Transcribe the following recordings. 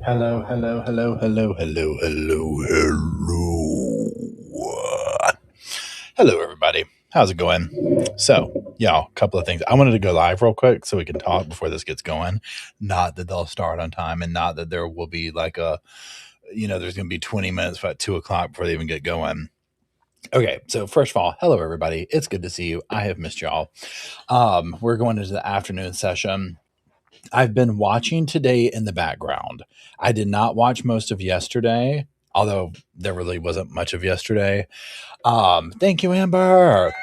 Hello, hello, hello, hello, hello, hello, hello. Hello, everybody. How's it going? So, y'all, a couple of things. I wanted to go live real quick so we can talk before this gets going. Not that they'll start on time and not that there will be like there's going to be 20 minutes about 2 o'clock before they even get going. Okay, so first of all, hello, everybody. It's good to see you. I have missed y'all. We're going into the afternoon session. I've been watching today in the background. I did not watch most of yesterday, although there really wasn't much of yesterday. Thank you, Amber.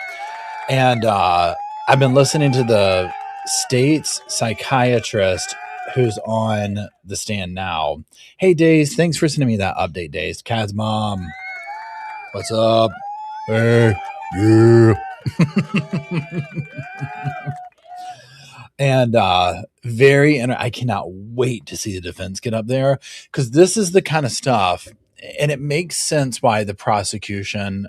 And I've been listening to the state's psychiatrist who's on the stand now. Hey, Days, thanks for sending me that update, Days. Kaz mom, what's up? Hey, yeah. And I cannot wait to see the defense get up there, because this is the kind of stuff, and it makes sense why the prosecution,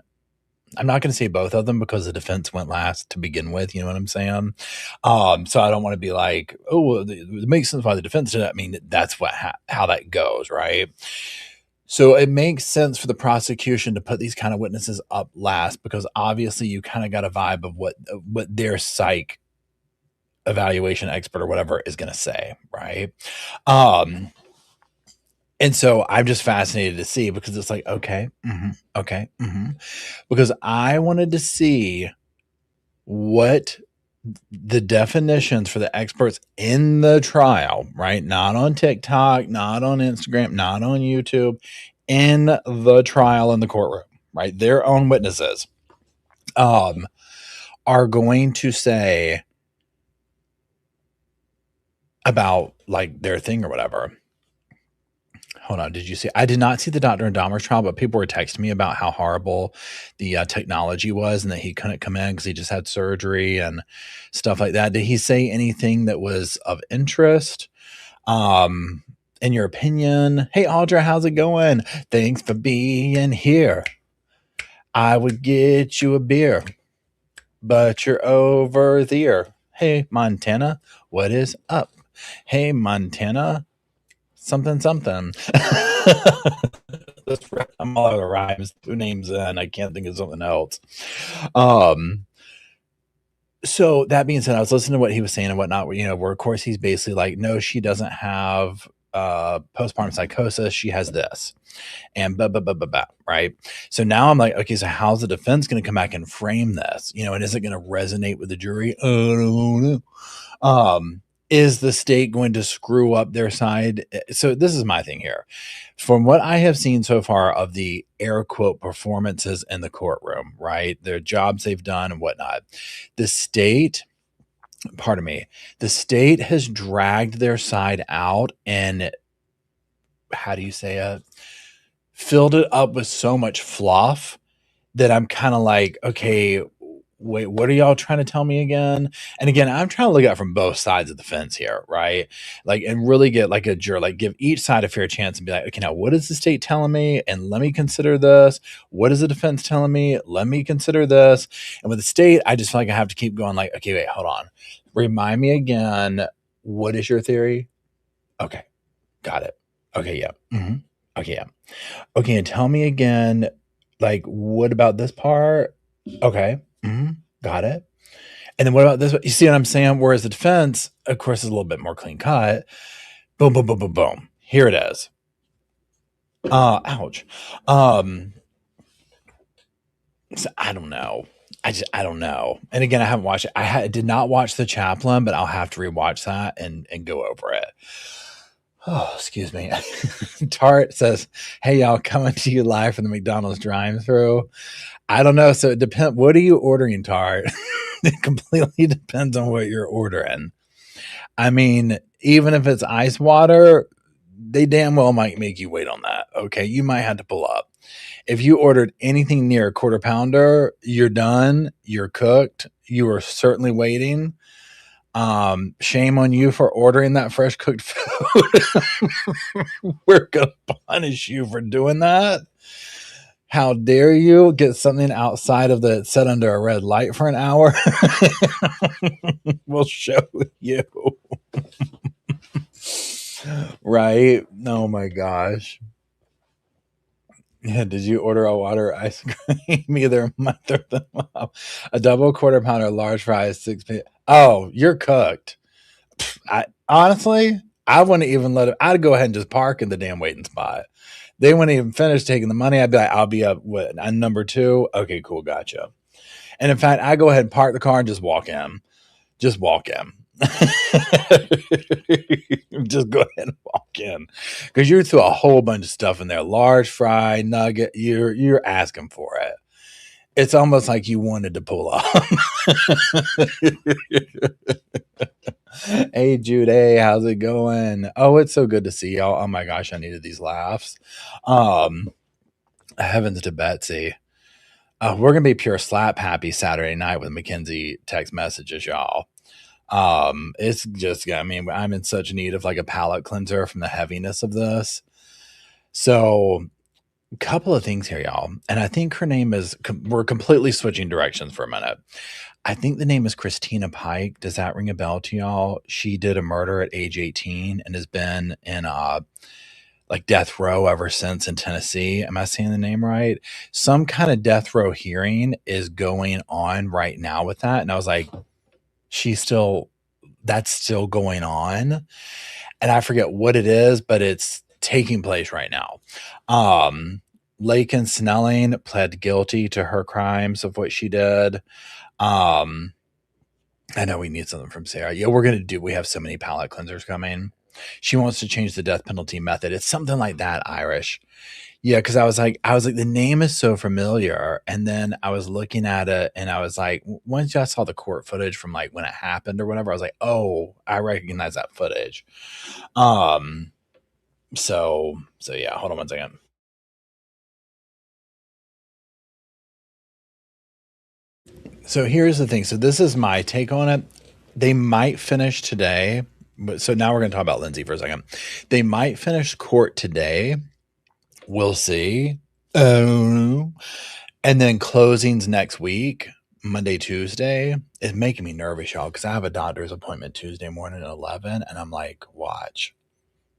I'm not going to say both of them because the defense went last to begin with, you know what I'm saying? So I don't want to be like, oh, well, it makes sense why the defense did it. I mean, that's how that goes, right? So it makes sense for the prosecution to put these kind of witnesses up last, because obviously you kind of got a vibe of what their psych evaluation expert or whatever is going to say, right? And so I'm just fascinated to see, because it's like, okay, because I wanted to see what the definitions for the experts in the trial, right? Not on TikTok, not on Instagram, not on YouTube, in the trial in the courtroom, right? Their own witnesses are going to say about like their thing or whatever. Hold on. Did you see? I did not see the Dr. and Dahmer's trial, but people were texting me about how horrible the technology was and that he couldn't come in because he just had surgery and stuff like that. Did he say anything that was of interest? In your opinion? Hey, Audra, how's it going? Thanks for being here. I would get you a beer, but you're over there. Hey, Montana, what is up? Hey, Montana, something. I'm all out of rhymes. 2 names in. I can't think of something else. So that being said, I was listening to what he was saying and whatnot, where of course he's basically like, no, she doesn't have postpartum psychosis. She has this. And right? So now I'm like, okay, so how's the defense going to come back and frame this? And is it going to resonate with the jury? I don't know. Is the state going to screw up their side? So this is my thing here. From what I have seen so far of the air quote performances in the courtroom, right? Their jobs they've done and whatnot. The state has dragged their side out and, how do you say it? Filled it up with so much fluff that I'm kind of like, okay, wait, what are y'all trying to tell me again? And again, I'm trying to look at from both sides of the fence here, right? Like, and really get like a juror, like give each side a fair chance and be like, okay, now what is the state telling me? And let me consider this. What is the defense telling me? Let me consider this. And with the state, I just feel like I have to keep going like, okay, wait, hold on. Remind me again. What is your theory? Okay. Got it. Okay. Yeah. Mm-hmm. Okay. Yeah. Okay. And tell me again, like, what about this part? Okay. Mm-hmm. Got it. And then what about this? You see what I'm saying? Whereas the defense, of course, is a little bit more clean cut. Boom, boom, boom, boom, boom. Here it is. Ouch. So I don't know. I don't know. And again, I haven't watched it. I did not watch The Chaplain, but I'll have to rewatch that and go over it. Oh, excuse me. Tart says, hey, y'all, coming to you live from the McDonald's drive-thru. I don't know. So it depends. What are you ordering, Tart? It completely depends on what you're ordering. I mean, even if it's ice water, they damn well might make you wait on that. Okay. You might have to pull up. If you ordered anything near a quarter pounder, you're done. You're cooked. You are certainly waiting. Shame on you for ordering that fresh cooked food. We're going to punish you for doing that. How dare you get something outside of the set under a red light for an hour? We'll show you. Right? Oh my gosh. Yeah, did you order a water ice cream? Either a month or the month. A double quarter pounder, large fries, 6 p. Oh, you're cooked. I honestly, I wouldn't even let it. I'd go ahead and just park in the damn waiting spot. They wouldn't even finish taking the money. I'd be like, I'll be up with number two. Okay, cool, gotcha. And in fact, I go ahead and park the car and just walk in. Just walk in. Just go ahead and walk in because you're through a whole bunch of stuff in there. Large fry, nugget. You're asking for it. It's almost like you wanted to pull up. Hey Jude, hey, how's it going? Oh, it's so good to see y'all. Oh my gosh, I needed these laughs. Um, Heavens to Betsy. We're gonna be pure slap happy Saturday night with Mackenzie text messages, y'all. It's just, I mean, I'm in such need of like a palate cleanser from the heaviness of this. So, a couple of things here, y'all. And I think her name is, we're completely switching directions for a minute. I think the name is Christina Pike. Does that ring a bell to y'all? She did a murder at age 18 and has been in like death row ever since in Tennessee. Am I saying the name right? Some kind of death row hearing is going on right now with that. And I was like, she's still, that's still going on. And I forget what it is, but it's taking place right now. Lakin Snelling pled guilty to her crimes of what she did. I know we need something from Sarah. Yeah, we have so many palate cleansers coming. She wants to change the death penalty method. It's something like that, Irish. Yeah, because I was like, the name is so familiar. And then I was looking at it and I was like, once I saw the court footage from like when it happened or whatever, I was like, oh, I recognize that footage. Um, so yeah, hold on one second. So here's the thing. So this is my take on it. They might finish today. So now we're going to talk about Lindsay for a second. They might finish court today. We'll see. And then closings next week, Monday, Tuesday. It's making me nervous, y'all, because I have a doctor's appointment Tuesday morning at 11. And I'm like, watch.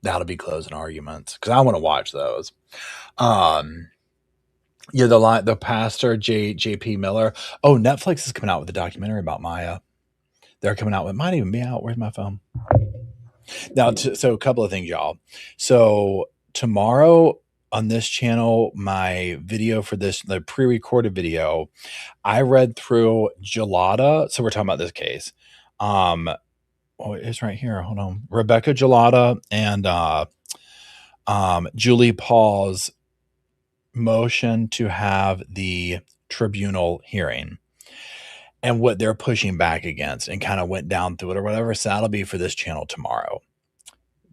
That'll be closing arguments because I want to watch those. Yeah, the pastor JP Miller. Oh, Netflix is coming out with a documentary about Maya. They're coming out with, might even be out. Where's my phone? Now, so a couple of things, y'all. So tomorrow on this channel, my video for this, the pre-recorded video, I read through Gelada. So we're talking about this case. Oh, it's right here. Hold on. Rebecca Gelada and Julie Paul's motion to have the tribunal hearing and what they're pushing back against, and kind of went down through it or whatever. So that'll be for this channel tomorrow.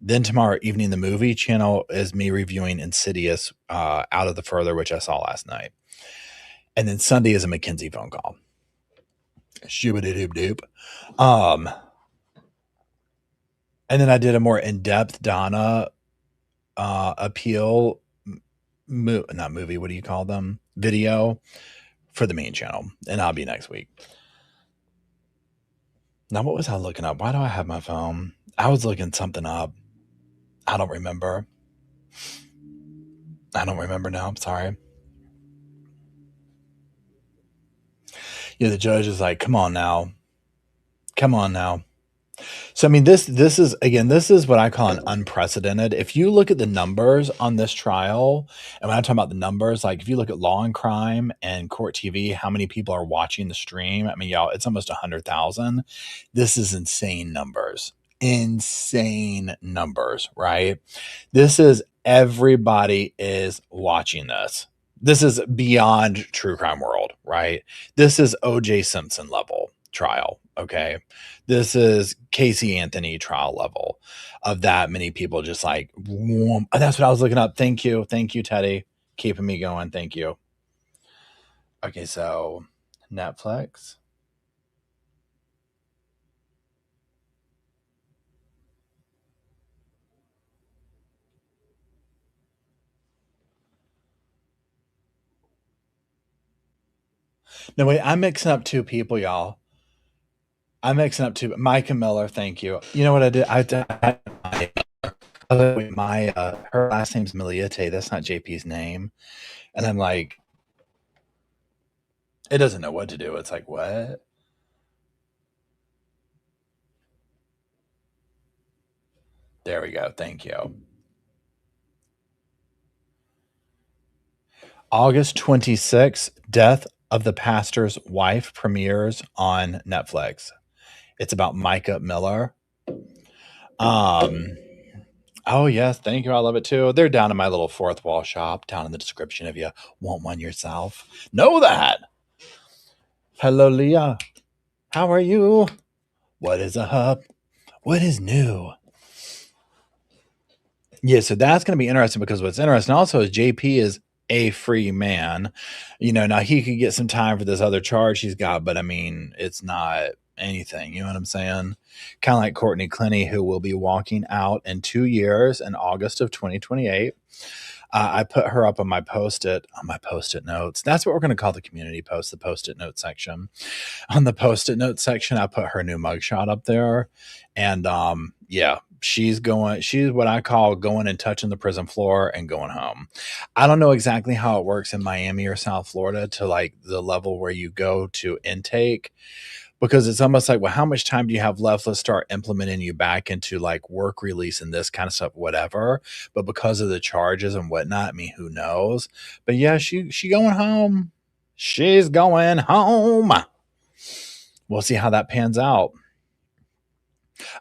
Then tomorrow evening, the movie channel is me reviewing Insidious, Out of the Further, which I saw last night. And then Sunday is a Mackenzie phone call. Shooba-doop-doop. And then I did a more in-depth Donna appeal, not movie, what do you call them? Video for the main channel. And I'll be next week. Now, what was I looking up? Why do I have my phone? I was looking something up. I don't remember. Now. I'm sorry. Yeah, the judge is like, come on now. So I mean, this is what I call an unprecedented. If you look at the numbers on this trial, and when I'm talking about the numbers, like if you look at Law and Crime and Court TV, how many people are watching the stream? I mean, y'all, it's almost 100,000. This is insane numbers. Insane numbers, right? This is everybody is watching this. This is beyond true crime world, right? This is OJ Simpson level trial, okay? This is Casey Anthony trial level of that many people just like, whoom. That's what I was looking up. Thank you, Teddy, keeping me going. Thank you. Okay, so Netflix. No, wait, I'm mixing up two people, y'all. I'm mixing up two. Mike and Miller, thank you. You know what I did? I Wait, her last name's Miliete. That's not JP's name. And I'm like, it doesn't know what to do. It's like, what? There we go. Thank you. August 26th, Death of the Pastor's Wife premieres on Netflix. It's about Micah Miller. Oh yes, thank you. I love it too. They're down in my little fourth wall shop down in the description if you want one yourself. Know that. Hello, Leah. How are you? What is up? What is new? Yeah, so that's going to be interesting because what's interesting also is JP is a free man. Now he could get some time for this other charge he's got, but I mean, it's not anything. You know what I'm saying? Kind of like Courtney Clenny, who will be walking out in 2 years in August of 2028. I put her up on my post-it notes. That's what we're going to call the community post, the post-it note section. On the post-it note section, I put her new mugshot up there. And yeah, she's what I call going and touching the prison floor and going home. I don't know exactly how it works in Miami or South Florida to like the level where you go to intake, because it's almost like, well, how much time do you have left? Let's start implementing you back into like work release and this kind of stuff, whatever. But because of the charges and whatnot, I mean, who knows? But yeah, she going home. She's going home. We'll see how that pans out.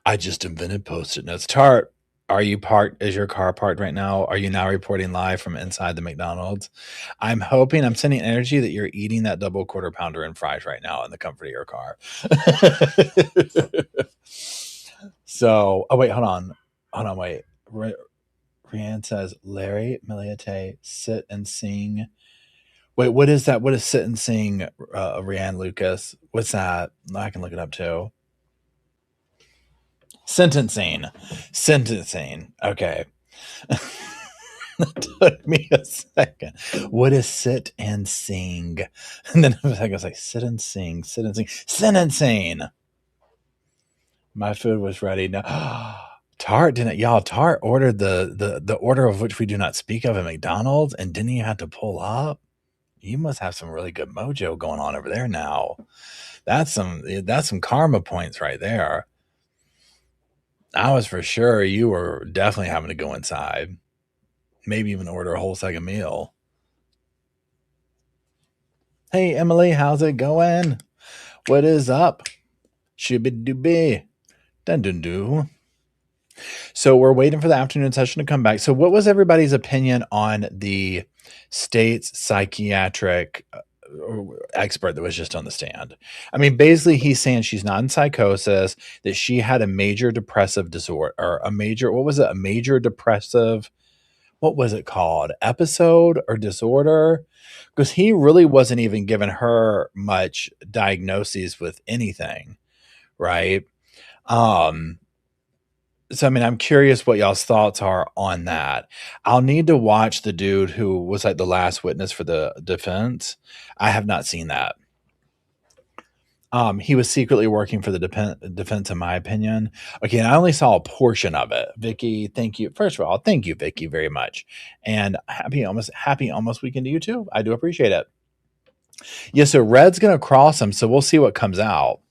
I just invented post-it notes. Tart, are you parked? Is your car parked right now? Are you now reporting live from inside the McDonald's? I'm sending energy that you're eating that double quarter pounder and fries right now in the comfort of your car. So, oh wait, hold on, wait. Rianne says, Larry Miliate, sit and sing. Wait, what is that? What is sit and sing, Rianne Lucas? What's that? I can look it up too. Sentencing. Okay. That took me a second. What is sit and sing? And then I was like, sit and sing. Sentencing. My food was ready. No. Tart didn't, y'all. Tart ordered the order of which we do not speak of at McDonald's, and didn't you have to pull up? You must have some really good mojo going on over there now. That's some karma points right there. I was for sure you were definitely having to go inside. Maybe even order a whole second meal. Hey, Emily, how's it going? What is up? Shooby-dooby. Dun-dun-doo. So we're waiting for the afternoon session to come back. So what was everybody's opinion on the state's psychiatric expert that was just on the stand? I mean, basically he's saying she's not in psychosis, that she had a major depressive disorder, or a major depressive, what was it called? Episode or disorder? Because he really wasn't even giving her much diagnoses with anything, right? So, I mean, I'm curious what y'all's thoughts are on that. I'll need to watch the dude who was like the last witness for the defense. I have not seen that. He was secretly working for the defense, in my opinion. Okay, and I only saw a portion of it. Vicky, thank you. First of all, thank you, Vicky, very much. And happy almost weekend to you too. I do appreciate it. Yeah, so Red's gonna cross him, so we'll see what comes out.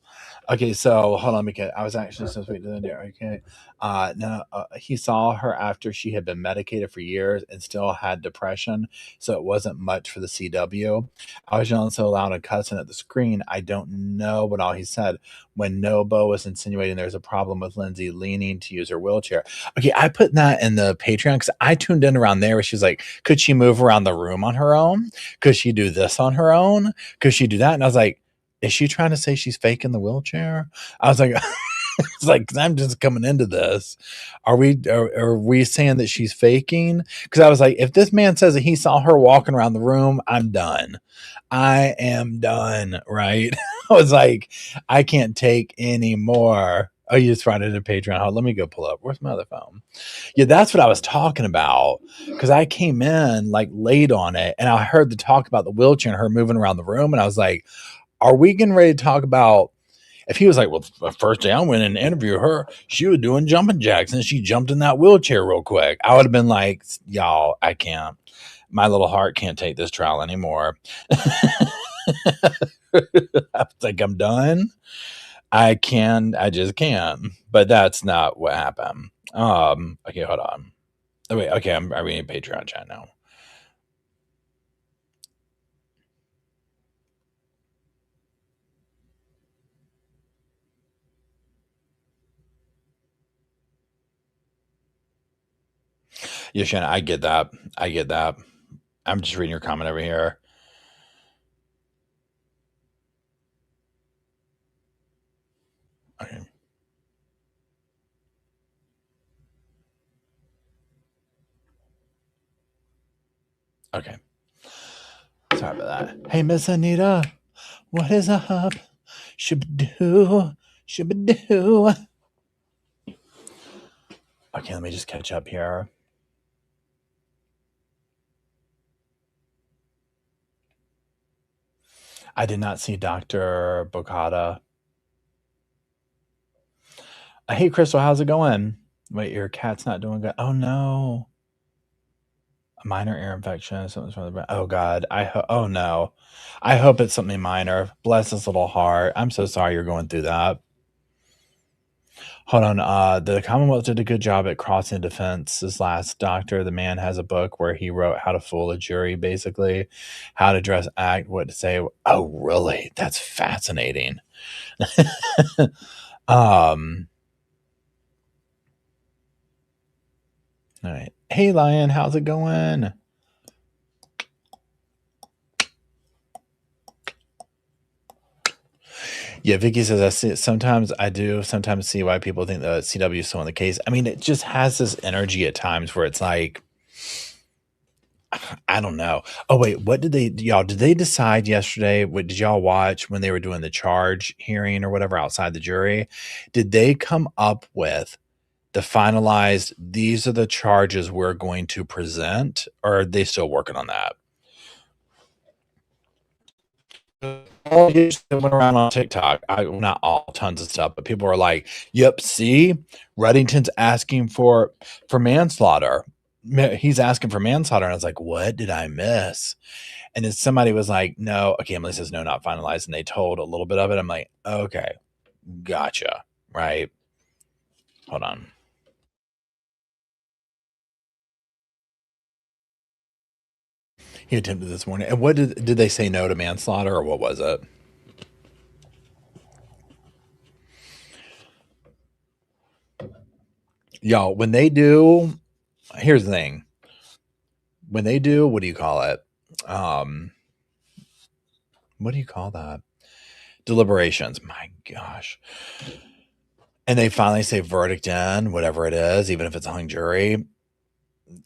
Okay, so hold on, because I was actually so sweet. Okay, no, he saw her after she had been medicated for years and still had depression, so it wasn't much for the CW. I was yelling so loud and cussing at the screen. I don't know what all he said. When Nobo was insinuating there's a problem with Lindsay leaning to use her wheelchair. Okay, I put that in the Patreon because I tuned in around there where she's like, could she move around the room on her own? Could she do this on her own? Could she do that? And I was like, is she trying to say she's faking the wheelchair? I was like, it's like, I'm just coming into this. Are we saying that she's faking? Because I was like, if this man says that he saw her walking around the room, I'm done. I am done, right? I was like, I can't take any more. Oh, you just brought it to Patreon. Oh, let me go pull up. Where's my other phone? Yeah, that's what I was talking about. Because I came in like late on it, and I heard the talk about the wheelchair and her moving around the room, and I was like, are we getting ready to talk about? If he was like, well, the first day I went and interviewed her, she was doing jumping jacks and she jumped in that wheelchair real quick, I would have been like, y'all, I can't. My little heart can't take this trial anymore. I think I'm done. I just can't. But that's not what happened. Okay, hold on. Oh, wait, okay, I'm reading Patreon chat now. Yeah, Shannon, I get that. I'm just reading your comment over here. Okay. Okay. Sorry about that. Hey, Miss Anita, what is up? Shabadoo. Okay, let me just catch up here. I did not see Dr. Bocata. Hey, Crystal, how's it going? Wait, your cat's not doing good. Oh, no. A minor ear infection. Something's wrong with the brain. Oh, God. Oh, no. I hope it's something minor. Bless his little heart. I'm so sorry you're going through that. Hold on. The Commonwealth did a good job at crossing defense's last doctor. The man has a book where he wrote how to fool a jury, basically, how to dress, act, what to say. Oh, really? That's fascinating. All right. Hey, Lion, how's it going? Yeah, Vicky says sometimes I do sometimes see why people think the CW is so on the case. I mean, it just has this energy at times where it's like, I don't know. Oh wait, what did they decide yesterday? What did y'all watch when they were doing the charge hearing or whatever outside the jury? Did they come up with the finalized, these are the charges we're going to present, or are they still working on that? All that went around on TikTok, not all, tons of stuff, but people were like, "Yep, see, Reddington's asking for manslaughter. He's asking for manslaughter," and I was like, "What did I miss?" And then somebody was like, "No." Okay, Emily says, "No, not finalized," and they told a little bit of it. I'm like, "Okay, gotcha." Right? Hold on. He attempted this morning, and what did they say? No to manslaughter, or what was it? Y'all, when they do, here's the thing. When they do, what do you call it? What do you call that? Deliberations. My gosh. And they finally say verdict in, whatever it is, even if it's a hung jury,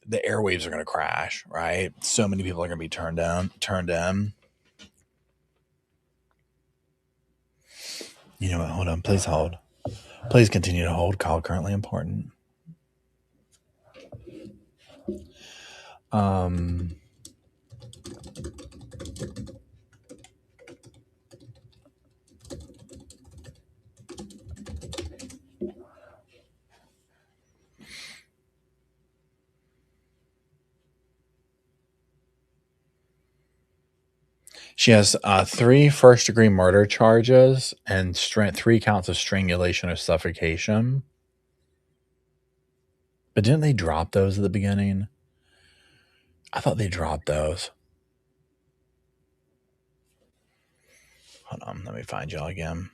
the airwaves are going to crash, right? So many people are going to be turned in. You know what? Hold on. Please hold. Please continue to hold. Call currently important. She has 3 first-degree murder charges and 3 counts of strangulation or suffocation. But didn't they drop those at the beginning? I thought they dropped those. Hold on, let me find y'all again.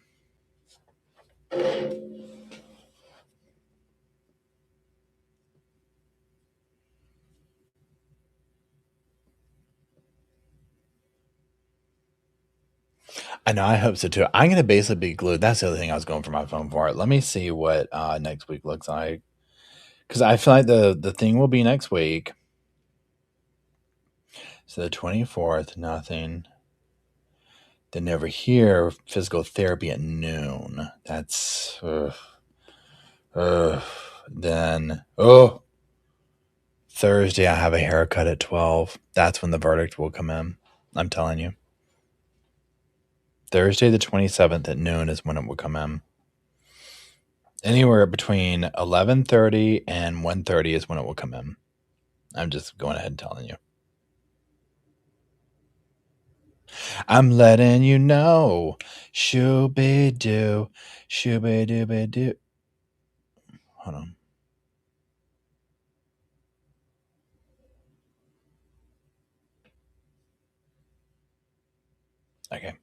I know, I hope so too. I'm going to basically be glued. That's the other thing I was going for my phone for. Let me see what next week looks like. Because I feel like the thing will be next week. So the 24th, nothing. Then over here, physical therapy at noon. That's... then... Thursday, I have a haircut at 12. That's when the verdict will come in. I'm telling you. Thursday the 27th at noon is when it will come in. Anywhere between 11:30 and 1:30 is when it will come in. I'm just going ahead and telling you. I'm letting you know. Shooby-doo, shooby-dooby-doo. Hold on. Okay.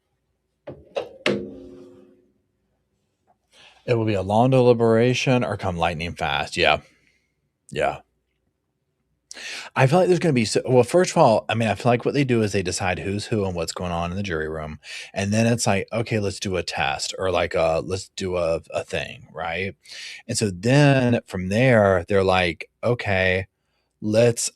It will be a long deliberation or come lightning fast. Yeah. Yeah. I feel like there's going to be well, first of all, I mean, I feel like what they do is they decide who's who and what's going on in the jury room. And then it's like, okay, let's do a test or like let's do a thing, right? And so then from there, they're like, okay, let's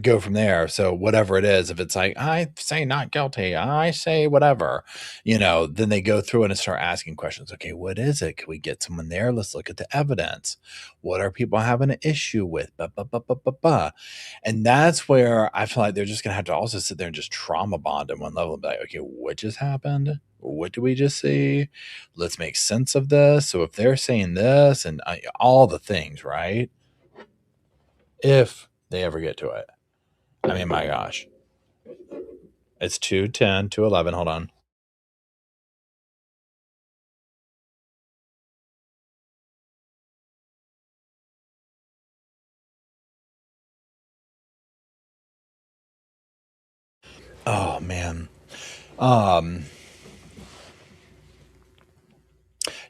go from there. So whatever it is, if it's like, I say not guilty, I say whatever, then they go through and start asking questions. Okay, what is it? Can we get someone there? Let's look at the evidence. What are people having an issue with? Ba, ba, ba, ba, ba, ba. And that's where I feel like they're just going to have to also sit there and just trauma bond at one level and be like, okay, what just happened? What do we just see? Let's make sense of this. So if they're saying this and all the things, right? If they ever get to it. I mean, my gosh. It's 2:10, 2:11. Hold on. Oh, man.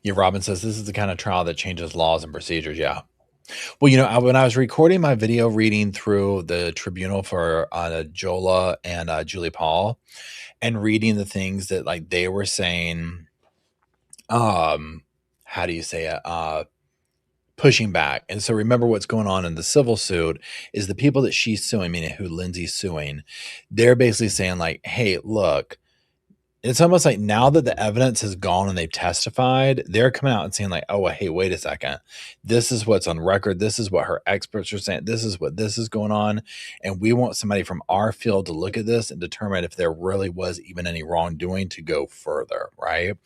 Yeah, Robin says this is the kind of trial that changes laws and procedures. Yeah. Well, when I was recording my video reading through the tribunal for Jola and Julie Paul and reading the things that like they were saying, how do you say it? Pushing back. And so remember what's going on in the civil suit is the people that she's suing, meaning who Lindsay's suing, they're basically saying like, hey, look, it's almost like now that the evidence has gone and they've testified, they're coming out and saying like, oh, well, hey, wait a second. This is what's on record. This is what her experts are saying. This is what this is going on. And we want somebody from our field to look at this and determine if there really was even any wrongdoing to go further. Right.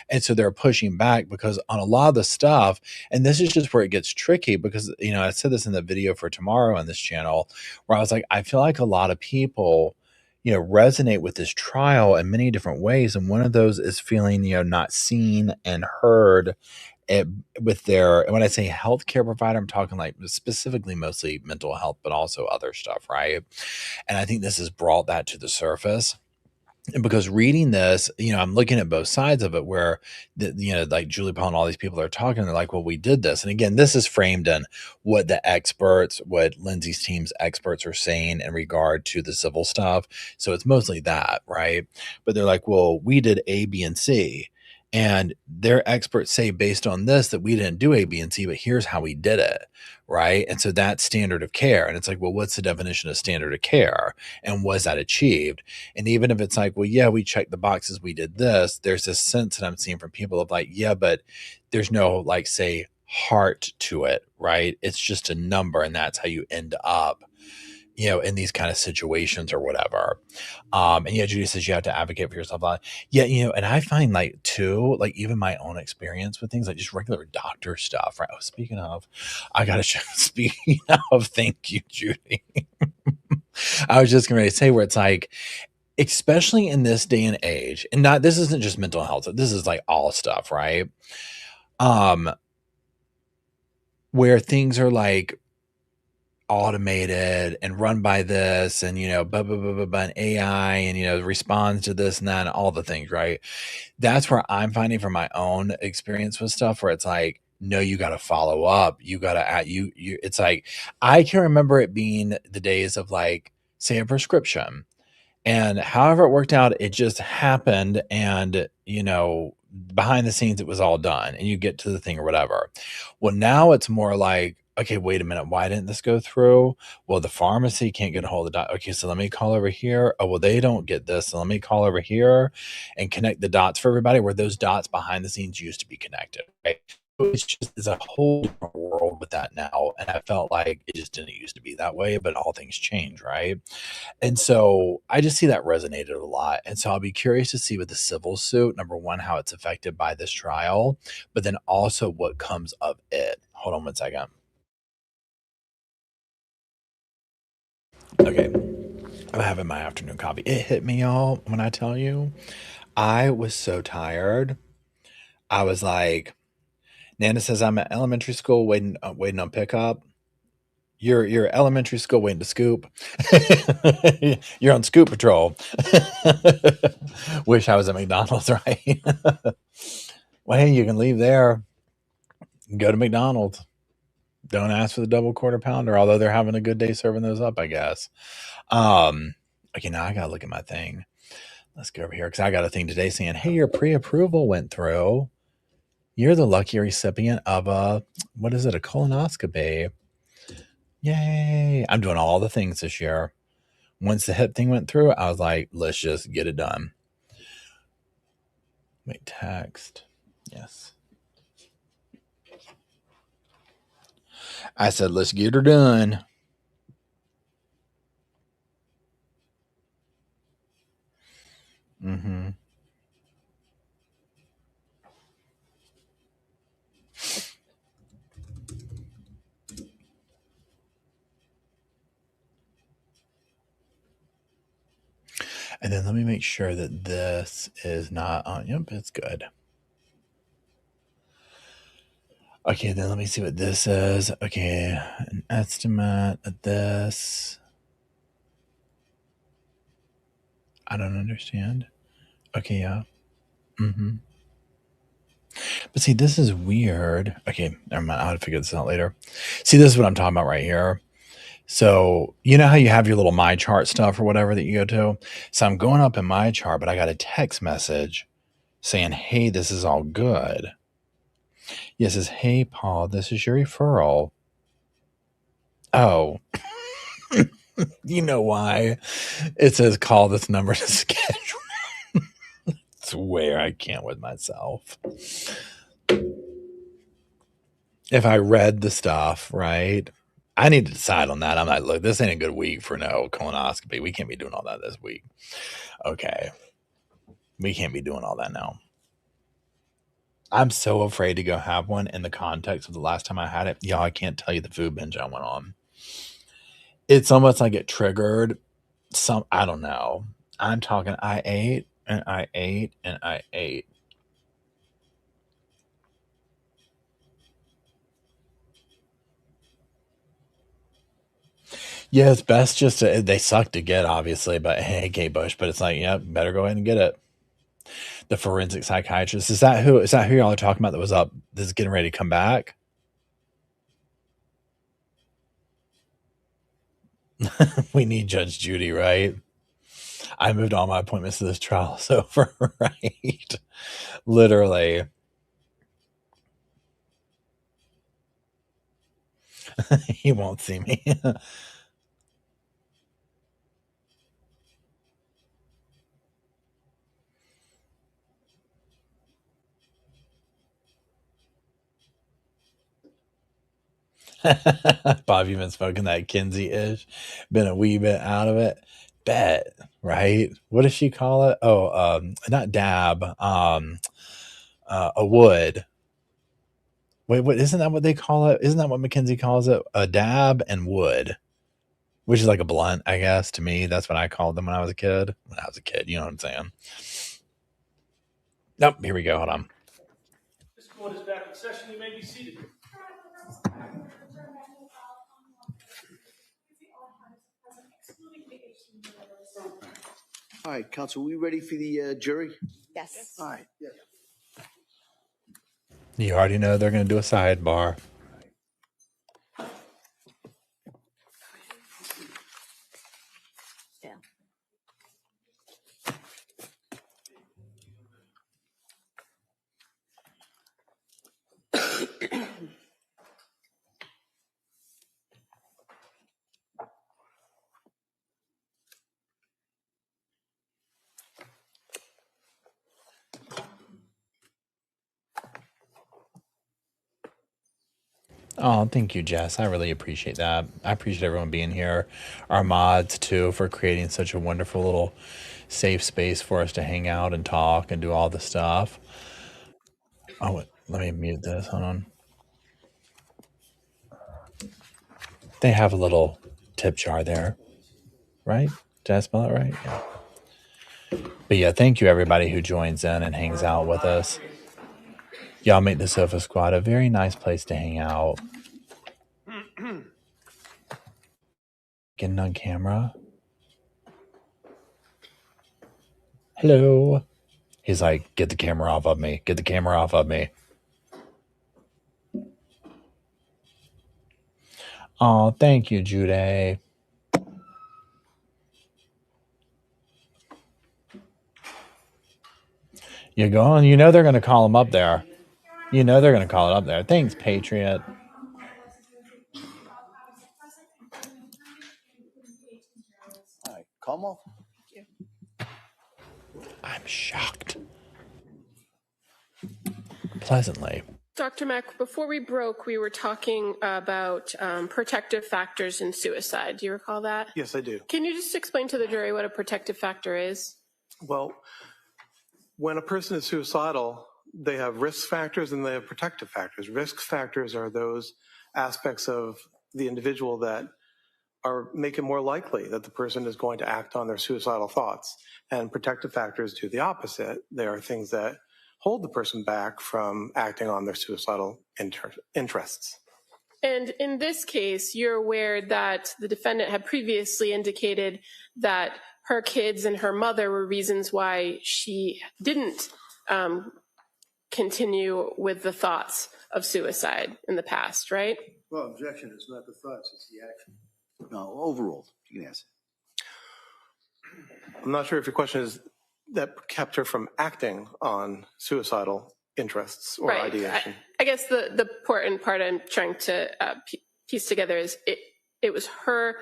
And so they're pushing back because on a lot of the stuff, and this is just where it gets tricky because, I said this in the video for tomorrow on this channel where I was like, I feel like a lot of people, resonate with this trial in many different ways. And one of those is feeling, not seen and heard with their, and when I say healthcare provider, I'm talking like specifically mostly mental health, but also other stuff. Right. And I think this has brought that to the surface. And because reading this, I'm looking at both sides of it where, like Julie Paul and all these people are talking, they're like, well, we did this. And again, this is framed in what what Lindsay's team's experts are saying in regard to the civil stuff. So it's mostly that, right? But they're like, well, we did A, B, and C. And their experts say based on this that we didn't do A, B, and C, but here's how we did it, right? And so that's standard of care. And it's like, well, what's the definition of standard of care? And was that achieved? And even if it's like, well, yeah, we checked the boxes, we did this, there's this sense that I'm seeing from people of like, yeah, but there's no like, say, heart to it, right? It's just a number, and that's how you end up, in these kind of situations or whatever. And yeah, Judy says you have to advocate for yourself. Yeah, and I find like too, like even my own experience with things like just regular doctor stuff, right? Oh, speaking of, I gotta speaking of, thank you, Judy. I was just going to say where it's like, especially in this day and age, and this isn't just mental health, this is like all stuff, right? Where things are like automated and run by this and, blah, blah, blah, blah, blah, and AI and, responds to this and that and all the things, right? That's where I'm finding from my own experience with stuff where it's like, no, you got to follow up. You got to add it's like, I can remember it being the days of like, say a prescription. And however it worked out, it just happened. And, behind the scenes, it was all done and you get to the thing or whatever. Well, now it's more like, okay, wait a minute. Why didn't this go through? Well, the pharmacy can't get a hold of the Okay, so let me call over here. Oh, well, they don't get this. So let me call over here and connect the dots for everybody where those dots behind the scenes used to be connected. Right? it's a whole different world with that now, and I felt like it just didn't used to be that way, but all things change, right? And so I just see that resonated a lot. And so I'll be curious to see with the civil suit, number one, how it's affected by this trial, but then also what comes of it. Hold on one second. Okay. I'm having my afternoon coffee. It hit me, y'all, when I tell you, I was so tired. I was like, Nana says I'm at elementary school waiting on pickup. You're elementary school waiting to scoop. You're on scoop patrol. Wish I was at McDonald's, right? Well, hey, you can leave there and go to McDonald's. Don't ask for the double quarter pounder, although they're having a good day serving those up, I guess. Um, okay, now I gotta look at my thing. Let's go over here because I got a thing today saying, "Hey, your pre-approval went through. You're the lucky recipient of what is it? A colonoscopy. Yay! I'm doing all the things this year. Once the hip thing went through, I was like, let's just get it done. Wait, text. Yes. I said, let's get her done. Mm-hmm. And then let me make sure that this is not on. Yep, it's good. Okay, then let me see what this is. Okay, an estimate of this. I don't understand. Okay, yeah. Mm-hmm. But see, this is weird. Okay, never mind. I'll have to figure this out later. See, this is what I'm talking about right here. So, you know how you have your little My Chart stuff or whatever that you go to? So I'm going up in My Chart, but I got a text message saying, hey, this is all good. Yes, it says, hey, Paul, this is your referral. Oh, you know why? It says, call this number to schedule. Swear I can't with myself. If I read the stuff, right? I need to decide on that. I'm like, look, this ain't a good week for no colonoscopy. We can't be doing all that this week. Okay. We can't be doing all that now. I'm so afraid to go have one in the context of the last time I had it. Y'all, I can't tell you the food binge I went on. It's almost like it triggered I don't know. I'm talking, I ate and I ate and I ate. Yeah, it's best just to, they suck to get, obviously, but hey, Kate Bush, but it's like, yep, better go ahead and get it. The forensic psychiatrist. Is that who y'all are talking about that was up, that's getting ready to come back? We need Judge Judy, right? I moved all my appointments to this trial is over, right? Literally. He won't see me. Bob, you've been smoking that Kinsey-ish. Been a wee bit out of it. Bet, right? What does she call it? Oh, not dab. A wood. Wait, what? Isn't that what they call it? Isn't that what Mackenzie calls it? A dab and wood, which is like a blunt, I guess. To me, that's what I called them when I was a kid. When I was a kid, you know what I'm saying? Nope. Here we go. Hold on. This court is back in session. You may be seated. All right, counsel, we ready for the jury? Yes. All right. Yes. You already know they're going to do a sidebar. Yeah. Oh, thank you, Jess. I really appreciate that. I appreciate everyone being here. Our mods, too, for creating such a wonderful little safe space for us to hang out and talk and do all the stuff. Oh, wait, let me mute this. Hold on. They have a little tip jar there, right? Did I spell it right? Yeah. But yeah, thank you, everybody who joins in and hangs out with us. Y'all make the Sofa Squad a very nice place to hang out. Getting on camera. Hello. He's like, get the camera off of me. Get the camera off of me. Oh, thank you, Jude. You're going, you know they're going to call him up there. You know they're going to call it up there. Thanks, Patriot. All right, calm off. I'm shocked. Pleasantly. Dr. Mack, before we broke, we were talking about protective factors in suicide. Do you recall that? Yes, I do. Can you just explain to the jury what a protective factor is? Well, when a person is suicidal, they have risk factors and they have protective factors. Risk factors are those aspects of the individual that make it more likely that the person is going to act on their suicidal thoughts. And protective factors do the opposite. They are things that hold the person back from acting on their suicidal interests. And in this case, you're aware that the defendant had previously indicated that her kids and her mother were reasons why she didn't continue with the thoughts of suicide in the past, right? Well, objection is not the thoughts, it's the action. No, overruled. You can answer. I'm not sure if your question is that kept her from acting on suicidal interests or ideation. I guess the important part I'm trying to piece together is it was her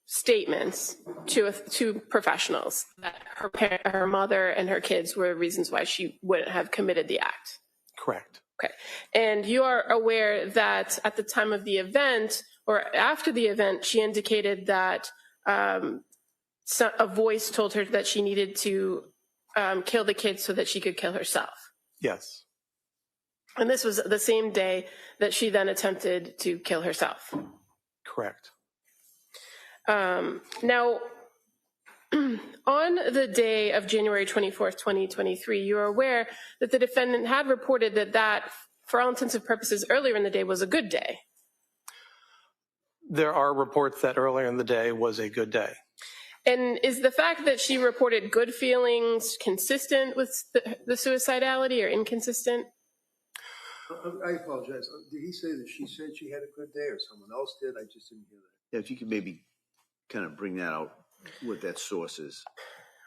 statements to professionals that her mother and her kids were reasons why she wouldn't have committed the act. Correct. Okay. And you are aware that at the time of the event or after the event, she indicated that a voice told her that she needed to kill the kids so that she could kill herself. Yes. And this was the same day that she then attempted to kill herself. Correct. Now, on the day of January 24th, 2023, you are aware that the defendant had reported that, for all intents and purposes, earlier in the day was a good day. There are reports that earlier in the day was a good day. And is the fact that she reported good feelings consistent with the suicidality or inconsistent? I apologize. Did he say that she said she had a good day or someone else did? I just didn't hear that. Yeah, if you could maybe kind of bring that out, what that source is.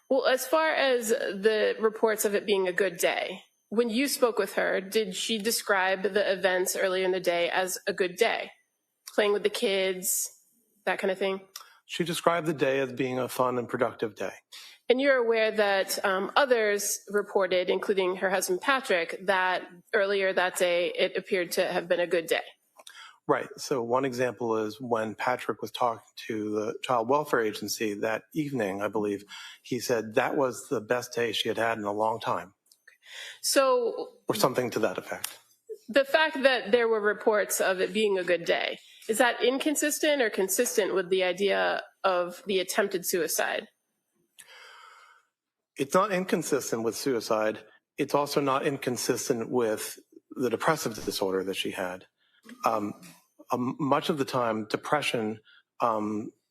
Well, as far as the reports of it being a good day, when you spoke with her, did she describe the events earlier in the day as a good day? Playing with the kids, that kind of thing? She described the day as being a fun and productive day. And you're aware that others reported, including her husband Patrick, that earlier that day it appeared to have been a good day. Right. So one example is when Patrick was talking to the Child Welfare Agency that evening, I believe, he said that was the best day she had had in a long time. So, or something to that effect. The fact that there were reports of it being a good day, is that inconsistent or consistent with the idea of the attempted suicide? It's not inconsistent with suicide. It's also not inconsistent with the depressive disorder that she had. Much of the time, depression,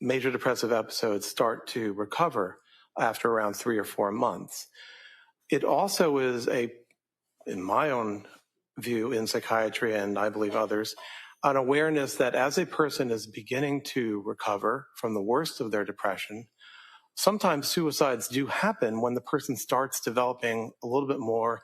major depressive episodes start to recover after around 3 or 4 months. It also is in my own view in psychiatry, and I believe others, an awareness that as a person is beginning to recover from the worst of their depression, sometimes suicides do happen when the person starts developing a little bit more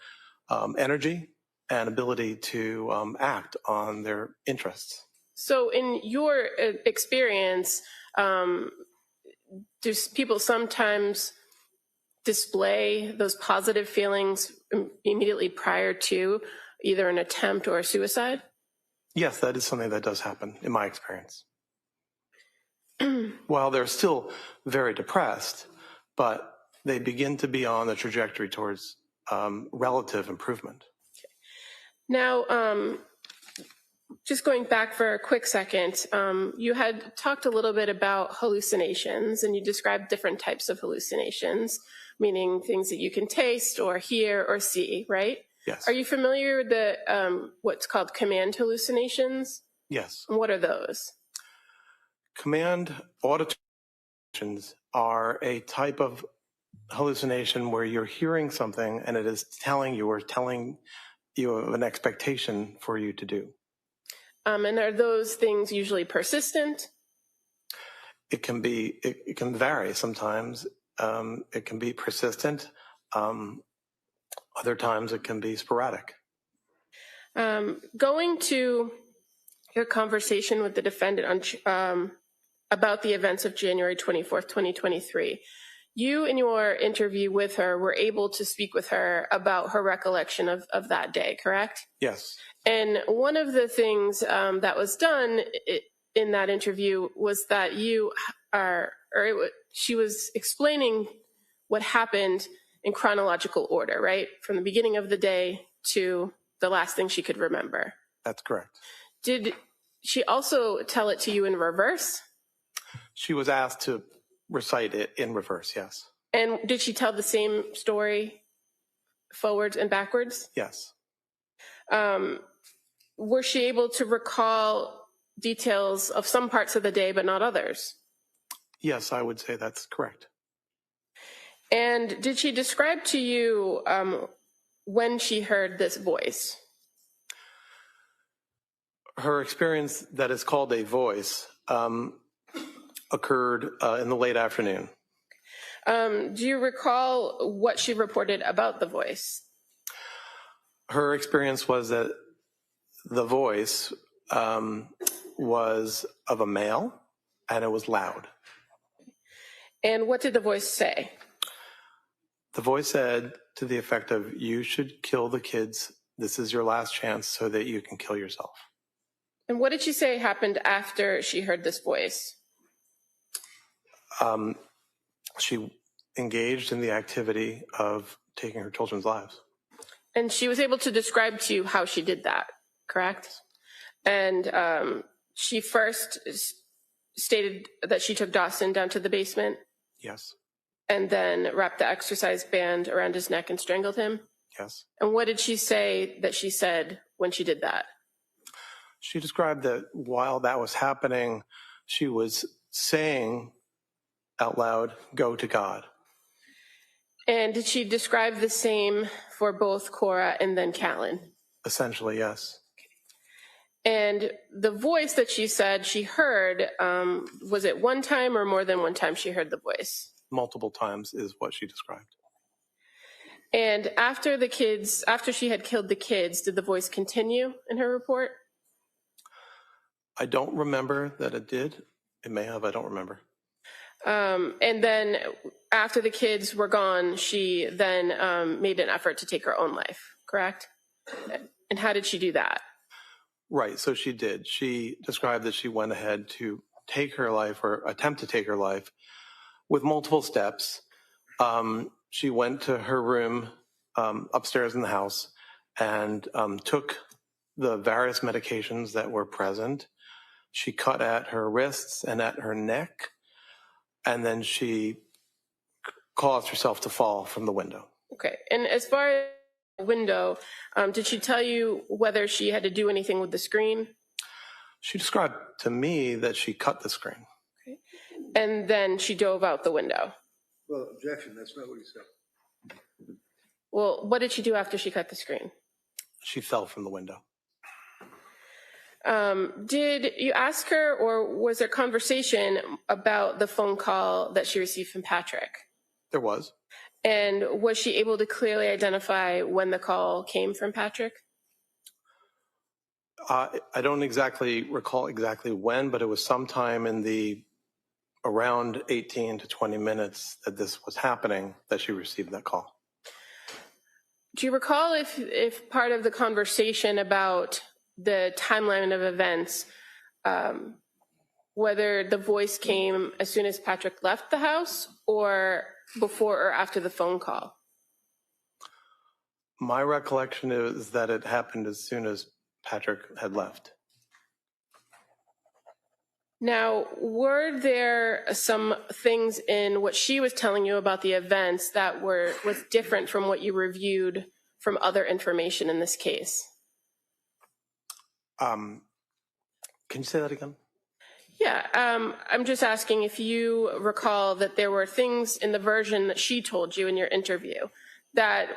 energy and ability to act on their interests. So in your experience, do people sometimes display those positive feelings immediately prior to either an attempt or a suicide? Yes, that is something that does happen in my experience. While they're still very depressed, but they begin to be on the trajectory towards relative improvement. Now, just going back for a quick second, you had talked a little bit about hallucinations, and you described different types of hallucinations, meaning things that you can taste or hear or see, right? Yes. Are you familiar with the what's called command hallucinations? Yes. And what are those? Command auditions are a type of hallucination where you're hearing something and it is telling you of an expectation for you to do. And are those things usually persistent? It can be. It can vary sometimes. It can be persistent. Other times it can be sporadic. Going to your conversation with the defendant on about the events of January 24th, 2023, you in your interview with her were able to speak with her about her recollection of that day, correct? Yes. And one of the things that was done in that interview was that she was explaining what happened in chronological order, right? From the beginning of the day to the last thing she could remember. That's correct. Did she also tell it to you in reverse? She was asked to recite it in reverse, yes. And did she tell the same story forwards and backwards? Yes. Was she able to recall details of some parts of the day but not others? Yes, I would say that's correct. And did she describe to you when she heard this voice? Her experience that is called a voice occurred in the late afternoon. Do you recall what she reported about the voice? Her experience was that the voice was of a male and it was loud. And what did the voice say? The voice said to the effect of, "You should kill the kids. This is your last chance so that you can kill yourself." And what did she say happened after she heard this voice? She engaged in the activity of taking her children's lives. And she was able to describe to you how she did that, correct? And she first stated that she took Dawson down to the basement. Yes. And then wrapped the exercise band around his neck and strangled him. Yes. And what did she say that she said when she did that? She described that while that was happening, she was saying out loud, "Go to God." And did she describe the same for both Cora and then Callan? Essentially, yes. And the voice that she said she heard, was it one time or more than one time she heard the voice? Multiple times is what she described. And after she had killed the kids, did the voice continue in her report? I don't remember that it did. It may have, I don't remember. And then after the kids were gone, she then made an effort to take her own life, correct? And how did she do that? Right, so she did. She described that she went ahead to take her life or attempt to take her life with multiple steps. She went to her room upstairs in the house and took the various medications that were present. She cut at her wrists and at her neck, and then she caused herself to fall from the window. Okay, and as far as the window, did she tell you whether she had to do anything with the screen? She described to me that she cut the screen. Okay. And then she dove out the window. Well, objection, that's not what he said. Well, what did she do after she cut the screen? She fell from the window. Did you ask her, or was there conversation about the phone call that she received from Patrick? There was. And was she able to clearly identify when the call came from Patrick? I don't exactly recall exactly when, but it was sometime in the around 18 to 20 minutes that this was happening that she received that call. Do you recall if part of the conversation about the timeline of events, whether the voice came as soon as Patrick left the house or before or after the phone call. My recollection is that it happened as soon as Patrick had left. Now, were there some things in what she was telling you about the events that was different from what you reviewed from other information in this case? Can you say that again? Yeah, I'm just asking if you recall that there were things in the version that she told you in your interview that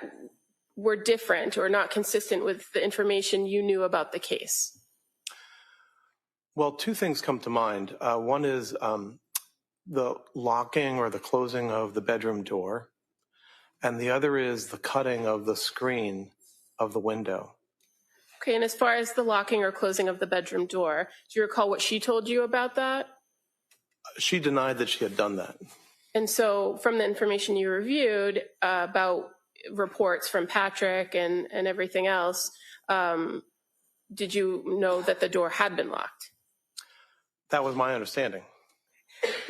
were different or not consistent with the information you knew about the case. Well, two things come to mind. One is the locking or the closing of the bedroom door, and the other is the cutting of the screen of the window. Okay, and as far as the locking or closing of the bedroom door, do you recall what she told you about that? She denied that she had done that. And so from the information you reviewed about reports from Patrick and everything else, did you know that the door had been locked? That was my understanding.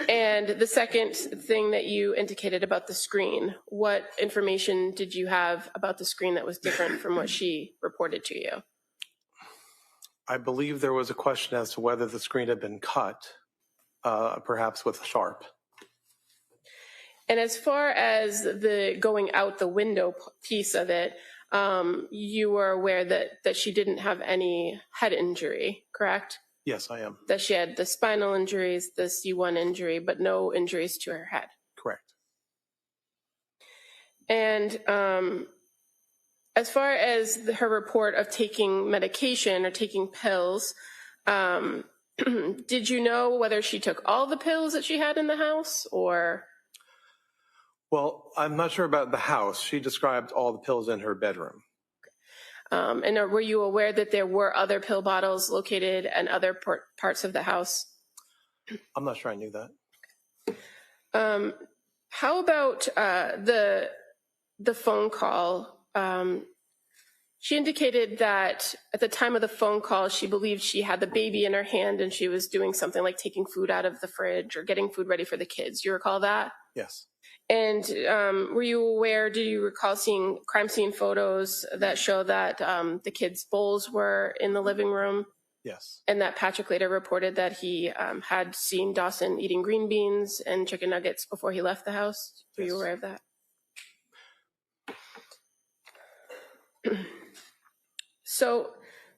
And the second thing that you indicated about the screen, what information did you have about the screen that was different from what she reported to you? I believe there was a question as to whether the screen had been cut, perhaps with a sharp. And as far as the going out the window piece of it, you were aware that she didn't have any head injury, correct? Yes, I am. That she had the spinal injuries, the C1 injury, but no injuries to her head. Correct. And as far as her report of taking medication or taking pills, did you know whether she took all the pills that she had in the house or? Well, I'm not sure about the house. She described all the pills in her bedroom. And were you aware that there were other pill bottles located in other parts of the house? I'm not sure I knew that. How about the phone call? She indicated that at the time of the phone call, she believed she had the baby in her hand and she was doing something like taking food out of the fridge or getting food ready for the kids. Do you recall that? Yes. And were you aware, do you recall seeing crime scene photos that show that the kids' bowls were in the living room? Yes. And that Patrick later reported that he had seen Dawson eating green beans and chicken nuggets before he left the house? Were you aware of that? So,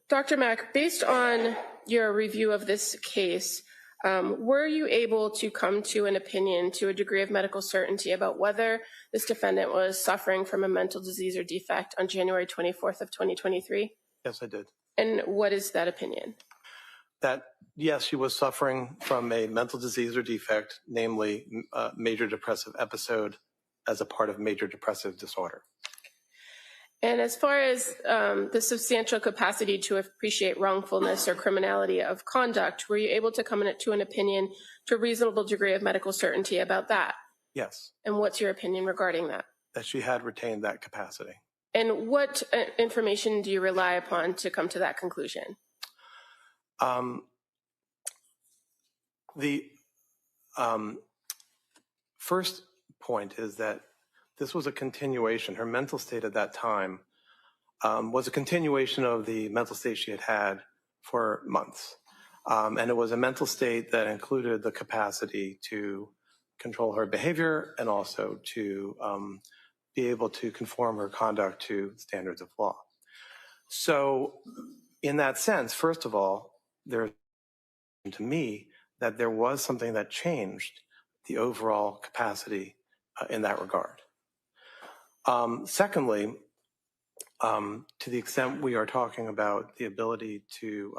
Dr. Mack, based on your review of this case, were you able to come to an opinion to a degree of medical certainty about whether this defendant was suffering from a mental disease or defect on January 24th of 2023? Yes, I did. And what is that opinion? That, yes, she was suffering from a mental disease or defect, namely major depressive episode as a part of major depressive disorder. And as far as the substantial capacity to appreciate wrongfulness or criminality of conduct, were you able to come to an opinion to a reasonable degree of medical certainty about that? Yes. And what's your opinion regarding that? That she had retained that capacity. And what information do you rely upon to come to that conclusion? The first point is that this was a continuation. Her mental state at that time was a continuation of the mental state she had had for months. And it was a mental state that included the capacity to control her behavior and also to be able to conform her conduct to standards of law. So in that sense, first of all, there's to me that there was something that changed the overall capacity in that regard. Secondly, to the extent we are talking about the ability to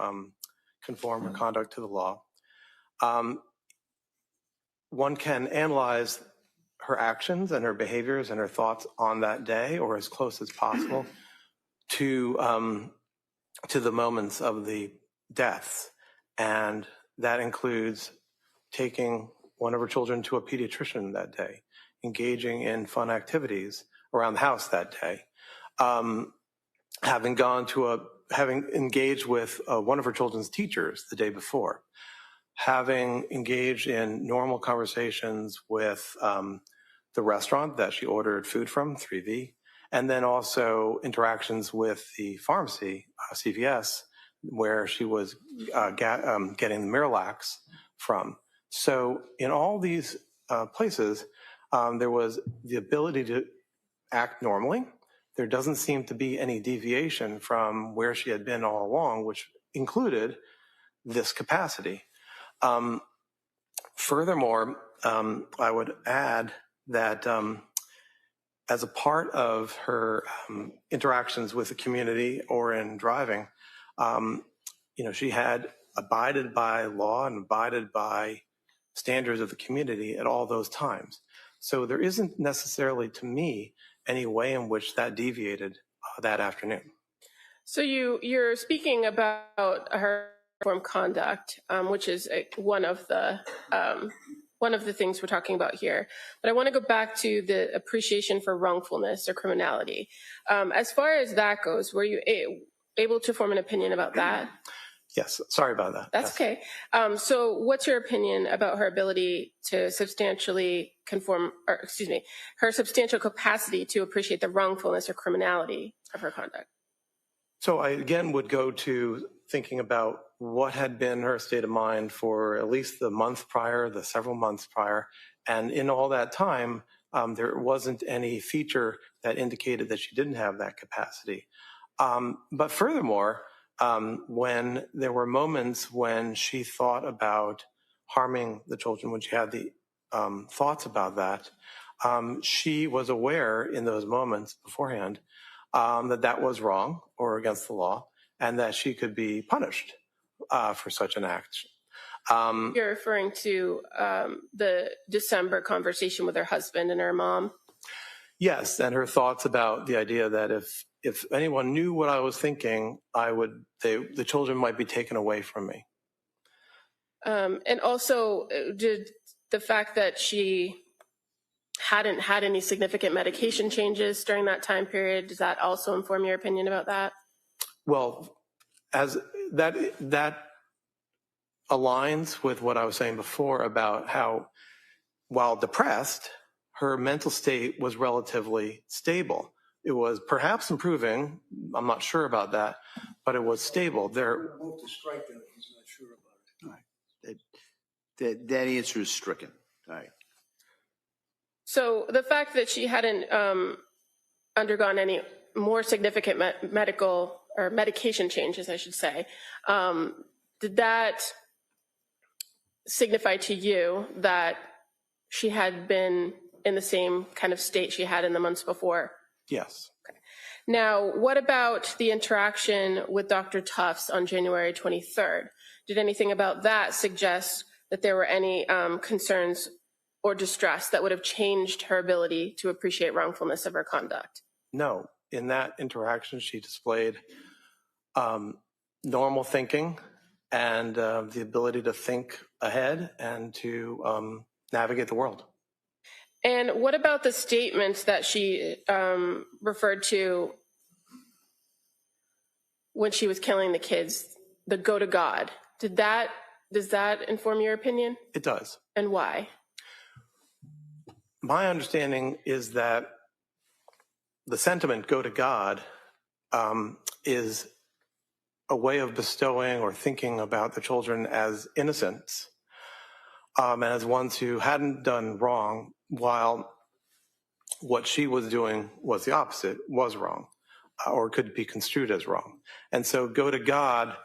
conform her conduct to the law, one can analyze her actions and her behaviors and her thoughts on that day, or as close as possible to the moments of the deaths. And that includes taking one of her children to a pediatrician that day, engaging in fun activities around the house that day, having gone to having engaged with one of her children's teachers the day before, having engaged in normal conversations with the restaurant that she ordered food from, 3V, and then also interactions with the pharmacy, CVS, where she was getting the Miralax from. So in all these places, there was the ability to act normally. There doesn't seem to be any deviation from where she had been all along, which included this capacity. Furthermore, I would add that as a part of her interactions with the community or in driving, she had abided by law and abided by standards of the community at all those times. So there isn't necessarily, to me, any way in which that deviated that afternoon. So you're speaking about her uniform conduct, which is one of the things we're talking about here. But I want to go back to the appreciation for wrongfulness or criminality. As far as that goes, were you able to form an opinion about that? Yes, sorry about that. That's yes. Okay. So what's your opinion about her ability to substantially her substantial capacity to appreciate the wrongfulness or criminality of her conduct? So I again would go to thinking about what had been her state of mind for at least the month prior, the several months prior. And in all that time, there wasn't any feature that indicated that she didn't have that capacity. But furthermore, when there were moments when she thought about harming the children, when she had the thoughts about that, she was aware in those moments beforehand that was wrong or against the law, and that she could be punished for such an act. You're referring to the December conversation with her husband and her mom? Yes, and her thoughts about the idea that if anyone knew what I was thinking, the children might be taken away from me. And also, did the fact that she hadn't had any significant medication changes during that time period, does that also inform your opinion about that? Well, as that aligns with what I was saying before about how, while depressed, her mental state was relatively stable. It was perhaps improving. I'm not sure about that, but it was stable. There. Both to strike that he's not sure about it. All right. That answer is stricken. All right. So the fact that she hadn't undergone any more significant medical or medication changes, I should say, did that signify to you that she had been in the same kind of state she had in the months before? Yes. Okay. Now, what about the interaction with Dr. Tufts on January 23rd? Did anything about that suggest that there were any concerns or distress that would have changed her ability to appreciate wrongfulness of her conduct? No. In that interaction, she displayed normal thinking and the ability to think ahead and to navigate the world. And what about the statements that she referred to when she was killing the kids, the go to God? Does that inform your opinion? It does. And why? My understanding is that the sentiment go to God is a way of bestowing or thinking about the children as innocents and as ones who hadn't done wrong, while what she was doing was the opposite, was wrong, or could be construed as wrong. And so go to God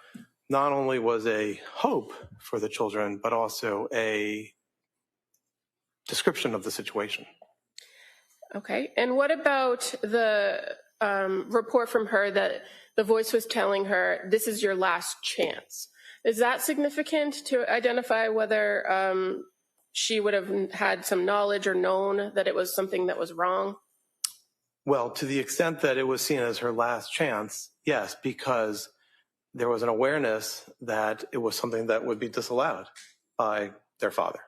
not only was a hope for the children, but also a description of the situation. Okay. And what about the report from her that the voice was telling her, this is your last chance? Is that significant to identify whether she would have had some knowledge or known that it was something that was wrong? Well, to the extent that it was seen as her last chance, yes, because there was an awareness that it was something that would be disallowed by their father.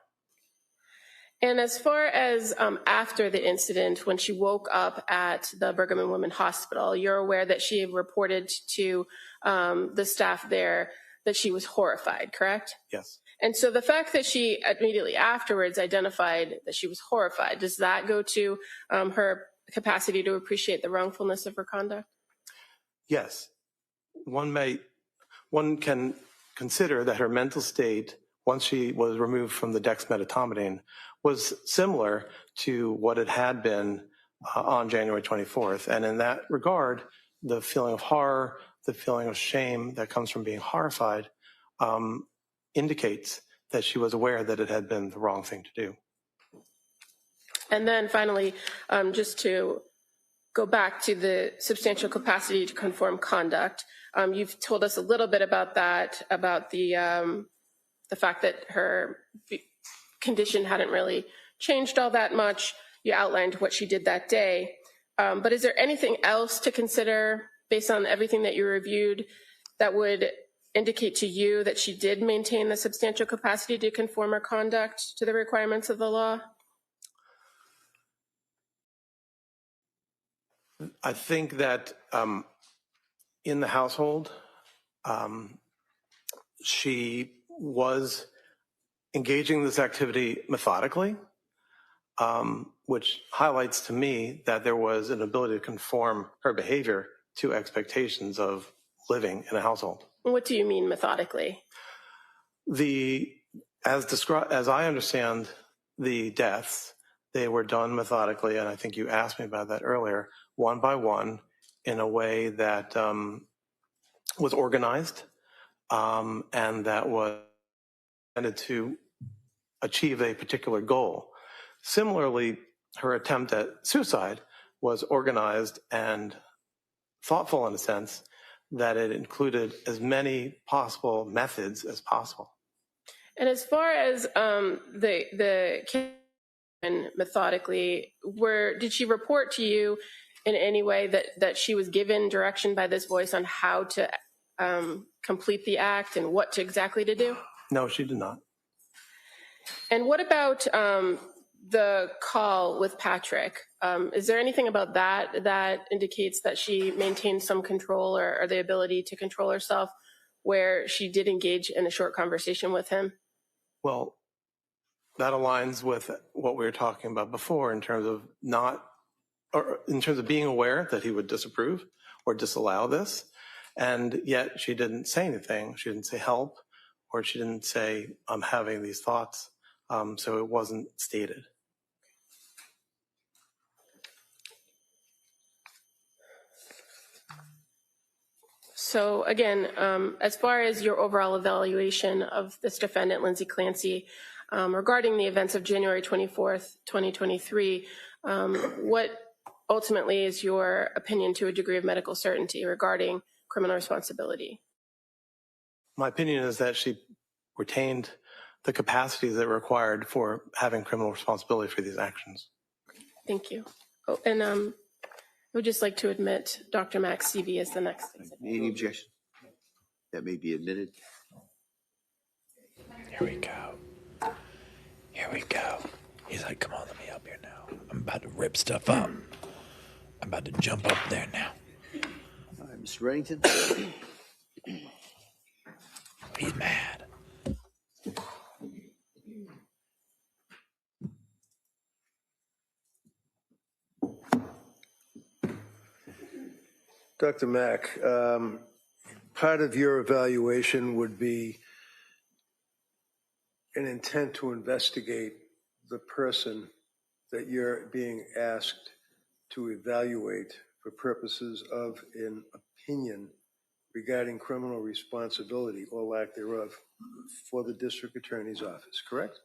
And as far as after the incident, when she woke up at the Brigham and Women's Hospital, you're aware that she reported to the staff there that she was horrified, correct? Yes. And so the fact that she immediately afterwards identified that she was horrified, does that go to her capacity to appreciate the wrongfulness of her conduct? Yes. One can consider that her mental state, once she was removed from the dexmedetomidine, was similar to what it had been on January 24th. And in that regard, the feeling of horror, the feeling of shame that comes from being horrified indicates that she was aware that it had been the wrong thing to do. And then finally, just to go back to the substantial capacity to conform conduct, you've told us a little bit about that, about the fact that her condition hadn't really changed all that much. You outlined what she did that day. But is there anything else to consider based on everything that you reviewed that would indicate to you that she did maintain the substantial capacity to conform her conduct to the requirements of the law? I think that in the household, she was engaging in this activity methodically, which highlights to me that there was an ability to conform her behavior to expectations of living in a household. What do you mean methodically? As I understand the deaths, they were done methodically, and I think you asked me about that earlier, one by one, in a way that was organized and that was intended to achieve a particular goal. Similarly, her attempt at suicide was organized and thoughtful in a sense that it included as many possible methods as possible. And as far as the methodically, did she report to you in any way that she was given direction by this voice on how to complete the act and what exactly to do? No, she did not. And what about the call with Patrick? Is there anything about that indicates that she maintained some control or the ability to control herself where she did engage in a short conversation with him? Well, that aligns with what we were talking about before in terms of being aware that he would disapprove or disallow this. And yet she didn't say anything. She didn't say help, or she didn't say, I'm having these thoughts. So it wasn't stated. So again, as far as your overall evaluation of this defendant, Lindsay Clancy, regarding the events of January 24th, 2023, what ultimately is your opinion to a degree of medical certainty regarding criminal responsibility? My opinion is that she retained the capacities that were required for having criminal responsibility for these actions. Thank you. Oh, and I would just like to admit Dr. Max CV as the next. Any objection? That may be admitted. Here we go. Here we go. He's like, come on, let me up here now. I'm about to rip stuff up. I'm about to jump up there now. All right, Mr. Reddington. He's mad. Dr. Mack, part of your evaluation would be an intent to investigate the person that you're being asked to evaluate for purposes of an opinion regarding criminal responsibility or lack thereof for the district attorney's office, correct?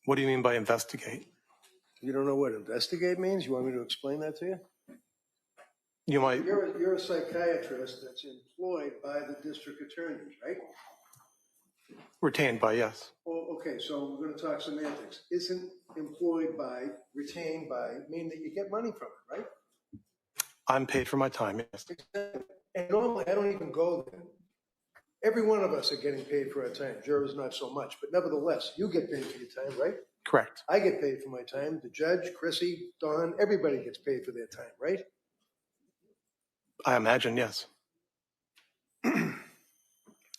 What do you mean by investigate? You don't know what investigate means? You want me to explain that to you? You might. You're a psychiatrist that's employed by the district attorneys, right? Retained by, yes. Oh, okay, so we're going to talk semantics. Isn't employed by, retained by, mean that you get money from it, right? I'm paid for my time, yes. And normally I don't even go there. Every one of us are getting paid for our time. Jurors not so much, but nevertheless, you get paid for your time, right? Correct. I get paid for my time. The judge, Chrissy, Don, everybody gets paid for their time, right? I imagine, yes.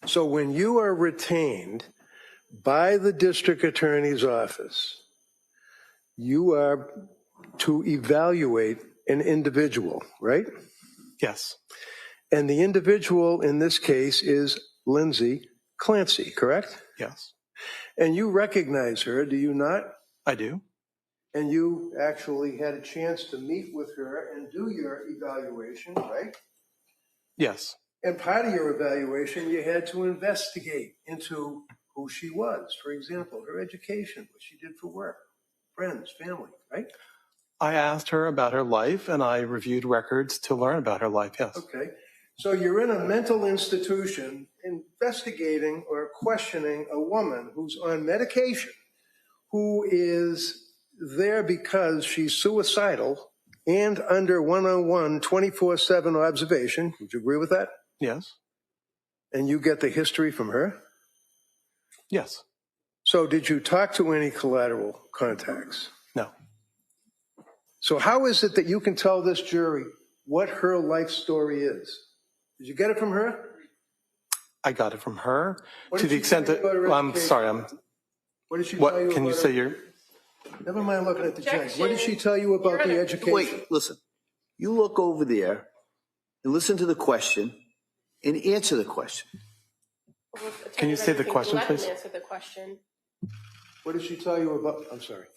So when you are retained by the district attorney's office, you are to evaluate an individual, right? Yes. And the individual in this case is Lindsay Clancy, correct? Yes. And you recognize her, do you not? I do. And you actually had a chance to meet with her and do your evaluation, right? Yes. And part of your evaluation, you had to investigate into who she was. For example, her education, what she did for work, friends, family, right? I asked her about her life, and I reviewed records to learn about her life, yes. Okay. So you're in a mental institution investigating or questioning a woman who's on medication, who is there because she's suicidal and under 101 24/7 observation. Would you agree with that? Yes. And you get the history from her? Yes. So did you talk to any collateral contacts? No. So how is it that you can tell this jury what her life story is? Did you get it from her? I got it from her What to did the she extent tell you that, about her well, I'm education? sorry, What did she tell you what, can you about say her? your, Never mind looking at the judge. Objection. What did she tell you about the Your Honor. education? Wait, listen. You look over there and listen to the question and answer the question. Can you say the question, Let him please? answer the question. What did she tell you about? I'm sorry.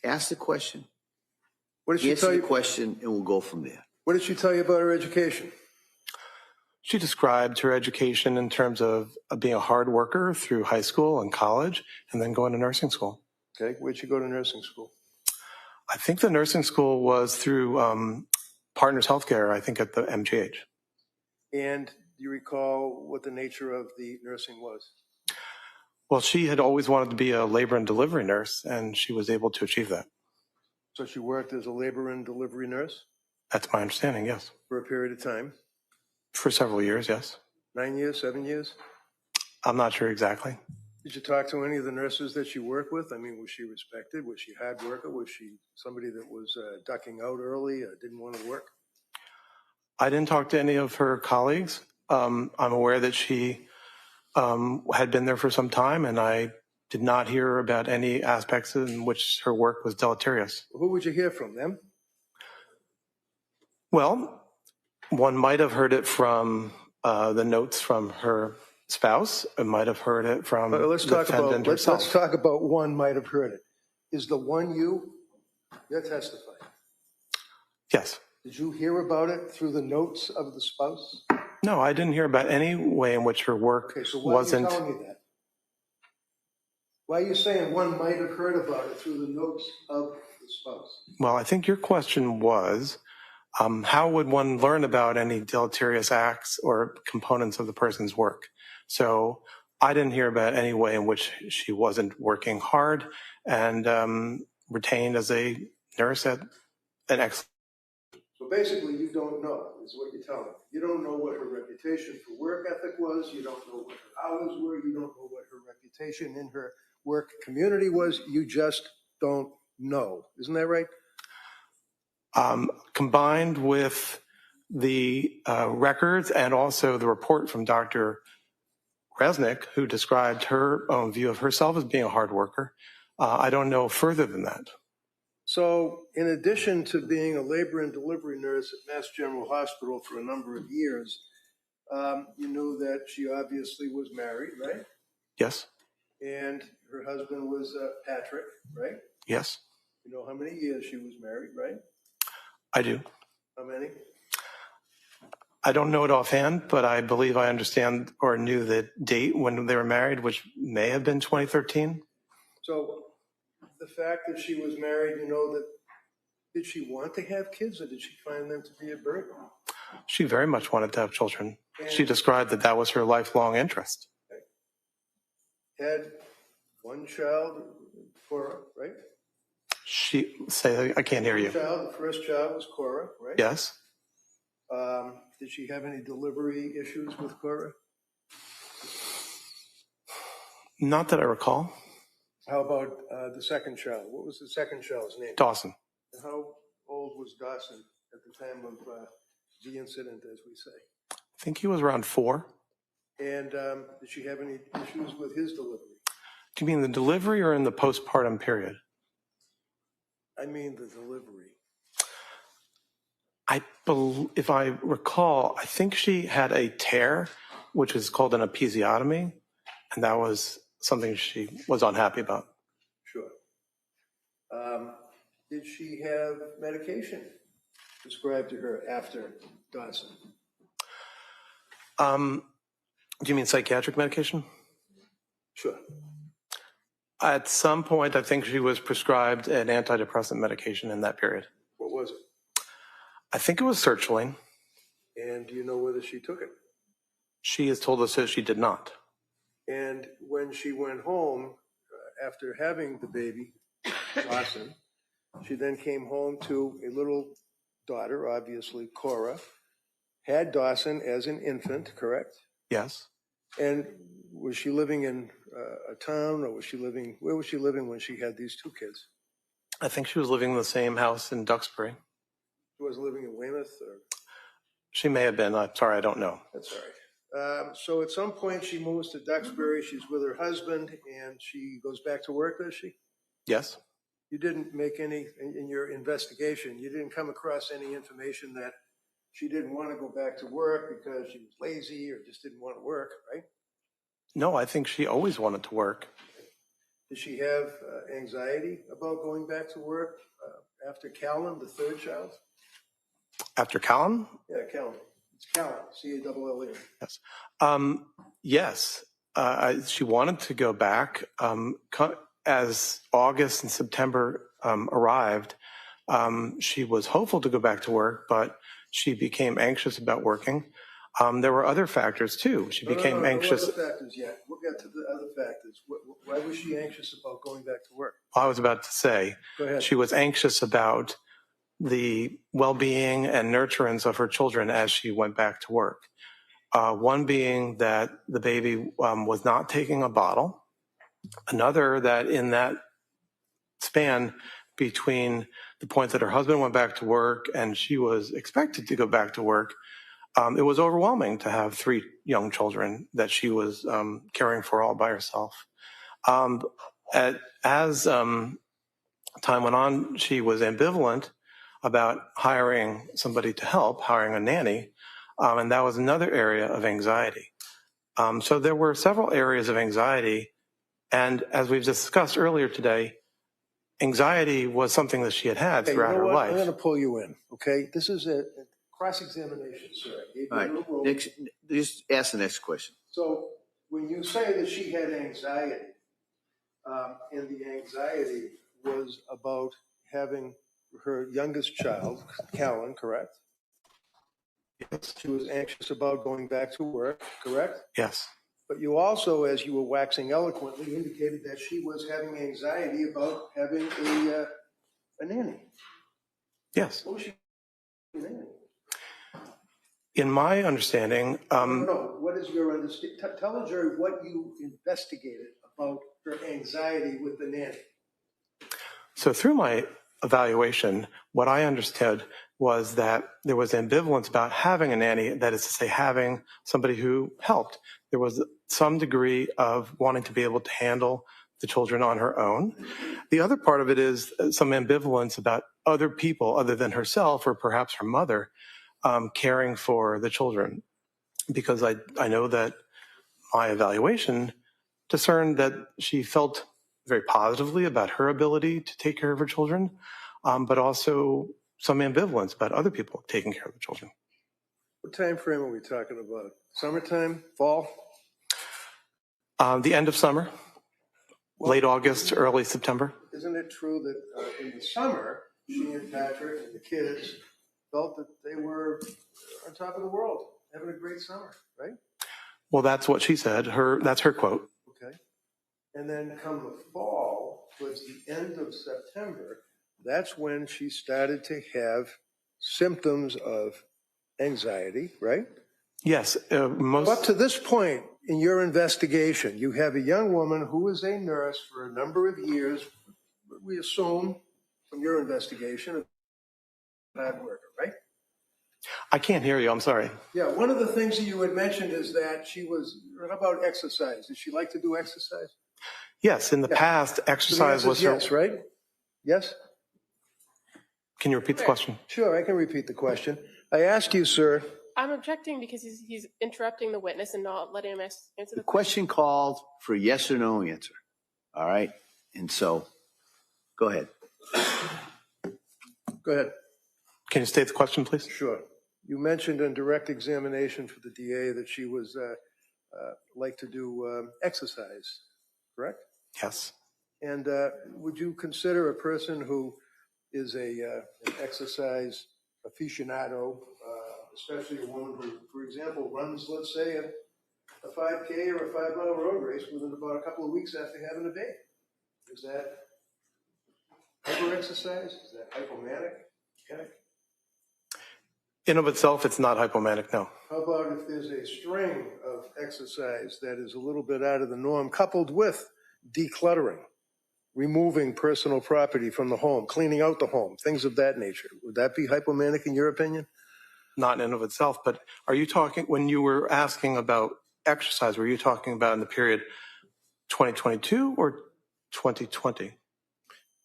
Ask the question, What did she answer tell the you? question, and we'll go from there. What did she tell you about her education? She described her education in terms of being a hard worker through high school and college, and then going to nursing school. Okay, where'd she go to nursing school? I think the nursing school was through Partners Healthcare, I think at the MGH. And do you recall what the nature of the nursing was? Well, she had always wanted to be a labor and delivery nurse, and she was able to achieve that. So she worked as a labor and delivery nurse That's my understanding, yes. for a period of time. For several years, yes. 9 years, 7 years? I'm not sure exactly. Did you talk to any of the nurses that you work with? I mean, was she respected? Was she a hard worker? Was she somebody that was ducking out early, didn't want to work? I didn't talk to any of her colleagues. I'm aware that she had been there for some time, and I did not hear about any aspects in which her work was deleterious. Who would you hear from, them? Well, one might have heard it from the notes from her spouse. It might have heard it from the defendant herself. Let's talk about one might have heard it. Is the one you're testifying? Yes. Did you hear about it through the notes of the spouse? No, I didn't hear about any way in which her work Okay, so why wasn't. are you telling me that? Why are you saying one might have heard about it through the notes of the spouse? Well, I think your question was, how would one learn about any deleterious acts or components of the person's work? So I didn't hear about any way in which she wasn't working hard and retained as a nurse at an excellent. So basically, you don't know, is what you're telling me. You don't know what her reputation for work ethic was. You don't know what her hours were. You don't know what her reputation in her work community was. You just don't know. Isn't that right? Combined with the records and also the report from Dr. Resnick, who described her own view of herself as being a hard worker, I don't know further than that. So in addition to being a labor and delivery nurse at Mass General Hospital for a number of years, you knew that she obviously was married, right? Yes. And her husband was Patrick, right? Yes. You know how many years she was married, right? I do. How many? I don't know it offhand, but I believe I understand or knew the date when they were married, which may have been 2013. So the fact that she was married, you know, that did she want to have kids or did she find them to be a burden? She very much wanted to have children. She described that that was her lifelong interest. Had one child, Cora, right? I can't hear you. The first child was Cora, right? Yes. Did she have any delivery issues with Cora? Not that I recall. How about the second child? What was the second child's name? Dawson. And how old was Dawson at the time of the incident, as we say? I think he was around 4. And did she have any issues with his delivery? Do you mean the delivery or in the postpartum period? I mean the delivery. If I recall, I think she had a tear, which is called an episiotomy, and that was something she was unhappy about. Sure. Did she have medication prescribed to her after Dawson? Do you mean psychiatric medication? Sure. At some point, I think she was prescribed an antidepressant medication in that period. What was it? I think it was sertraline. And do you know whether she took it? She has told us that she did not. And when she went home after having the baby, Dawson, she then came home to a little daughter, obviously Cora, had Dawson as an infant, correct? Yes. And was she living in a town, or where was she living when she had these two kids? I think she was living in the same house in Duxbury. She was living in Weymouth? Or? She may have been. I'm sorry, I don't know. That's all right. So at some point she moves to Duxbury. She's with her husband, and she goes back to work, does she? Yes. You didn't make any, in your investigation, you didn't come across any information that she didn't want to go back to work because she was lazy or just didn't want to work, right? No, I think she always wanted to work. Did she have anxiety about going back to work after Callan, the third child? After Callan? Yeah, Callan. It's Callan, C-A-L-L-E. Yes. Yes. She wanted to go back. As August and September arrived, she was hopeful to go back to work, but she became anxious about working. There were other factors too. She became anxious. No other factors yet. We'll get to the other factors. Why was she anxious about going back to work? I was about to say, go ahead. She was anxious about the well-being and nurturance of her children as she went back to work. One being that the baby was not taking a bottle. Another, that in that span between the point that her husband went back to work and she was expected to go back to work, it was overwhelming to have 3 young children that she was caring for all by herself. As time went on, she was ambivalent about hiring somebody to help, hiring a nanny, and that was another area of anxiety. So there were several areas of anxiety, and as we've discussed earlier today, anxiety was something that she had throughout her life. I'm going to pull you in, okay? This is a cross-examination, sir. All right, next, just ask the next question. So when you say that she had anxiety, and the anxiety was about having her youngest child, Callan, correct? Yes. She was anxious about going back to work, correct? Yes. But you also, as you were waxing eloquently, indicated that she was having anxiety about having a nanny. Yes. What was she nanny? In my understanding, No. What is your understanding? Tell the jury what you investigated about her anxiety with the nanny. So through my evaluation, what I understood was that there was ambivalence about having a nanny, that is to say, having somebody who helped. There was some degree of wanting to be able to handle the children on her own. The other part of it is some ambivalence about other people other than herself or perhaps her mother caring for the children. Because I know that my evaluation discerned that she felt very positively about her ability to take care of her children, but also some ambivalence about other people taking care of the children. What time frame are we talking about? Summertime? Fall? The end of summer, late August, early September. Isn't it true that in the summer, she and Patrick and the kids felt that they were on top of the world, having a great summer, right? Well, that's what she said. That's her quote. Okay. And then come the fall, towards the end of September, that's when she started to have symptoms of anxiety, right? Yes. Up to this point in your investigation, you have a young woman who was a nurse for a number of years, we assume from your investigation, a hard worker, right? I can't hear you. I'm sorry. Yeah, one of the things that you had mentioned is that she was, how about exercise? Did she like to do exercise? Yes, in the past, exercise was yes, right? Yes? Can you repeat the question? Sure, I can repeat the question. I ask you, sir. I'm objecting because he's interrupting the witness and not letting him answer the The question called for a yes or no answer. All right. And so go ahead. Go ahead. Can you state the question, please? Sure. You mentioned in direct examination for the DA that she was like to do exercise, correct? Yes. And would you consider a person who is an exercise aficionado, especially a woman who, for example, runs, let's say, a 5K or a 5-mile road race within about a couple of weeks after having a baby? Is that hyper-exercise? Is that hypomanic? Okay. In of itself, it's not hypomanic, no. How about if there's a string of exercise that is a little bit out of the norm, coupled with decluttering, removing personal property from the home, cleaning out the home, things of that nature? Would that be hypomanic in your opinion? Not in of itself, but are you talking, when you were asking about exercise, were you talking about in the period 2022 or 2020?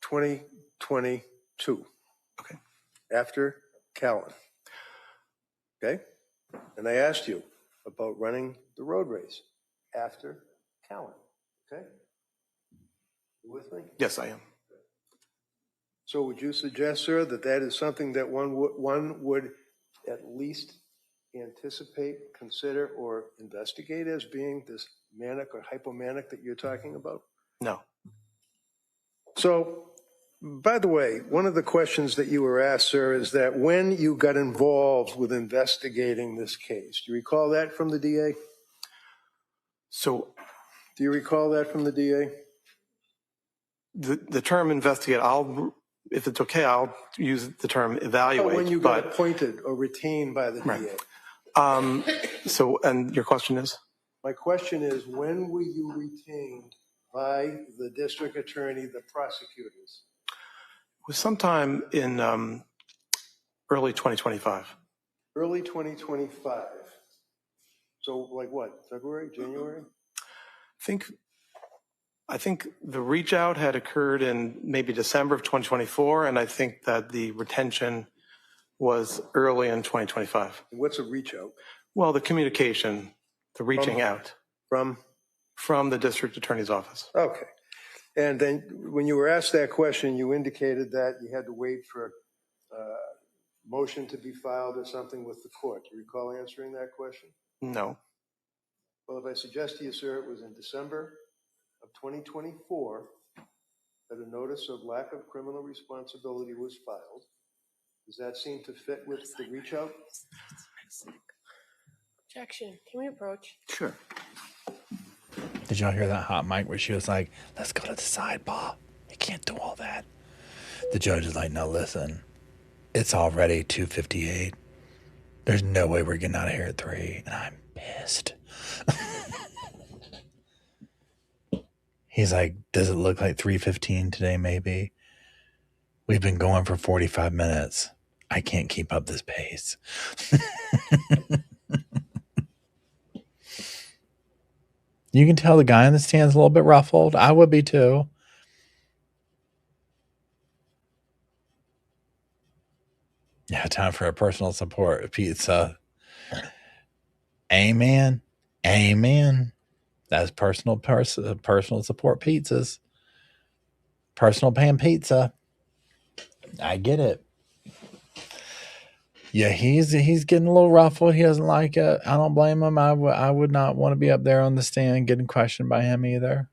2022. Okay. After Callan. Okay? And I asked you about running the road race after Callan. Okay? You with me? Yes, I am. So would you suggest, sir, that that is something that one would at least anticipate, consider, or investigate as being this manic or hypomanic that you're talking about? No. So, by the way, one of the questions that you were asked, sir, is that when you got involved with investigating this case, do you recall that from the DA? So, do you recall that from the DA? The term investigate, if it's okay, I'll use the term evaluate. When you got appointed or retained by the DA. So, and your question is? My question is, when were you retained by the district attorney, the prosecutors? It was sometime in early 2025. Early 2025. So, like what? February, January? I think the reach out had occurred in maybe December of 2024, and I think that the retention was early in 2025. What's a reach out? Well, the communication, the reaching out. From the district attorney's office. Okay. And then when you were asked that question, you indicated that you had to wait for a motion to be filed or something with the court. Do you recall answering that question? No. Well, if I suggest to you, sir, it was in December of 2024 that a notice of lack of criminal responsibility was filed. Does that seem to fit with the reach out? Objection. Can we approach? Sure. Did y'all hear that hot mic where she was like, let's go to the sidebar. You can't do all that. The judge is like, no, listen, it's already 2:58. There's no way we're getting out of here at 3. And I'm pissed. He's like, does it look like 3:15 today, maybe? We've been going for 45 minutes. I can't keep up this pace. You can tell the guy in the stand's a little bit ruffled. I would be too. Yeah, time for a personal support pizza. Amen. Amen. That's personal support pizzas. Personal pan pizza. I get it. Yeah, he's getting a little ruffled. He doesn't like it. I don't blame him. I would not want to be up there on the stand getting questioned by him either.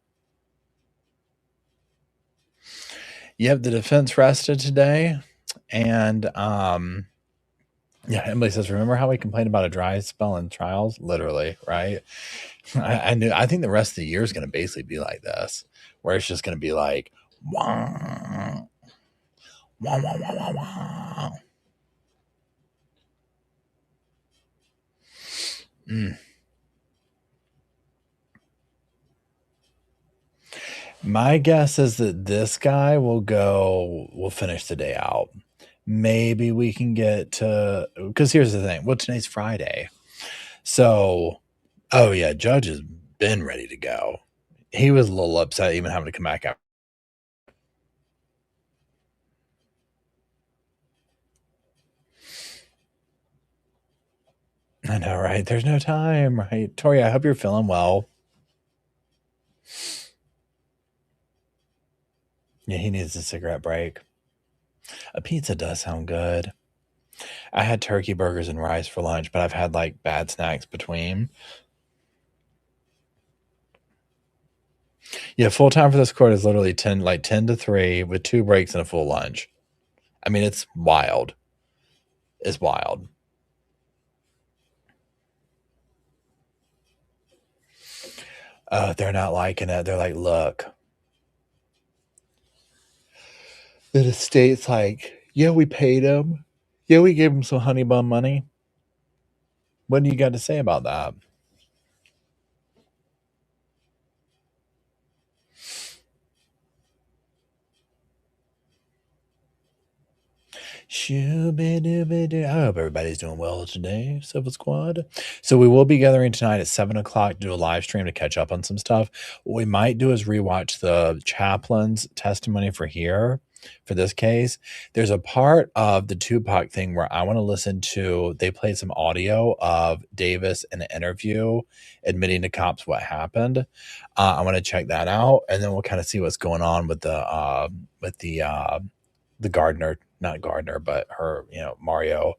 Yep, the defense rested today. And yeah, Emily says, remember how we complained about a dry spell in trials? Literally, right? I think the rest of the year is going to basically be like this, where it's just going to be like, wah, wah, wah, wah, wah, wah. My guess is that this guy will finish the day out. maybe we can get to, because here's the thing. Well, today's Friday. So, oh yeah, Judge has been ready to go. He was a little upset even having to come back out. I know, right? There's no time, right? Tori, I hope you're feeling well. Yeah, he needs a cigarette break. A pizza does sound good. I had turkey burgers and rice for lunch, but I've had like bad snacks between. Yeah, full time for this court is literally 10 to 3 with 2 breaks and a full lunch. I mean, it's wild. It's wild. They're not liking it. They're like, look. The state's like, yeah, we paid him. Yeah, we gave him some honey bun money. What do you got to say about that? I hope everybody's doing well today, Sofa Squad. So we will be gathering tonight at 7 o'clock to do a live stream to catch up on some stuff. What we might do is rewatch the chaplain's testimony for this case. There's a part of the Tupac thing where I want to listen to, they played some audio of Davis in an interview admitting to cops what happened. I want to check that out, and then we'll kind of see what's going on with the Gardner, not Gardner, but her, Mario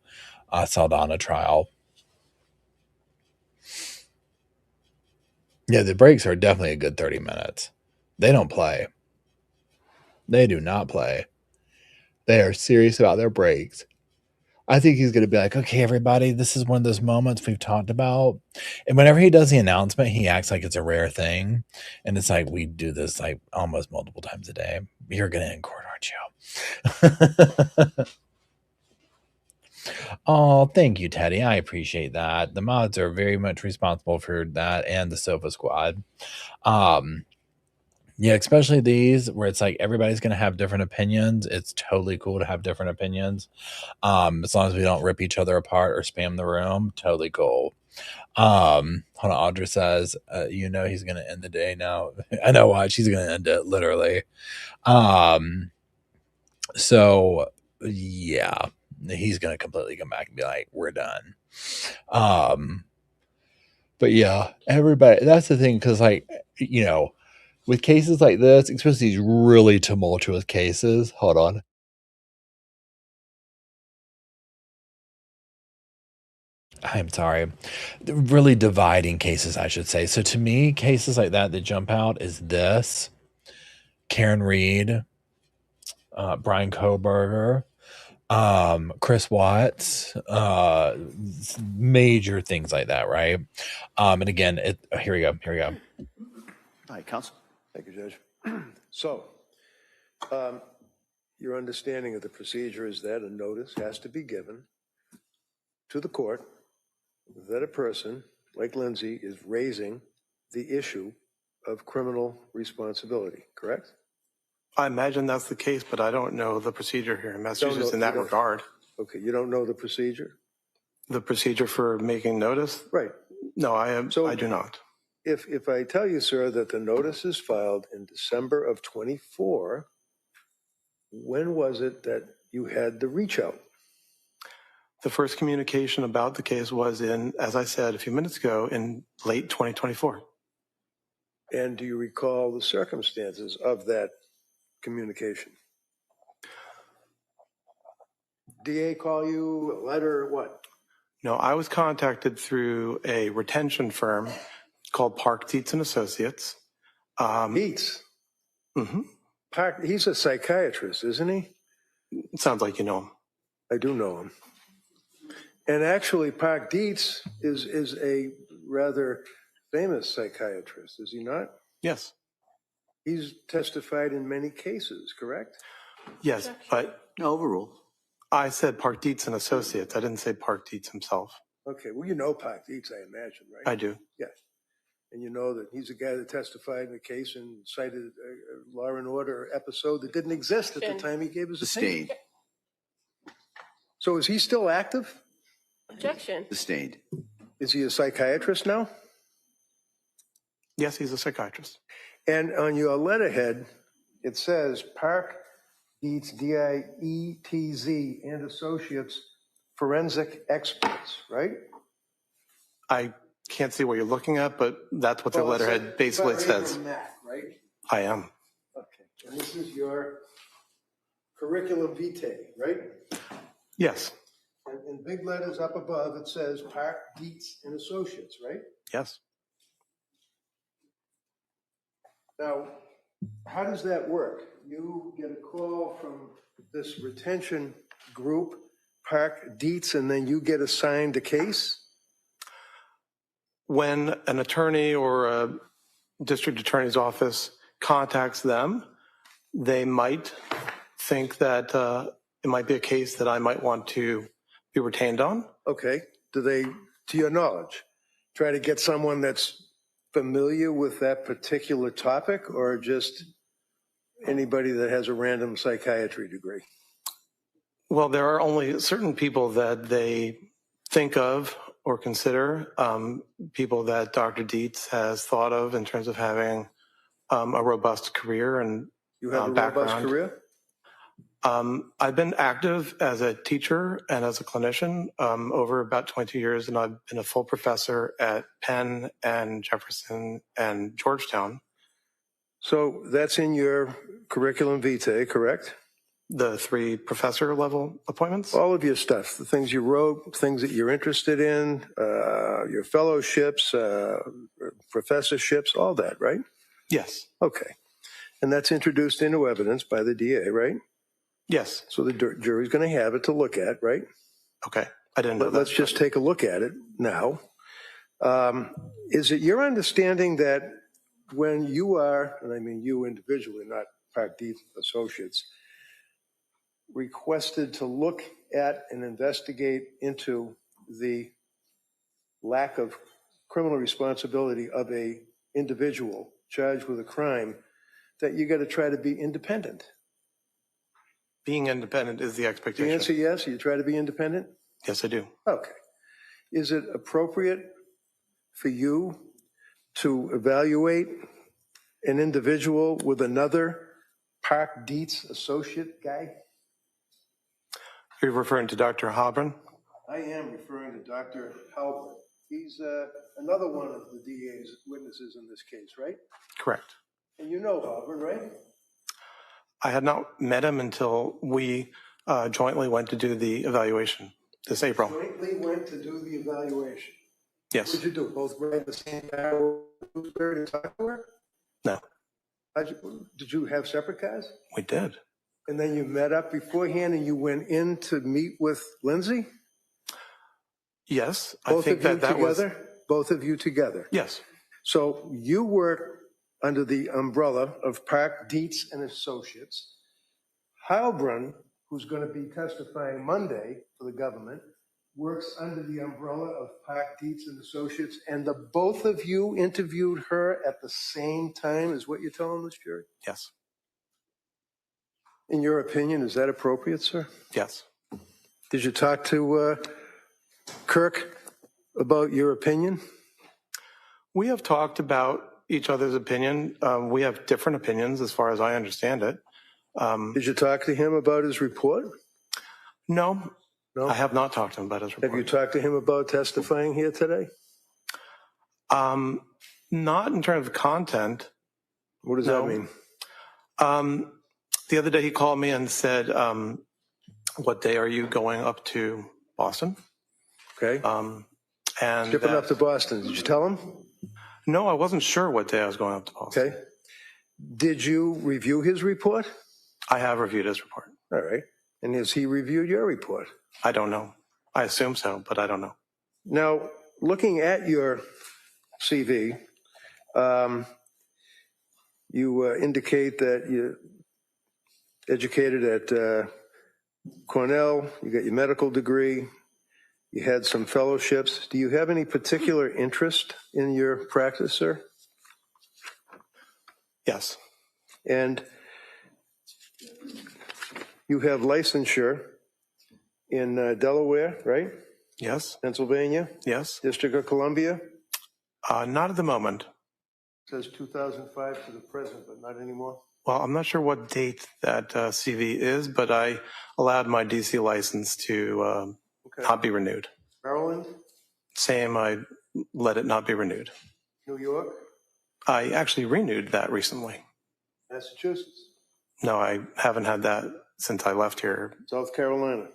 Saldana trial. Yeah, the breaks are definitely a good 30 minutes. They don't play. They do not play. They are serious about their breaks. I think he's going to be like, okay, everybody, this is one of those moments we've talked about. And whenever he does the announcement, he acts like it's a rare thing. And it's like, we do this like almost multiple times a day. You're going to end court, aren't you? Oh, thank you, Teddy. I appreciate that. The mods are very much responsible for that, and the Sofa Squad. Yeah, especially these where it's like everybody's going to have different opinions. It's totally cool to have different opinions. As long as we don't rip each other apart or spam the room, totally cool. Hold on, Audra says, he's going to end the day now. I know why. She's going to end it, literally. So, yeah, he's going to completely come back and be like, we're done. But yeah, everybody, that's the thing. Cause with cases like this, especially these really tumultuous cases, hold on. I'm sorry. Really dividing cases, I should say. So to me, cases like that jump out is this, Karen Reed, Brian Koberger, Chris Watts, major things like that, right? And again, here we go. All right, counsel. Thank you, Judge. So, your understanding of the procedure is that a notice has to be given to the court that a person like Lindsay is raising the issue of criminal responsibility, correct? I imagine that's the case, but I don't know the procedure here in Massachusetts in that regard. Okay, you don't know the procedure? The procedure for making notice? Right. No, I do not. If I tell you, sir, that the notice is filed in December of 24, when was it that you had the reach out? The first communication about the case was in, as I said a few minutes ago, in late 2024. And do you recall the circumstances of that communication? DA call you, a letter, what? No, I was contacted through a retention firm called Park Dietz and Associates. Dietz? Mm-hmm. He's a psychiatrist, isn't he? It sounds like you know him. I do know him. And actually, Park Dietz is a rather famous psychiatrist, is he not? Yes. He's testified in many cases, correct? Yes, but No, overruled. I said Park Dietz and Associates. I didn't say Park Dietz himself. Okay, well, you know Park Dietz, I imagine, right? I do. Yes. And you know that he's the guy that testified in the case and cited a Law and Order episode that didn't exist at the time he gave his opinion. So is he still active? Objection. Sustained. Is he a psychiatrist now? Yes, he's a psychiatrist. And on your letterhead, it says Park Dietz, D-I-E-T-Z, and Associates, forensic experts, right? I can't see what you're looking at, but that's what their Well, letterhead basically says. From Mac, right? I am. Okay. And this is your curriculum vitae, right? Yes. And in big letters up above, it says Park Dietz and Associates, right? Yes. Now, how does that work? You get a call from this retention group, Park Dietz, and then you get assigned a case? When an attorney or a district attorney's office contacts them, they might think that it might be a case that I might want to be retained on. Okay. Do they, to your knowledge, try to get someone that's familiar with that particular topic, or just anybody that has a random psychiatry degree? Well, there are only certain people that they think of or consider, people that Dr. Dietz has thought of in terms of having a robust career and You have a background. robust career? I've been active as a teacher and as a clinician over about 20 years, and I've been a full professor at Penn and Jefferson and Georgetown. So that's in your curriculum vitae, correct? The 3 professor level appointments? All of your stuff, the things you wrote, things that you're interested in, your fellowships, professorships, all that, right? Yes. Okay. And that's introduced into evidence by the DA, right? Yes. So the jury's going to have it to look at, right? Okay. I didn't know that. Let's just take a look at it now. Is it your understanding that when you are, and I mean you individually, not Park Dietz Associates, requested to look at and investigate into the lack of criminal responsibility of a individual charged with a crime, that you got to try to be independent? Being independent is the expectation. The answer yes, you try to be independent? Yes, I do. Okay. Is it appropriate for you to evaluate an individual with another Park Dietz associate guy? You're referring to Dr. Habron? I am referring to Dr. Halbert. He's another one of the DA's witnesses in this case, right? Correct. And you know Halbert, right? I had not met him until we jointly went to do the evaluation this April. Jointly went to do the evaluation. Yes. What did you do? Both go at the same time to talk to her? No. Did you have separate cars? We did. And then you met up beforehand and you went in to meet with Lindsay? Yes. Both I think of you that together? was. Both of you together? Yes. So you work under the umbrella of Park Dietz and Associates. Heilbrunn, who's going to be testifying Monday for the government, works under the umbrella of Park Dietz and Associates, and the both of you interviewed her at the same time, is what you're telling this jury? Yes. In your opinion, is that appropriate, sir? Yes. Did you talk to Kirk about your opinion? We have talked about each other's opinion. We have different opinions as far as I understand it. Did you talk to him about his report? No, No? I have not talked to him about his report. Have you talked to him about testifying here today? Not in terms of content. What does that mean? The other day he called me and said, what day are you going up to Boston? Okay. And Shipping up to Boston. Did you tell him? No, I wasn't sure what day I was going up to Boston. Okay. Did you review his report? I have reviewed his report. All right. And has he reviewed your report? I don't know. I assume so, but I don't know. Now, looking at your CV, you indicate that you're educated at Cornell, you got your medical degree, you had some fellowships. Do you have any particular interest in your practice, sir? Yes. And you have licensure in Delaware, right? Yes. Pennsylvania? Yes. District of Columbia? Not at the moment. It says 2005 to the present, but not anymore. Well, I'm not sure what date that CV is, but I allowed my DC license to not be renewed. Maryland? Same, I let it not be renewed. New York? I actually renewed that recently. Massachusetts? No, I haven't had that since I left here. South Carolina?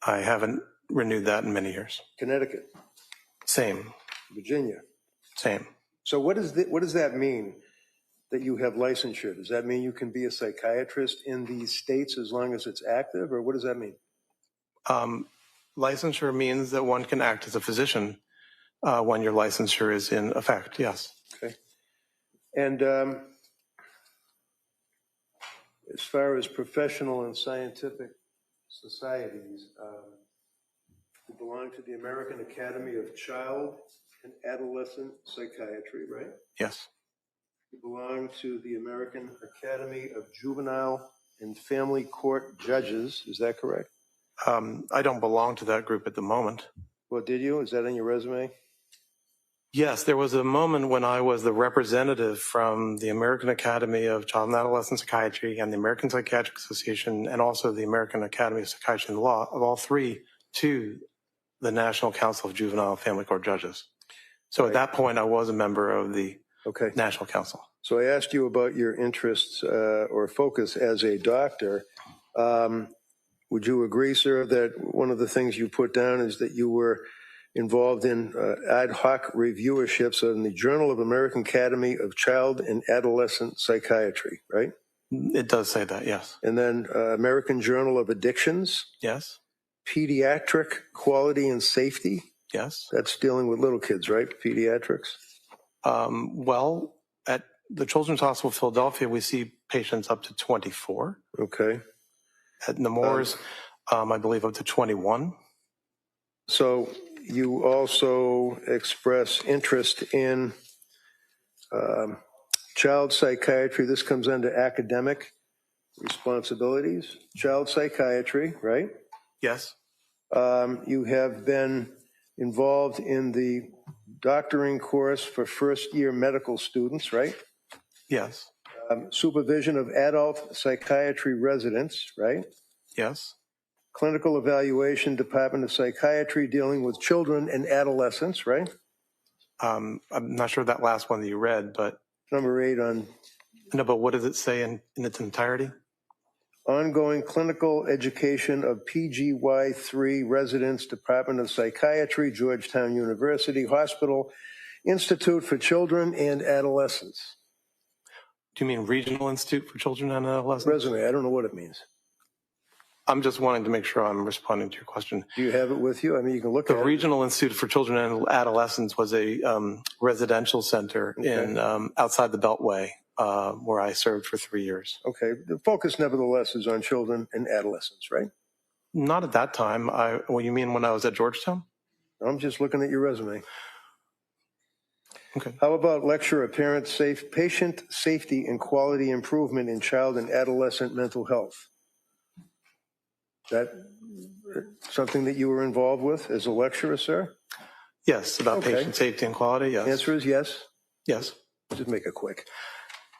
I haven't renewed that in many years. Connecticut? Same. Virginia? Same. So what does that mean, that you have licensure? Does that mean you can be a psychiatrist in these states as long as it's active, or what does that mean? Licensure means that one can act as a physician when your licensure is in effect, yes. Okay. And as far as professional and scientific societies, you belong to the American Academy of Child and Adolescent Psychiatry, right? Yes. You belong to the American Academy of Juvenile and Family Court Judges, is that correct? I don't belong to that group at the moment. Well, did you? Is that in your resume? Yes, there was a moment when I was the representative from the American Academy of Child and Adolescent Psychiatry and the American Psychiatric Association and also the American Academy of Psychiatry and Law, of all three, to the National Council of Juvenile and Family Court Judges. So Right. At that point, I was a member of the Okay. National Council. So I asked you about your interests or focus as a doctor. Would you agree, sir, that one of the things you put down is that you were involved in ad hoc reviewerships in the Journal of American Academy of Child and Adolescent Psychiatry, right? It does say that, yes. And then American Journal of Addictions, Yes. Pediatric Quality and Safety. Yes. That's dealing with little kids, right? Pediatrics. Well, at the Children's Hospital of Philadelphia, we see patients up to 24. Okay. At Nemours, I believe up to 21. So you also express interest in child psychiatry. This comes under academic responsibilities. Child psychiatry, right? Yes. You have been involved in the doctoring course for first-year medical students, right? Yes. Supervision of adult psychiatry residents, right? Yes. Clinical evaluation, Department of Psychiatry, dealing with children and adolescents, right? I'm not sure that last one that you read, but Number 8 on no. But what does it say in its entirety? ongoing clinical education of PGY3 residents, Department of Psychiatry, Georgetown University Hospital, Institute for Children and Adolescents. Do you mean Regional Institute for Children and Adolescents? Resume, I don't know what it means. I'm just wanting to make sure I'm responding to your question. Do you have it with you? I mean, you can look The at it. Regional Institute for Children and Adolescents was a residential center in outside the Beltway where I served for 3 years. Okay, the focus nevertheless is on children and adolescents, right? Not at that time. What you mean when I was at Georgetown? I'm just looking at your resume. Okay. How about lecture of patient safety and quality improvement in child and adolescent mental health? That something that you were involved with as a lecturer, sir? Yes, about Okay. patient safety and quality, yes. Answer is yes. Yes. Just make it quick.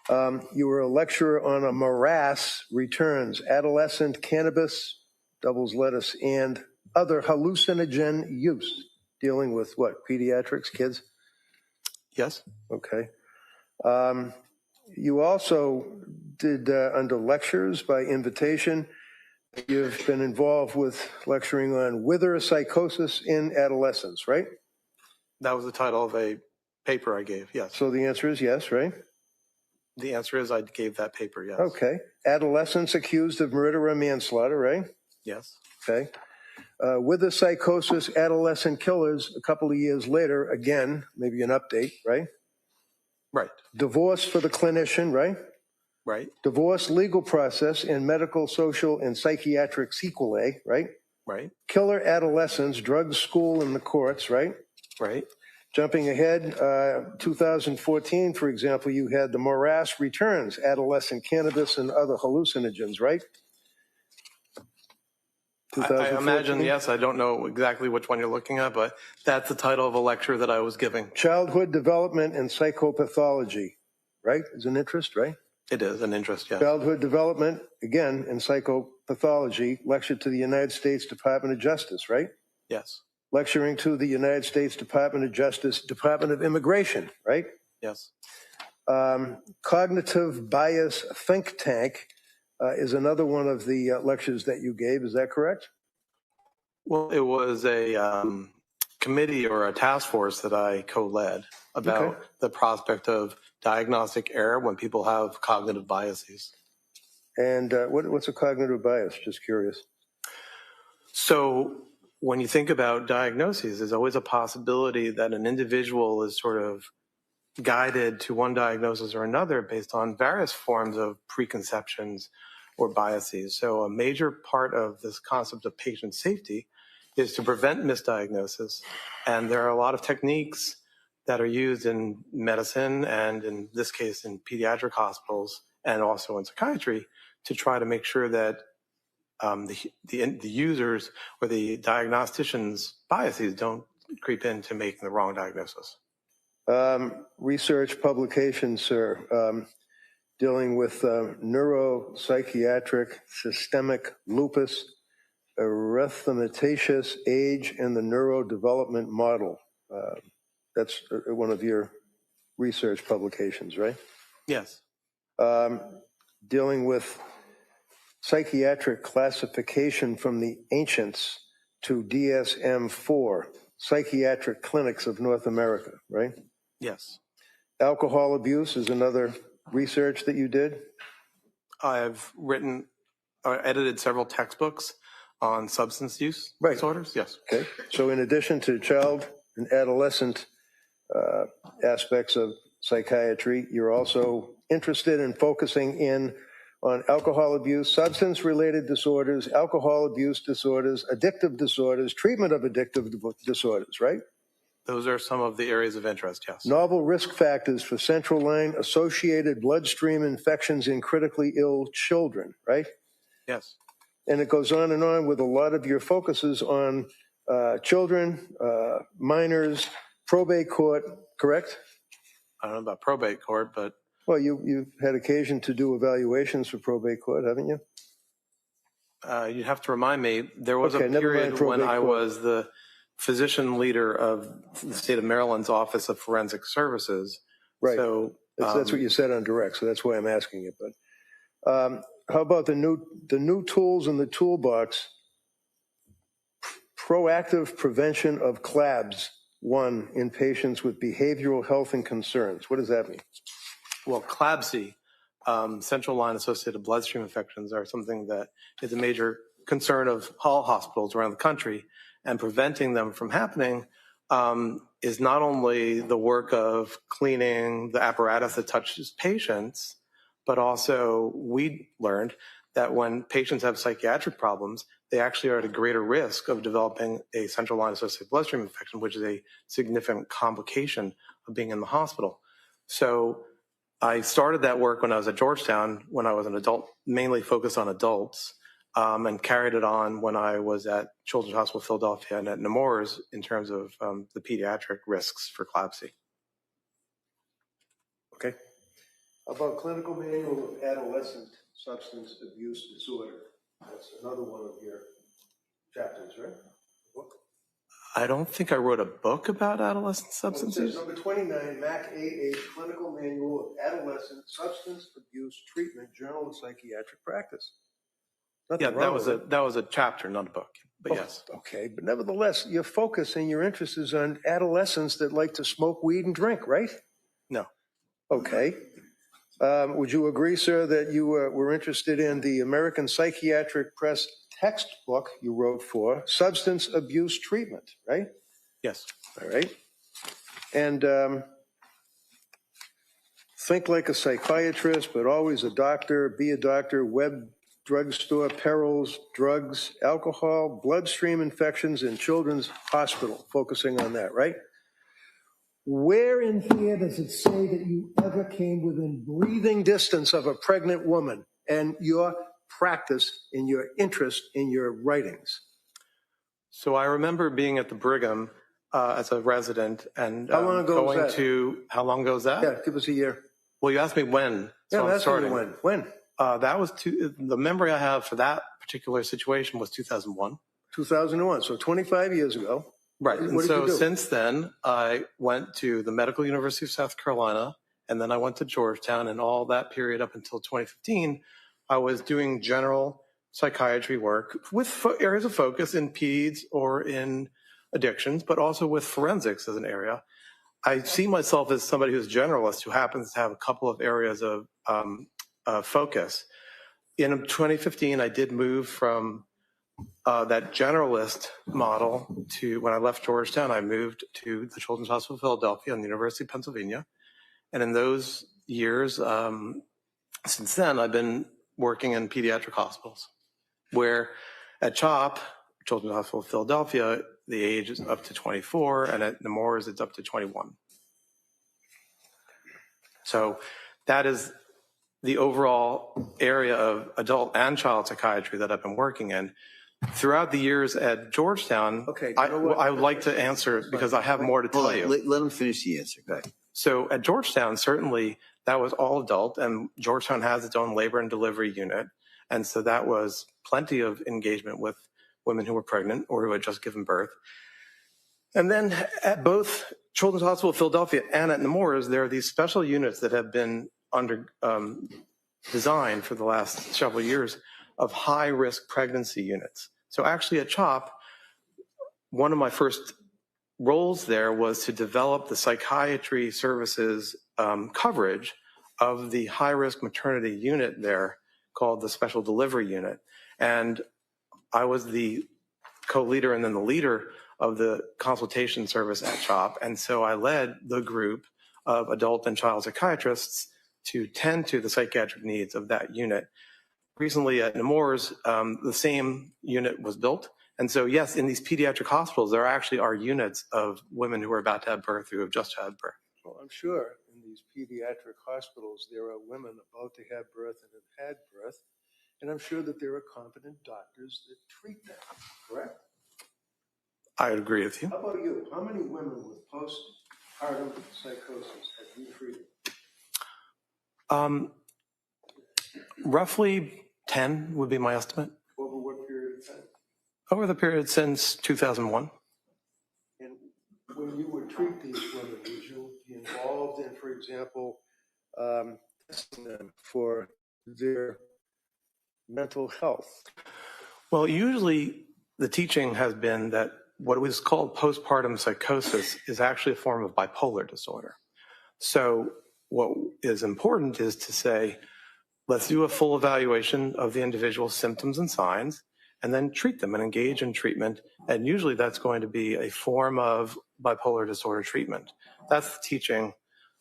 You were a lecturer on a morass returns, adolescent cannabis, doubles lettuce, and other hallucinogen use, dealing with what, pediatrics, kids? Yes. Okay. You also did, under lectures by invitation, you've been involved with lecturing on wither psychosis in adolescents, right? That was the title of a paper I gave, yes. So the answer is yes, right? The answer is I gave that paper, yes. Okay. Adolescents accused of murder or manslaughter, right? Yes. Okay. Wither psychosis, adolescent killers, a couple of years later, again, maybe an update, right? Right. Divorce for the clinician, right? Right. Divorce legal process and medical, social, and psychiatric sequelae, right? Right. Killer adolescents, drugs, school, and the courts, right? Right. Jumping ahead, 2014, for example, you had the morass returns, adolescent cannabis and other hallucinogens, right? I imagine, yes. I don't know exactly which one you're looking at, but that's the title of a lecture that I was giving. Childhood Development and Psychopathology, right? Is an interest, right? It is an interest, yes. Childhood Development, again, in Psychopathology, lecture to the United States Department of Justice, right? Yes. Lecturing to the United States Department of Justice, Department of Immigration, right? Yes. Cognitive Bias Think Tank is another one of the lectures that you gave. Is that correct? Well, it was a committee or a task force that I co-led about the prospect of diagnostic error when people have cognitive biases. And what's a cognitive bias? Just curious. So when you think about diagnoses, there's always a possibility that an individual is sort of guided to one diagnosis or another based on various forms of preconceptions or biases. So a major part of this concept of patient safety is to prevent misdiagnosis. And there are a lot of techniques that are used in medicine and in this case in pediatric hospitals and also in psychiatry to try to make sure that the users or the diagnosticians' biases don't creep into making the wrong diagnosis. Research publications, sir, dealing with neuropsychiatric systemic lupus, erythematosus age, and the neurodevelopment model. That's one of your research publications, right? Yes. Dealing with psychiatric classification from the ancients to DSM-4, Psychiatric Clinics of North America, right? Yes. Alcohol abuse is another research that you did? I've written or edited several textbooks on substance use disorders. Yes. Okay. So in addition to child and adolescent aspects of psychiatry, you're also interested in focusing in on alcohol abuse, substance-related disorders, alcohol abuse disorders, addictive disorders, treatment of addictive disorders, right? Those are some of the areas of interest, yes. Novel risk factors for central line associated bloodstream infections in critically ill children, right? Yes. And it goes on with a lot of your focuses on children, minors, probate court, correct? I don't know about probate court, but... Well, you've had occasion to do evaluations for probate court, haven't you? You have to remind me, there was a period when I was the physician leader of the state of Maryland's Office of Forensic Services. Right. So that's what you said on direct, so that's why I'm asking it. But how about the new tools in the toolbox? Proactive prevention of CLABS, 1 in patients with behavioral health and concerns. What does that mean? Well, CLABSI, central line associated bloodstream infections, are something that is a major concern of all hospitals around the country, and preventing them from happening is not only the work of cleaning the apparatus that touches patients, but also we learned that when patients have psychiatric problems, they actually are at a greater risk of developing a central line associated bloodstream infection, which is a significant complication of being in the hospital. So I started that work when I was at Georgetown, when I was an adult, mainly focused on adults, and carried it on when I was at Children's Hospital Philadelphia and at Nemours in terms of the pediatric risks for CLABSI. Okay. How about Clinical Manual of Adolescent Substance Abuse Disorder? That's another one of your chapters, right? Book? I don't think I wrote a book about adolescent substance use. Number 29, MAC AH, Clinical Manual of Adolescent Substance Abuse Treatment, Journal of Psychiatric Practice. Yeah, that was a chapter, not a book. But yes. Okay, but nevertheless, your focus and your interest is on adolescents that like to smoke weed and drink, right? No. Okay. Would you agree, sir, that you were interested in the American Psychiatric Press textbook you wrote for substance abuse treatment, right? Yes. All right. And think like a psychiatrist, but always a doctor, be a doctor, web drugstore, perils, drugs, alcohol, bloodstream infections in children's hospital, focusing on that, right? Where in here does it say that you ever came within breathing distance of a pregnant woman and your practice and your interest in your writings? So I remember being at the Brigham as a resident and How long ago was going that? to, how long ago was that? Yeah, give us a year. Well, you asked me when. Yeah, So I'm that's starting. when. That was the memory I have for that particular situation was 2001. 2001, so 25 years ago. Right. What And did so you do? since then, I went to the Medical University of South Carolina, and then I went to Georgetown, and all that period up until 2015, I was doing general psychiatry work with areas of focus in peds or in addictions, but also with forensics as an area. I see myself as somebody who's a generalist who happens to have a couple of areas of focus. In 2015, I did move from that generalist model to, when I left Georgetown, I moved to the Children's Hospital of Philadelphia and the University of Pennsylvania. And in those years, since then, I've been working in pediatric hospitals, where at CHOP, Children's Hospital of Philadelphia, the age is up to 24, and at Nemours, it's up to 21. So that is the overall area of adult and child psychiatry that I've been working in. Throughout the years at Georgetown, Okay, I would like to answer because I have more to tell you. Let him finish the answer. Go ahead. So at Georgetown, certainly that was all adult, and Georgetown has its own labor and delivery unit. And so that was plenty of engagement with women who were pregnant or who had just given birth. And then at both Children's Hospital of Philadelphia and at Nemours, there are these special units that have been under designed for the last several years of high-risk pregnancy units. So actually at CHOP, one of my first roles there was to develop the psychiatry services coverage of the high-risk maternity unit there called the Special Delivery Unit. And I was the co-leader and then the leader of the consultation service at CHOP. And so I led the group of adult and child psychiatrists to tend to the psychiatric needs of that unit. Recently at Nemours, the same unit was built. And so, yes, in these pediatric hospitals, there actually are units of women who are about to have birth, who have just had birth. Well, I'm sure in these pediatric hospitals, there are women about to have birth and have had birth. And I'm sure that there are competent doctors that treat them, correct? I would agree with you. How about you? How many women with postpartum psychosis have you treated? Roughly 10 would be my estimate. Over what period of time? Over the period since 2001. And when you would treat these women, would you be involved in, for example, testing them for their mental health? Well, usually the teaching has been that what was called postpartum psychosis is actually a form of bipolar disorder. So what is important is to say, let's do a full evaluation of the individual's symptoms and signs, and then treat them and engage in treatment. And usually that's going to be a form of bipolar disorder treatment. That's the teaching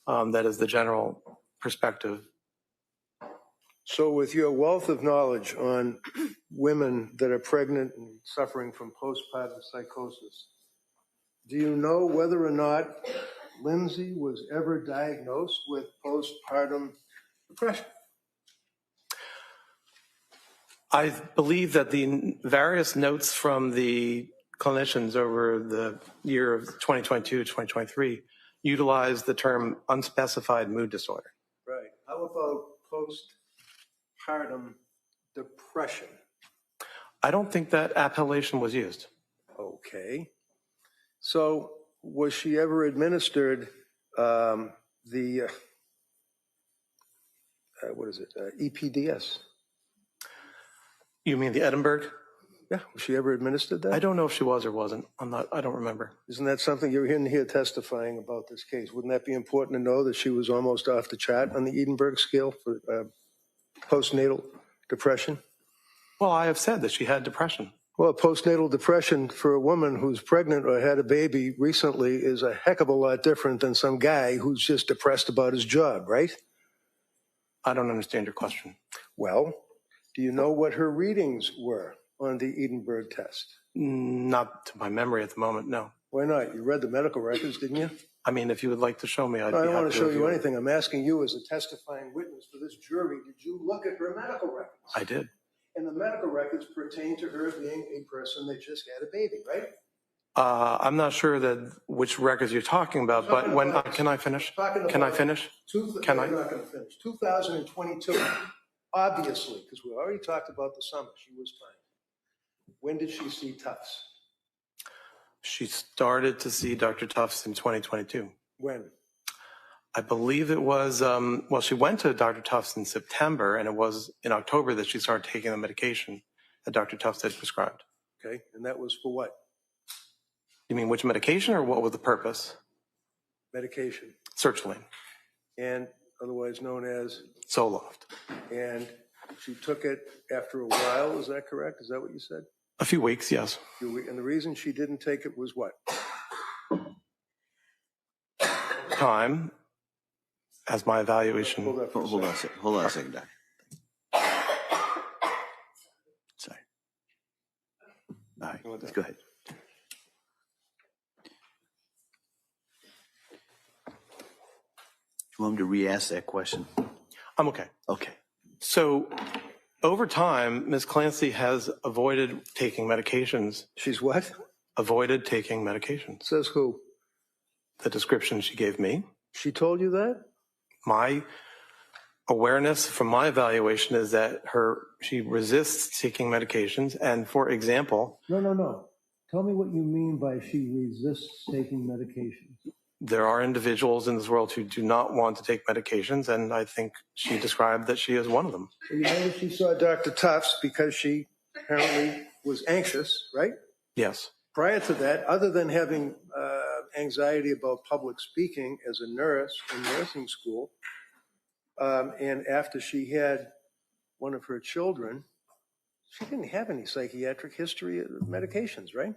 that is the general perspective. So with your wealth of knowledge on women that are pregnant and suffering from postpartum psychosis, do you know whether or not Lindsay was ever diagnosed with postpartum depression? I believe that the various notes from the clinicians over the year of 2022 to 2023 utilize the term unspecified mood disorder. Right. How about postpartum depression? I don't think that appellation was used. Okay. So was she ever administered EPDS? You mean the Edinburgh? Yeah, was she ever administered that? I don't know if she was or wasn't. I don't remember. Isn't that something you're in here testifying about this case? Wouldn't that be important to know that she was almost off the chart on the Edinburgh scale for postnatal depression? Well, I have said that she had depression. Well, postnatal depression for a woman who's pregnant or had a baby recently is a heck of a lot different than some guy who's just depressed about his job, right? I don't understand your question. Well, do you know what her readings were on the Edinburgh test? Not to my memory at the moment, no. Why not? You read the medical records, didn't you? I mean, if you would like to show me, I'd be happy to. I don't want to show you review it. anything. I'm asking you as a testifying witness for this jury, did you look at her medical records? I did. And the medical records pertain to her being a person that just had a baby, right? I'm not sure that which records you're talking about, but when can I finish? Can I finish? Can I? I'm not going to finish. 2022, obviously, because we already talked about the summer. She was fine. When did she see Tufts? She started to see Dr. Tufts in 2022. When? I believe it was, well, she went to Dr. Tufts in September, and it was in October that she started taking the medication that Dr. Tufts had prescribed. Okay, and that was for what? You mean which medication, or what was the purpose? Medication. Sertraline. And otherwise known as? Zoloft. And she took it after a while, is that correct? Is that what you said? A few weeks, yes. And the reason she didn't take it was what? Time, as my evaluation. Hold on a second, Doc. Sorry. All right, let's go ahead. You want him to re-ask that question? I'm okay. Okay. So over time, Ms. Clancy has avoided taking medications. She's what? Avoided taking medications. Says who? The description she gave me. She told you that? My awareness from my evaluation is that she resists taking medications. And for example, No. Tell me what you mean by she resists taking medications. there are individuals in this world who do not want to take medications, and I think she described that she is one of them. So you know she saw Dr. Tufts because she apparently was anxious, right? Yes. Prior to that, other than having anxiety about public speaking as a nurse in nursing school, and after she had one of her children, she didn't have any psychiatric history of medications, right?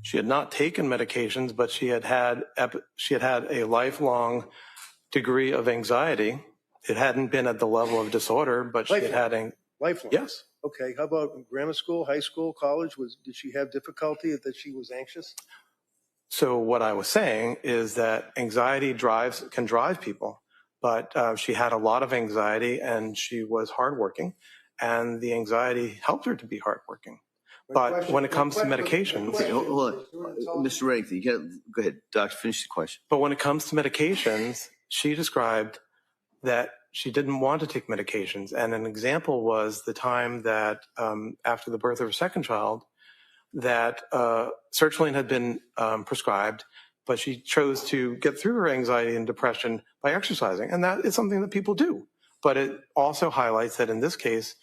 She had not taken medications, but she had had a lifelong degree of anxiety. It hadn't been at the level of disorder, but she had had lifelong. Yes. Okay. How about grammar school, high school, college? Did she have difficulty that she was anxious? So what I was saying is that anxiety can drive people, but she had a lot of anxiety and she was hardworking, and the anxiety helped her to be hardworking. But when it comes to medications, Okay, hold on. Mr. Reddington, you got go ahead. Doctor, finish the question. But when it comes to medications, she described that she didn't want to take medications. And an example was the time that after the birth of her second child, that sertraline had been prescribed, but she chose to get through her anxiety and depression by exercising. And that is something that people do. But it also highlights that in this case,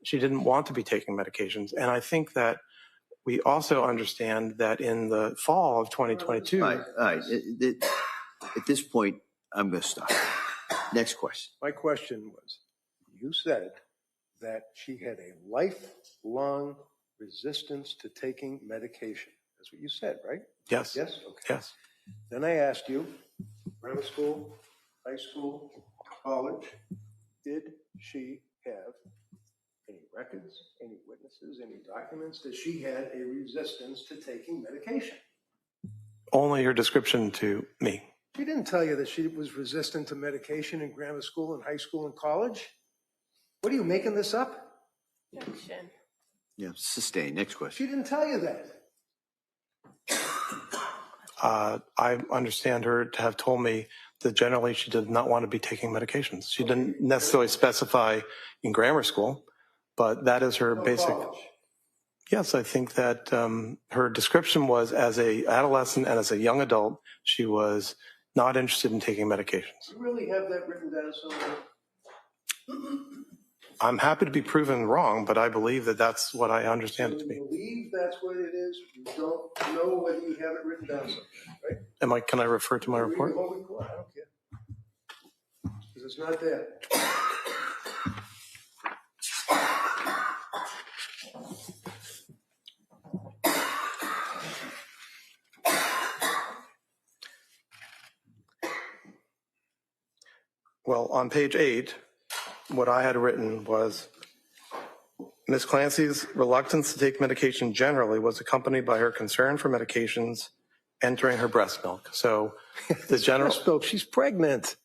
she didn't want to be taking medications. And I think that we also understand that in the fall of 2022. All right. At this point, I'm going to stop. Next question. My question was, you said that she had a lifelong resistance to taking medication. That's what you said, right? Yes. Yes? Okay. Yes. Then I asked you, grammar school, high school, college, did she have any records, any witnesses, any documents that she had a resistance to taking medication? Only her description to me. She didn't tell you that she was resistant to medication in grammar school and high school and college? What are you making this up? Objection. Yeah, sustain. Next question. She didn't tell you that. I understand her to have told me that generally she did not want to be taking medications. She didn't necessarily specify in grammar school, but that is her basic. College. Yes, I think that her description was as a adolescent and as a young adult, she was not interested in taking medications. You really have that written down somewhere? I'm happy to be proven wrong, but I believe that that's what I understand it to be. You believe that's what it is? You don't know whether you have it written down somewhere, right? Can I refer to my report? Read the whole report. I don't care. Because it's not there. Well, on page 8, what I had written was, Ms. Clancy's reluctance to take medication generally was accompanied by her concern for medications entering her breast milk. So the general... Breast milk, she's pregnant.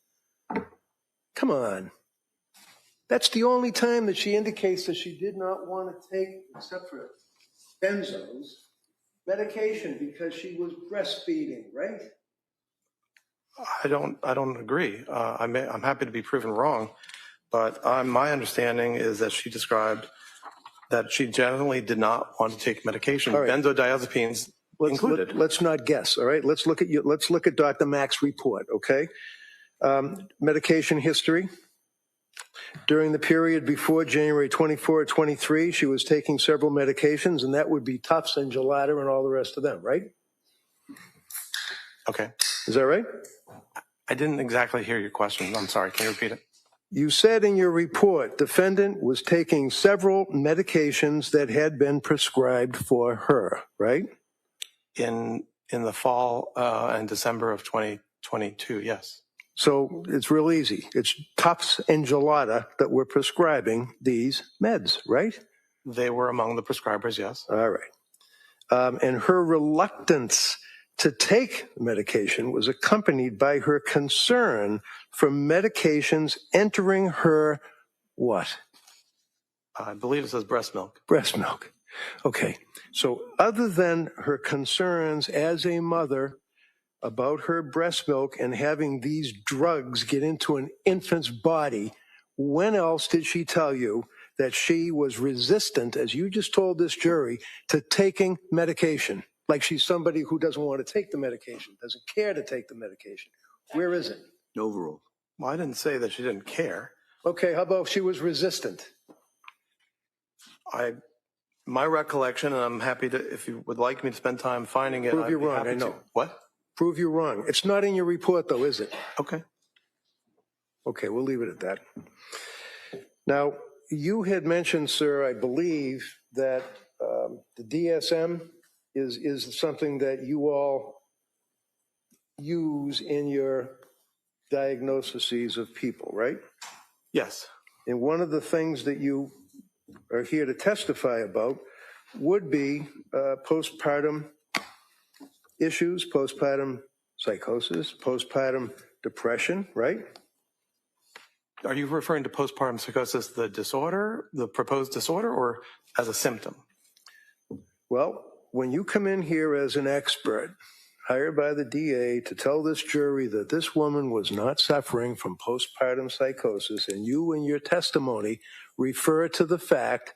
Come on. That's the only time that she indicates that she did not want to take, except for benzos, medication because she was breastfeeding, right? I don't agree. I'm happy to be proven wrong, but my understanding is that she described that she generally did not want to take medication, All right. benzodiazepines included. Let's not guess. All right. Let's look at Dr. Mack's report. Okay. Medication history. During the period before January 24, 23, she was taking several medications, and that would be Tufts and Gelada and all the rest of them, right? Okay. Is that right? I didn't exactly hear your question. I'm sorry. Can you repeat it? You said in your report, defendant was taking several medications that had been prescribed for her, right? In the fall and December of 2022, yes. So it's real easy. It's Tufts and Gelada that were prescribing these meds, right? They were among the prescribers, yes. All right. And her reluctance to take medication was accompanied by her concern for medications entering her what? I believe it says breast milk. Breast milk. Okay. So other than her concerns as a mother about her breast milk and having these drugs get into an infant's body, when else did she tell you that she was resistant, as you just told this jury, to taking medication? Like she's somebody who doesn't want to take the medication, doesn't care to take the medication. Where is it? Overruled. Well, I didn't say that she didn't care. Okay, how about she was resistant? My recollection, and I'm happy to, if you would like me to spend time finding it. Prove you're wrong, I know. What? Prove you're wrong. It's not in your report, though, is it? Okay. Okay, we'll leave it at that. Now, you had mentioned, sir, I believe, that the DSM is something that you all use in your diagnoses of people, right? Yes. And one of the things that you are here to testify about would be postpartum issues, postpartum psychosis, postpartum depression, right? Are you referring to postpartum psychosis, the disorder, the proposed disorder, or as a symptom? Well, when you come in here as an expert, hired by the DA to tell this jury that this woman was not suffering from postpartum psychosis, and you in your testimony refer to the fact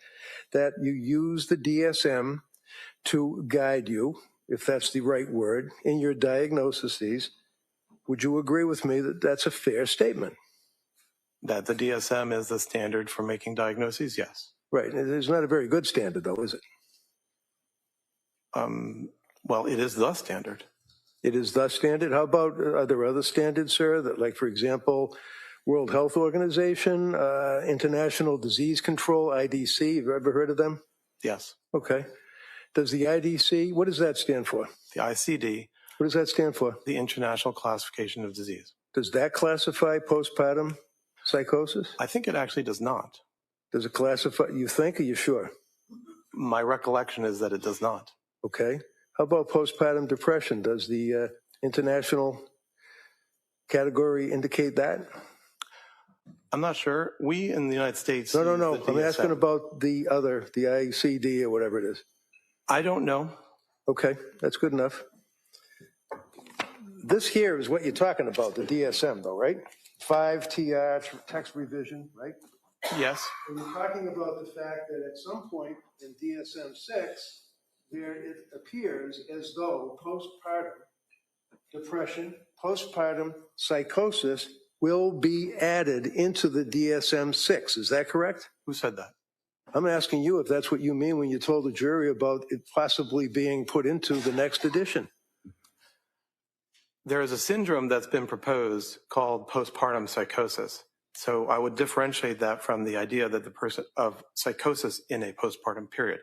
that you use the DSM to guide you, if that's the right word, in your diagnoses, would you agree with me that that's a fair statement? That the DSM is the standard for making diagnoses? Yes. Right. It's not a very good standard, though, is it? Well, it is the standard. It is the standard. How about, are there other standards, sir, that, like, for example, World Health Organization, International Disease Control, IDC, have you ever heard of them? Yes. Okay. Does the IDC, what does that stand for? The ICD. What does that stand for? The International Classification of Disease. Does that classify postpartum psychosis? I think it actually does not. Does it classify, you think, are you sure? My recollection is that it does not. Okay. How about postpartum depression? Does the international category indicate that? I'm not sure. We in the United States. No. I'm asking about the other, the ICD or whatever it is. I don't know. Okay, that's good enough. This here is what you're talking about, the DSM, though, right? 5TR, text revision, right? Yes. And you're talking about the fact that at some point in DSM-6, there it appears as though postpartum depression, postpartum psychosis will be added into the DSM-6. Is that correct? Who said that? I'm asking you if that's what you mean when you told the jury about it possibly being put into the next edition. There is a syndrome that's been proposed called postpartum psychosis. So I would differentiate that from the idea that the person of psychosis in a postpartum period.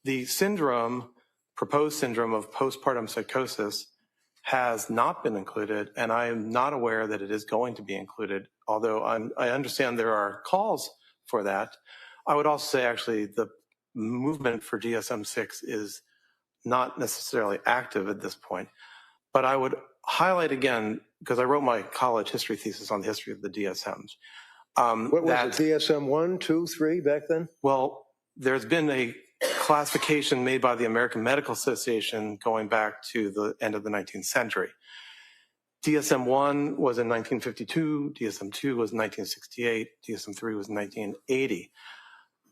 The syndrome, proposed syndrome of postpartum psychosis has not been included, and I am not aware that it is going to be included, although I understand there are calls for that. I would also say actually the movement for DSM-6 is not necessarily active at this point, but I would highlight again, because I wrote my college history thesis on the history of the DSMs, What was it, DSM-1, 2, 3 back then? Well, there's been a classification made by the American Medical Association going back to the end of the 19th century. DSM-1 was in 1952, DSM-2 was in 1968, DSM-3 was in 1980.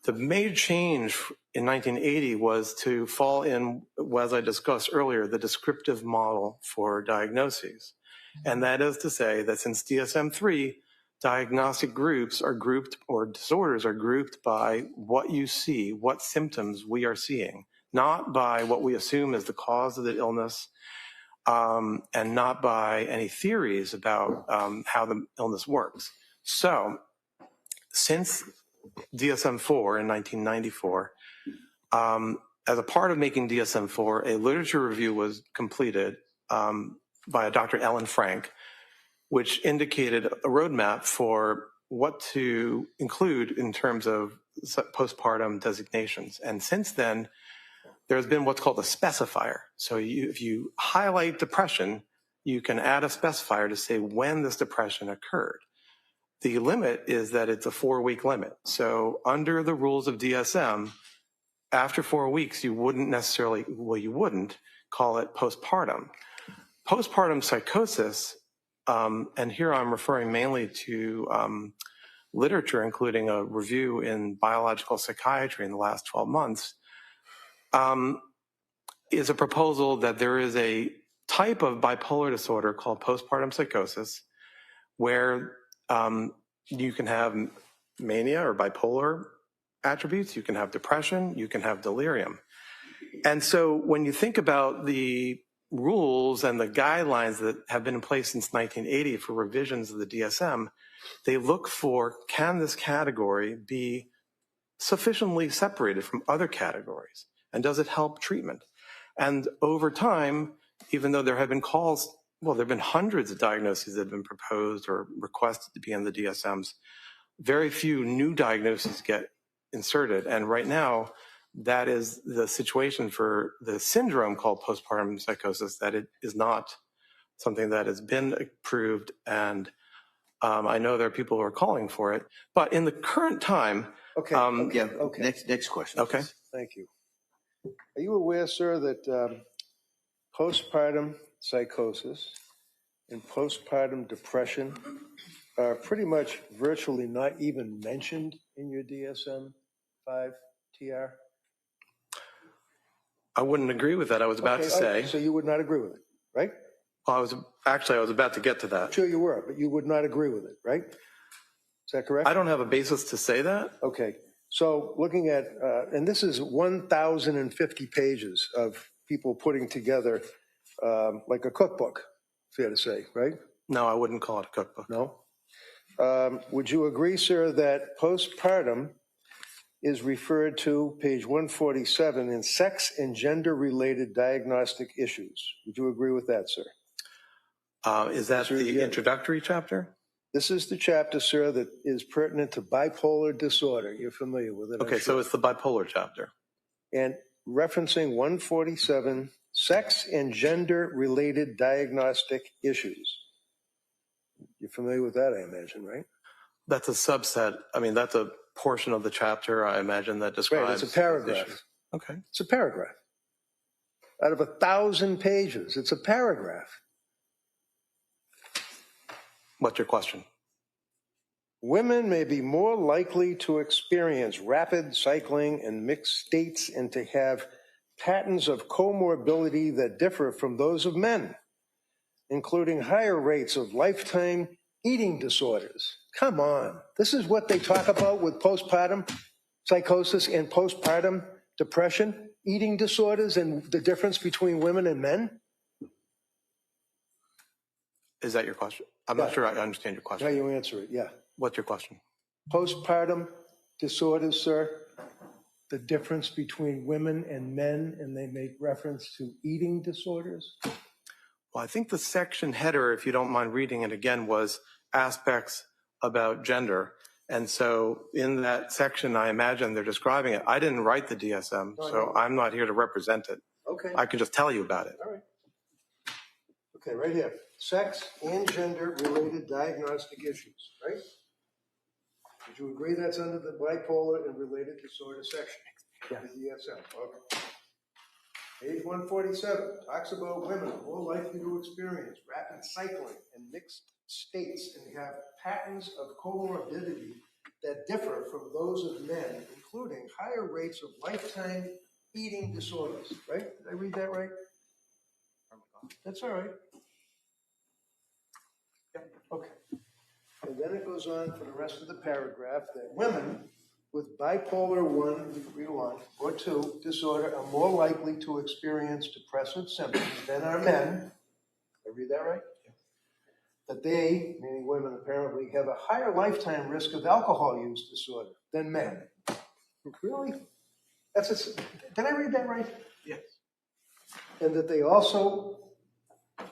The major change in 1980 was to fall in, as I discussed earlier, the descriptive model for diagnoses. And that is to say that since DSM-3, diagnostic groups are grouped, or disorders are grouped by what you see, what symptoms we are seeing, not by what we assume is the cause of the illness, and not by any theories about how the illness works. So since DSM-4 in 1994, as a part of making DSM-4, a literature review was completed by Dr. Ellen Frank, which indicated a roadmap for what to include in terms of postpartum designations. And since then, there's been what's called a specifier. So if you highlight depression, you can add a specifier to say when this depression occurred. The limit is that it's a 4-week limit. So under the rules of DSM, after 4 weeks, you wouldn't necessarily, well, you wouldn't call it postpartum. Postpartum psychosis, and here I'm referring mainly to literature, including a review in biological psychiatry in the last 12 months, is a proposal that there is a type of bipolar disorder called postpartum psychosis, where you can have mania or bipolar attributes, you can have depression, you can have delirium. And so when you think about the rules and the guidelines that have been in place since 1980 for revisions of the DSM, they look for, can this category be sufficiently separated from other categories? And does it help treatment? And over time, even though there have been calls, well, there have been hundreds of diagnoses that have been proposed or requested to be in the DSMs, very few new diagnoses get inserted. And right now, that is the situation for the syndrome called postpartum psychosis, that it is not something that has been approved. And I know there are people who are calling for it. But in the current time... Okay. Okay. Next question. Okay. Please. Thank you. Are you aware, sir, that postpartum psychosis and postpartum depression are pretty much virtually not even mentioned in your DSM-5 TR? I wouldn't agree with that. I was about to say. So you would not agree with it, right? Well, I was about to get to that. Sure you were, but you would not agree with it, right? Is that correct? I don't have a basis to say that. Okay. So looking at, and this is 1,050 pages of people putting together like a cookbook, fair to say, right? No, I wouldn't call it a cookbook. No? Would you agree, sir, that postpartum is referred to, page 147, in sex and gender-related diagnostic issues? Would you agree with that, sir? Is that the introductory chapter? This is the chapter, sir, that is pertinent to bipolar disorder. You're familiar with it. Okay, so it's the bipolar chapter. And referencing 147, sex and gender-related diagnostic issues. You're familiar with that, I imagine, right? That's a subset. I mean, that's a portion of the chapter, I imagine, that describes... Right, it's a paragraph. Issues. Okay. It's a paragraph. Out of 1,000 pages, it's a paragraph. What's your question? Women may be more likely to experience rapid cycling and mixed states and to have patterns of comorbidity that differ from those of men, including higher rates of lifetime eating disorders. Come on. This is what they talk about with postpartum psychosis and postpartum depression, eating disorders, and the difference between women and men? Is that your question? I'm not sure I understand your question. Now you answer it, yeah. What's your question? Postpartum disorders, sir, the difference between women and men, and they make reference to eating disorders? Well, I think the section header, if you don't mind reading it again, was aspects about gender. And so in that section, I imagine they're describing it. I didn't write the DSM, so I'm not here to represent it. Okay. I can just tell you about it. All right. Okay, right here. Sex and gender-related diagnostic issues, right? Would you agree that's under the bipolar and related disorder section? Yes. The DSM. Okay. Page 147 talks about women more likely to experience rapid cycling and mixed states and have patterns of comorbidity that differ from those of men, including higher rates of lifetime eating disorders. Right? Did I read that right? That's all right. Yeah. Okay. And then it goes on for the rest of the paragraph that women with bipolar 1, read along, or 2 disorder are more likely to experience depressive symptoms than are men. Did I read that right? Yeah. That they, meaning women, apparently have a higher lifetime risk of alcohol use disorder than men. Really? Did I read that right? Yes. And that they also,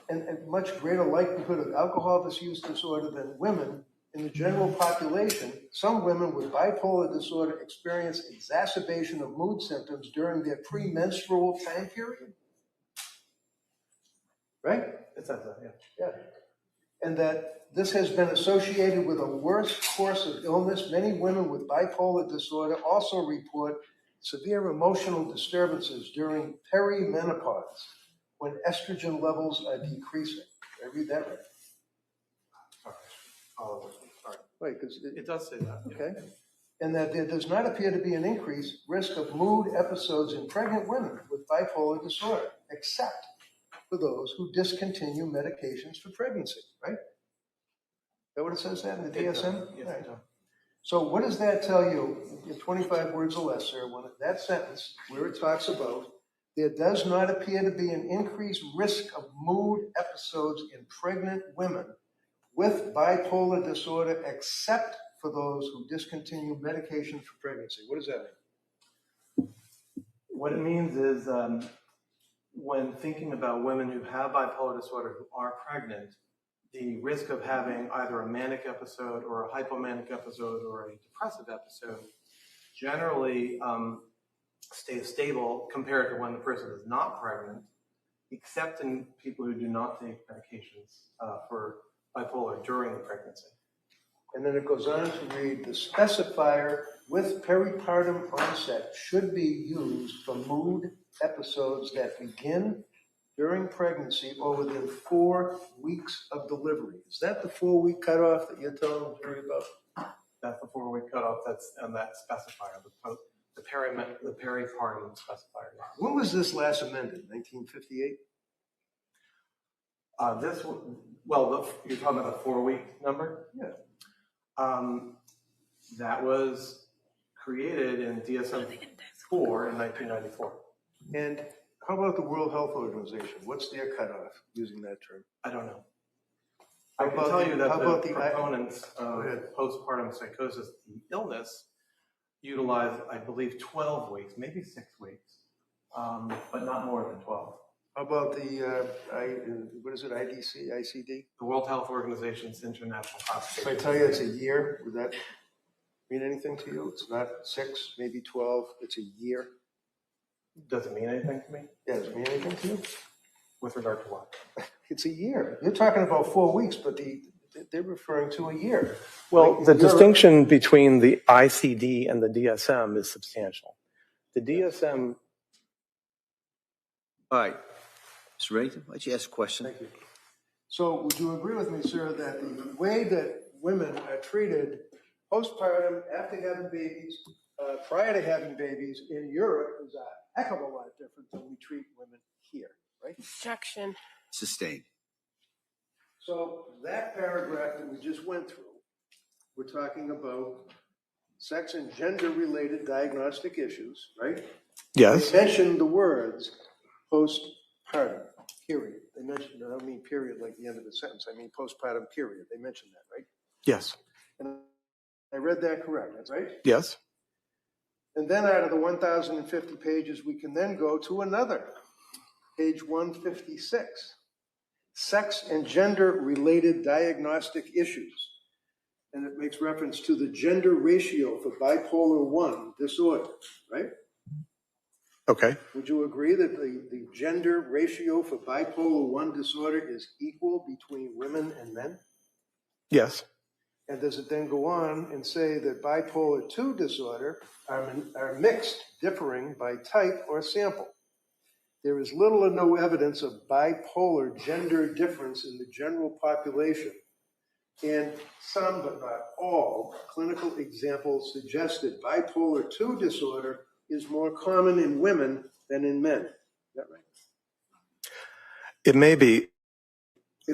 and much greater likelihood of alcohol misuse disorder than women in the general population. Some women with bipolar disorder experience exacerbation of mood symptoms during their premenstrual time period. Right? It says that, yeah. Yeah. And that this has been associated with a worse course of illness. Many women with bipolar disorder also report severe emotional disturbances during perimenopause when estrogen levels are decreasing. Did I read that right? Sorry. Right, because It does say that. okay. And that there does not appear to be an increased risk of mood episodes in pregnant women with bipolar disorder, except for those who discontinue medications for pregnancy, right? Is that what it says that in the DSM? Yes, right. it does. So what does that tell you in 25 words or less, sir, when that sentence where it talks about there does not appear to be an increased risk of mood episodes in pregnant women with bipolar disorder, except for those who discontinue medication for pregnancy? What does that mean? What it means is when thinking about women who have bipolar disorder who are pregnant, the risk of having either a manic episode or a hypomanic episode or a depressive episode generally stays stable compared to when the person is not pregnant, except in people who do not take medications for bipolar during the pregnancy. And then it goes on to read, the specifier with peripartum onset should be used for mood episodes that begin during pregnancy or within 4 weeks of delivery. Is that the 4-week cutoff that you're telling the jury about? That's the 4-week cutoff. That's on that specifier, the peripartum specifier. When was this last amended? 1958? You're talking about the 4-week number? Yeah. That was created in DSM-4 in 1994. And how about the World Health Organization? What's their cutoff using that term? I don't know. I can tell you that the proponents of postpartum psychosis illness utilize, I believe, 12 weeks, maybe 6 weeks, but not more than 12. How about the, what is it, IDC, ICD? The World Health Organization's International Classification. If I tell you it's a year, would that mean anything to you? It's not 6, maybe 12, it's a year. Does it mean anything to me? Yeah, does it mean anything to you? With regard to what? It's a year. You're talking about 4 weeks, but they're referring to a year. Well, the distinction between the ICD and the DSM is substantial. The DSM... All right. Mr. Ray, why don't you ask a question? Thank you. So would you agree with me, sir, that the way that women are treated postpartum, after having babies, prior to having babies in Europe is a heck of a lot different than we treat women here, right? Objection. Sustained. So that paragraph that we just went through, we're talking about sex and gender-related diagnostic issues, right? Yes. They mentioned the words postpartum, period. They mentioned, I don't mean period like the end of the sentence, I mean postpartum, period. They mentioned that, right? Yes. And I read that correct, that's right? Yes. And then out of the 1,050 pages, we can then go to another, page 156, sex and gender-related diagnostic issues. And it makes reference to the gender ratio for bipolar 1 disorder, right? Okay. Would you agree that the gender ratio for bipolar 1 disorder is equal between women and men? Yes. And does it then go on and say that bipolar 2 disorder are mixed, differing by type or sample? There is little or no evidence of bipolar gender difference in the general population. And some, but not all, clinical examples suggest that bipolar 2 disorder is more common in women than in men. Is that right? It may be.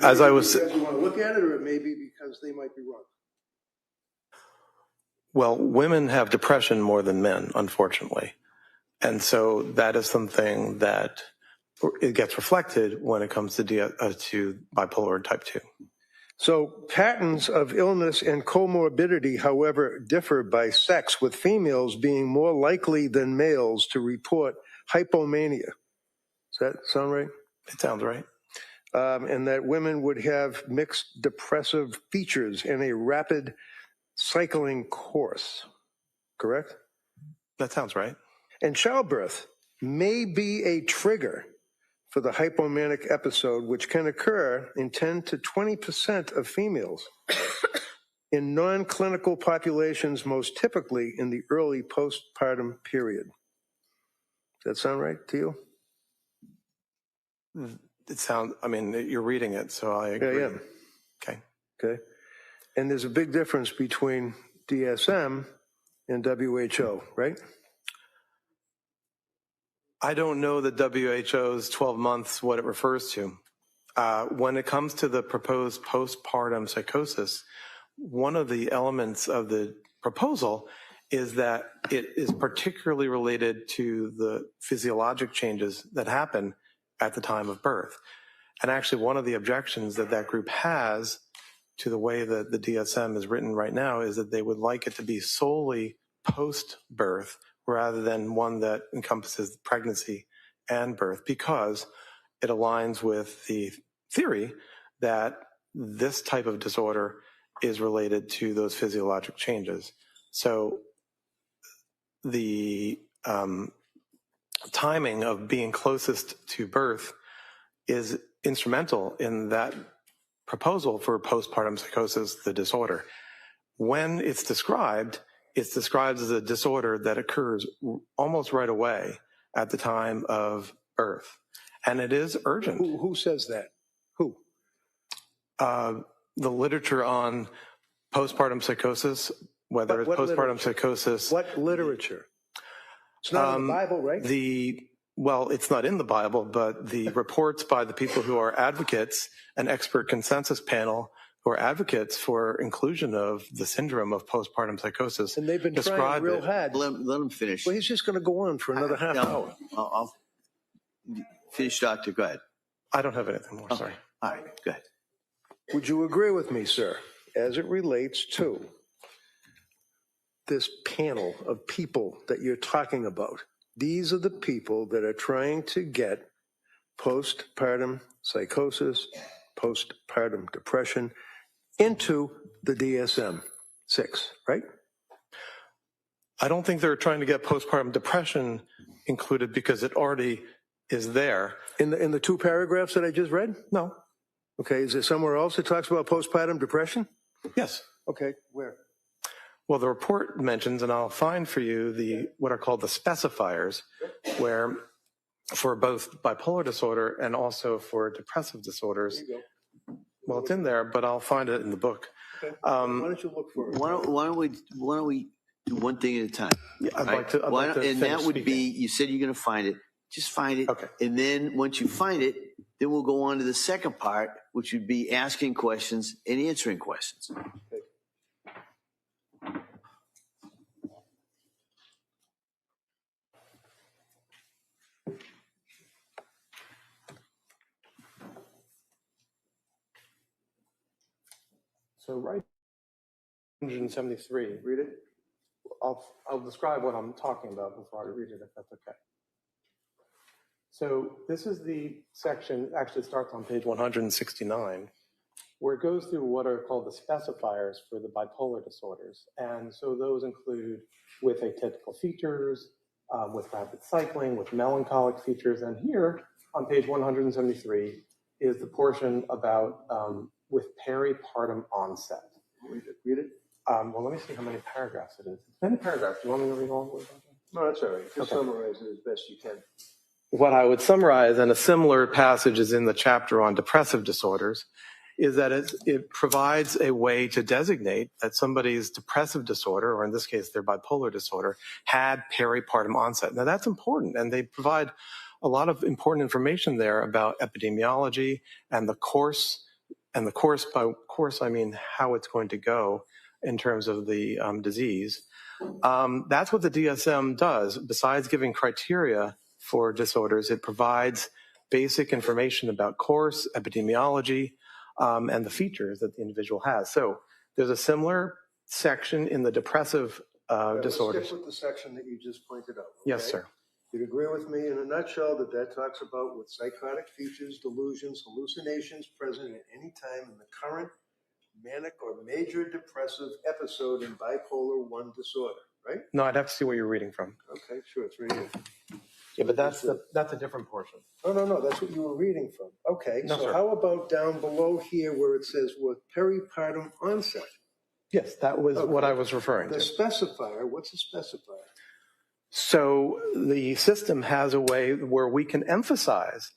As I was, because you want to look at it, or it may be because they might be wrong. Well, women have depression more than men, unfortunately. And so that is something that it gets reflected when it comes to bipolar type 2. So patterns of illness and comorbidity, however, differ by sex, with females being more likely than males to report hypomania. Does that sound right? It sounds right. And that women would have mixed depressive features and a rapid cycling course, correct? That sounds right. And childbirth may be a trigger for the hypomanic episode, which can occur in 10 to 20% of females. In non-clinical populations, most typically in the early postpartum period. Does that sound right to you? It sounds, I mean, you're reading it, so I agree. Yeah. Okay. And there's a big difference between DSM and WHO, right? I don't know the WHO's 12 months, what it refers to. When it comes to the proposed postpartum psychosis, one of the elements of the proposal is that it is particularly related to the physiologic changes that happen at the time of birth. And actually, one of the objections that that group has to the way that the DSM is written right now is that they would like it to be solely post-birth rather than one that encompasses pregnancy and birth, because it aligns with the theory that this type of disorder is related to those physiologic changes. So the timing of being closest to birth is instrumental in that proposal for postpartum psychosis, the disorder. When it's described as a disorder that occurs almost right away at the time of birth. And it is urgent. Who says that? Who? The literature on postpartum psychosis, whether it's postpartum psychosis. What literature? It's not in the Bible, right? Well, it's not in the Bible, but the reports by the people who are advocates, an expert consensus panel who are advocates for inclusion of the syndrome of postpartum psychosis. And they've been trying real hard. Let him finish. Well, he's just going to go on for another half hour. I'll finish, Doctor. Go ahead. I don't have anything more, sorry. All right, go ahead. Would you agree with me, sir, as it relates to this panel of people that you're talking about? These are the people that are trying to get postpartum psychosis, postpartum depression into the DSM-6, right? I don't think they're trying to get postpartum depression included because it already is there. In the two paragraphs that I just read? No. Okay, is there somewhere else that talks about postpartum depression? Yes. Okay, where? Well, the report mentions, and I'll find for you what are called the specifiers, where for both bipolar disorder and also for depressive disorders. Well, it's in there, but I'll find it in the book. Okay. Why don't you look for it? Why don't we do one thing at a time? Yeah, I'd like to. And that would be, you said you're going to find it. Just find it. Okay. And then once you find it, then we'll go on to the second part, which would be asking questions and answering questions. So right 173, read it. I'll describe what I'm talking about before I read it, if that's okay. So this is the section, actually starts on page 169, where it goes through what are called the specifiers for the bipolar disorders. And so those include with atypical features, with rapid cycling, with melancholic features. And here on page 173 is the portion about with peripartum onset. Read it. Well, let me see how many paragraphs it is. It's many paragraphs. Do you want me to read all of them? No, that's all right. Just summarize it as best you can. What I would summarize, and a similar passage is in the chapter on depressive disorders, is that it provides a way to designate that somebody's depressive disorder, or in this case, their bipolar disorder, had peripartum onset. Now, that's important, and they provide a lot of important information there about epidemiology and the course, by course, I mean how it's going to go in terms of the disease. That's what the DSM does. Besides giving criteria for disorders, it provides basic information about course, epidemiology, and the features that the individual has. So there's a similar section in the depressive disorders. Stick with the section that you just pointed out. Okay? Yes, sir. You'd agree with me in a nutshell that talks about with psychotic features, delusions, hallucinations present at any time in the current manic or major depressive episode in bipolar 1 disorder, right? No, I'd have to see what you're reading from. Okay, sure, it's right here. Yeah, but that's a different portion. No, that's what you were reading from. Okay, No, so sir. how about down below here where it says with peripartum onset? Yes, that was what I was referring The to. specifier, what's a specifier? So the system has a way where we can emphasize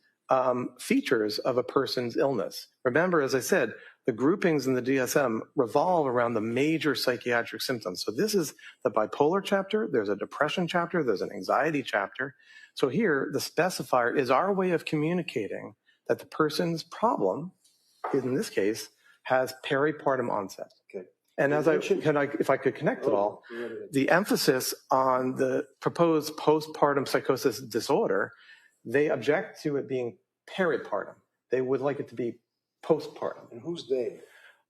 features of a person's illness. Remember, as I said, the groupings in the DSM revolve around the major psychiatric symptoms. So this is the bipolar chapter, there's a depression chapter, there's an anxiety chapter. So here, the specifier is our way of communicating that the person's problem, in this case, has peripartum onset. Okay. And as if I could connect it all, the emphasis on the proposed postpartum psychosis disorder, they object to it being peripartum. They would like it to be postpartum. And who's they?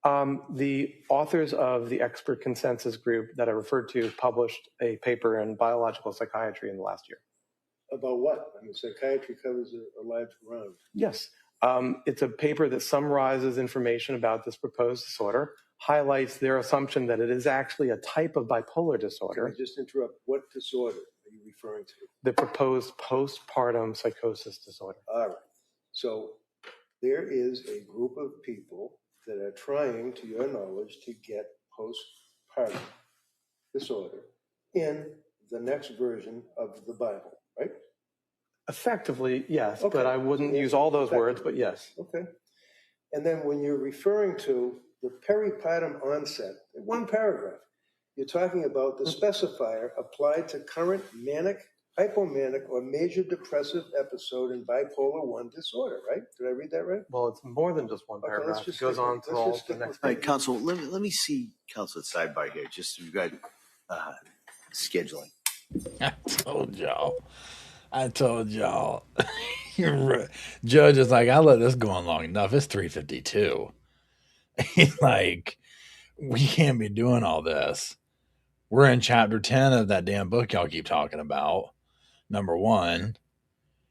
The authors of the expert consensus group that I referred to published a paper in biological psychiatry in the last year. About what? I mean, psychiatry covers a large ground. Yes. It's a paper that summarizes information about this proposed disorder, highlights their assumption that it is actually a type of bipolar disorder. Can I just interrupt? What disorder are you referring to? The proposed postpartum psychosis disorder. All right. So there is a group of people that are trying, to your knowledge, to get postpartum disorder in the next version of the Bible, right? Effectively, yes, Okay. but I wouldn't use all those words, but yes. Okay. And then when you're referring to the peripartum onset, in one paragraph, you're talking about the specifier applied to current manic, hypomanic, or major depressive episode in bipolar 1 disorder, right? Did I read that right? Well, it's more than just one Okay, paragraph. let's just It goes stick on with- to let's all just the stick next. with All right, Counsel, let me see Counsel at sidebar here. Just we've got scheduling. I told y'all. You're right. Judge is like, I let this go on long enough. It's 3:52. He's like, we can't be doing all this. We're in chapter 10 of that damn book y'all keep talking about. Number 1.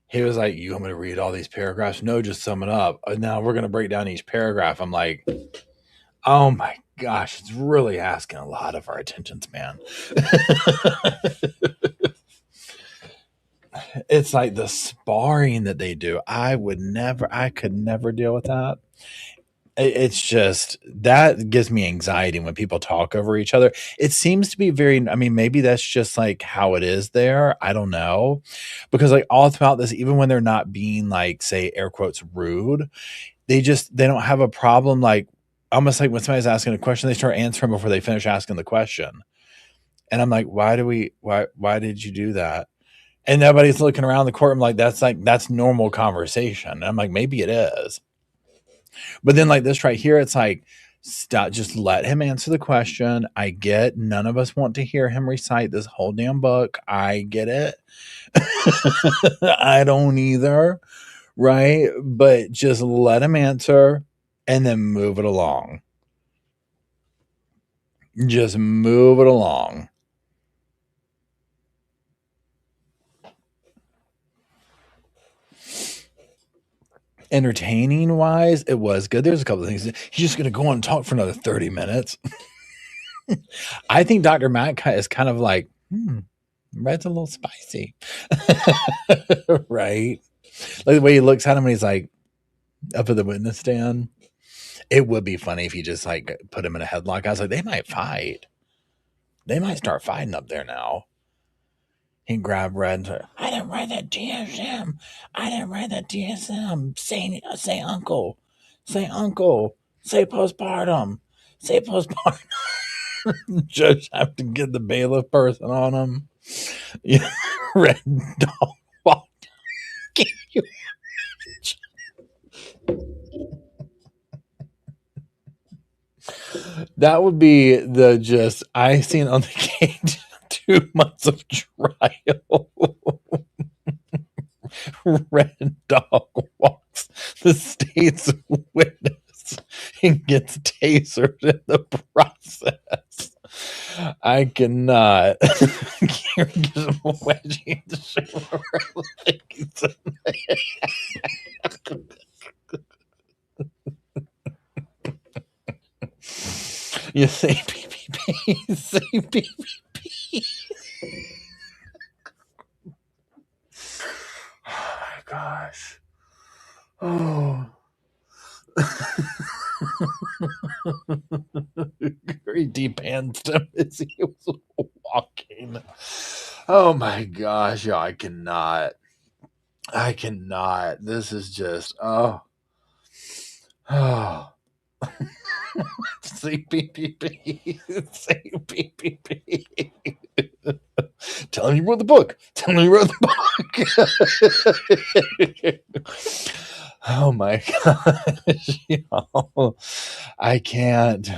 He was like, you want me to read all these paragraphs? No, just sum it up. Now we're going to break down each paragraph. I'm like, oh my gosh, it's really asking a lot of our attentions, man. It's like the sparring that they do. I could never deal with that. It's just, that gives me anxiety when people talk over each other. It seems to be very, I mean, maybe that's just like how it is there. I don't know. Because like all throughout this, even when they're not being like, say, air quotes, rude, they don't have a problem. Like almost like when somebody's asking a question, they start answering before they finish asking the question. And I'm like, why did you do that? And nobody's looking around the courtroom like that's normal conversation. And I'm like, maybe it is. But then like this right here, it's like, stop, just let him answer the question. I get none of us want to hear him recite this whole damn book. I get it. I don't either. Right. But just let him answer and then move it along. Just move it along. Entertaining wise, it was good. There's a couple of things. He's just going to go on and talk for another 30 minutes. I think Dr. Matt is kind of like, red's a little spicy. Right? Like the way he looks at him when he's like up at the witness stand. It would be funny if he just like put him in a headlock. I was like, they might fight. They might start fighting up there now. He grabbed Red and said, I didn't write that DSM. I didn't write that DSM. Say uncle. Say uncle. Say postpartum. Say postpartum. Judge have to get the bailiff person on him. Yeah. Red dog walked. That would be the just I seen on the cage 2 months of trial. Red dog walks the state's witness and gets tasered in the process. I cannot. Gary gives him a wedgie to show him her legs. You say PPP, say PPP. Oh my gosh. Oh. Very deep hands him as he was walking. Oh my gosh. Yeah, I cannot. This is just, oh. Say PPP. Say PPP. Tell him you wrote the book. Tell him you wrote the book. Oh my gosh. Y'all. I cannot.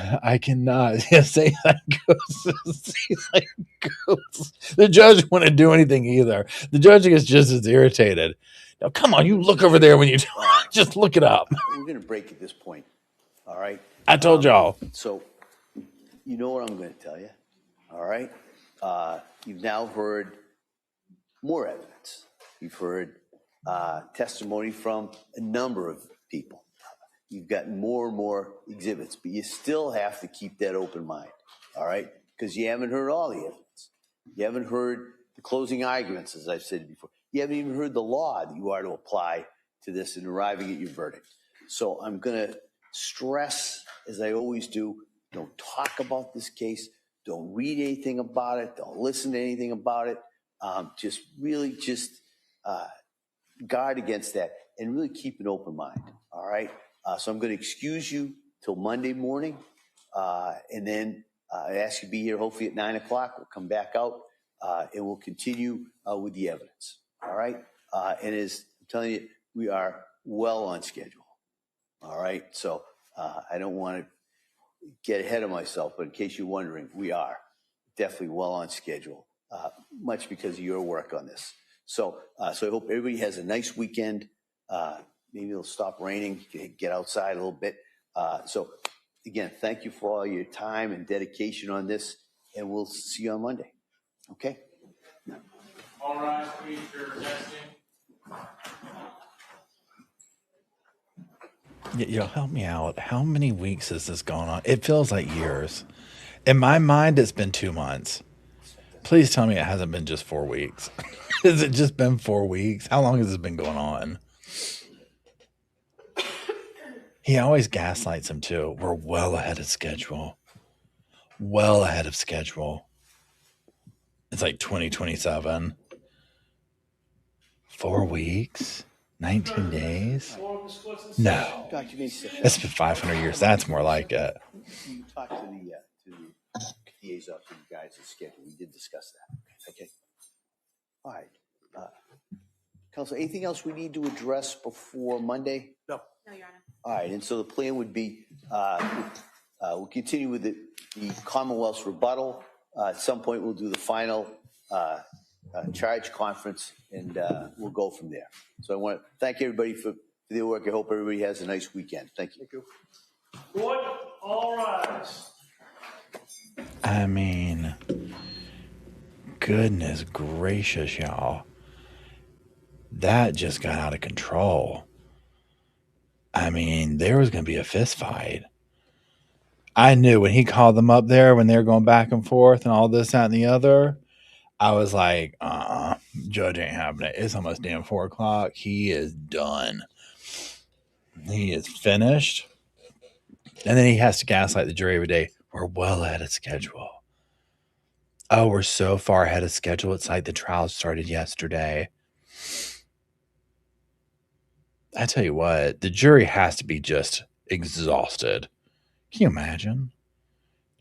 Yeah, say that ghost. Say that ghost. The judge wouldn't do anything either. The judge gets just as irritated. Now, come on, you look over there when you just look it up. We're going to break at this point. All right. I told y'all. So, you know what I'm going to tell you. All right. You've now heard more evidence. You've heard testimony from a number of people. You've gotten more and more exhibits, but you still have to keep that open mind. All right. Because you haven't heard all the evidence. You haven't heard the closing arguments, as I've said before. You haven't even heard the law that you are to apply to this in arriving at your verdict. So I'm going to stress, as I always do, don't talk about this case. Don't read anything about it. Don't listen to anything about it. Just guard against that and really keep an open mind. All right. So I'm going to excuse you till Monday morning. And then I ask you to be here hopefully at 9 o'clock. We'll come back out and we'll continue with the evidence. All right. And as I'm telling you, we are well on schedule. All right. So I don't want to get ahead of myself, but in case you're wondering, we are definitely well on schedule, much because of your work on this. So I hope everybody has a nice weekend. Maybe it'll stop raining, get outside a little bit. So again, thank you for all your time and dedication on this, and we'll see you on Monday. Okay? All right, please, you're testing. Yo, help me out. How many weeks has this gone on? It feels like years. In my mind, it's been 2 months. Please tell me it hasn't been just 4 weeks. Has it just been 4 weeks? How long has this been going on? He always gaslights him too. We're well ahead of schedule. Well ahead of schedule. It's like 2027. 4 weeks? 19 days? No. It's been 500 years. That's more like it. You talked to the DA's office and you guys' schedule. We did discuss that. Okay. All right. Counsel, anything else we need to address before Monday? No. No, Your Honor. All right. And so the plan would be we'll continue with the Commonwealth's rebuttal. At some point, we'll do the final charge conference, and we'll go from there. So I want to thank everybody for their work. I hope everybody has a nice weekend. Thank you. Thank you. Good. All rise. I mean, goodness gracious, y'all. That just got out of control. I mean, there was going to be a fist fight. I knew when he called them up there, when they were going back and forth and all this, that, and the other, I was like, Judge ain't having it. It's almost damn 4 o'clock. He is done. He is finished. And then he has to gaslight the jury every day. We're well ahead of schedule. Oh, we're so far ahead of schedule. It's like the trial started yesterday. I tell you what, the jury has to be just exhausted. Can you imagine?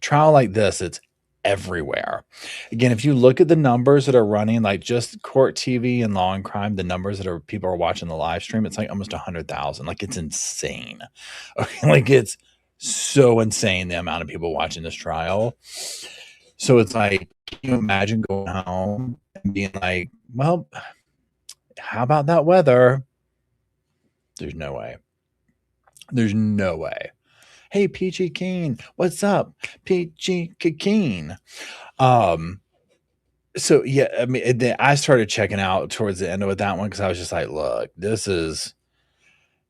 Trial like this, it's everywhere. Again, if you look at the numbers that are running, like just court TV and law and crime, the numbers that are people are watching the live stream, it's like almost 100,000. Like it's insane. Okay, like it's so insane the amount of people watching this trial. So it's like, can you imagine going home and being like, well, how about that weather? There's no way. There's no way. Hey, Peachy Keen, what's up? Peachy Keen. So yeah, I mean, then I started checking out towards the end of that one because I was just like, look, this is,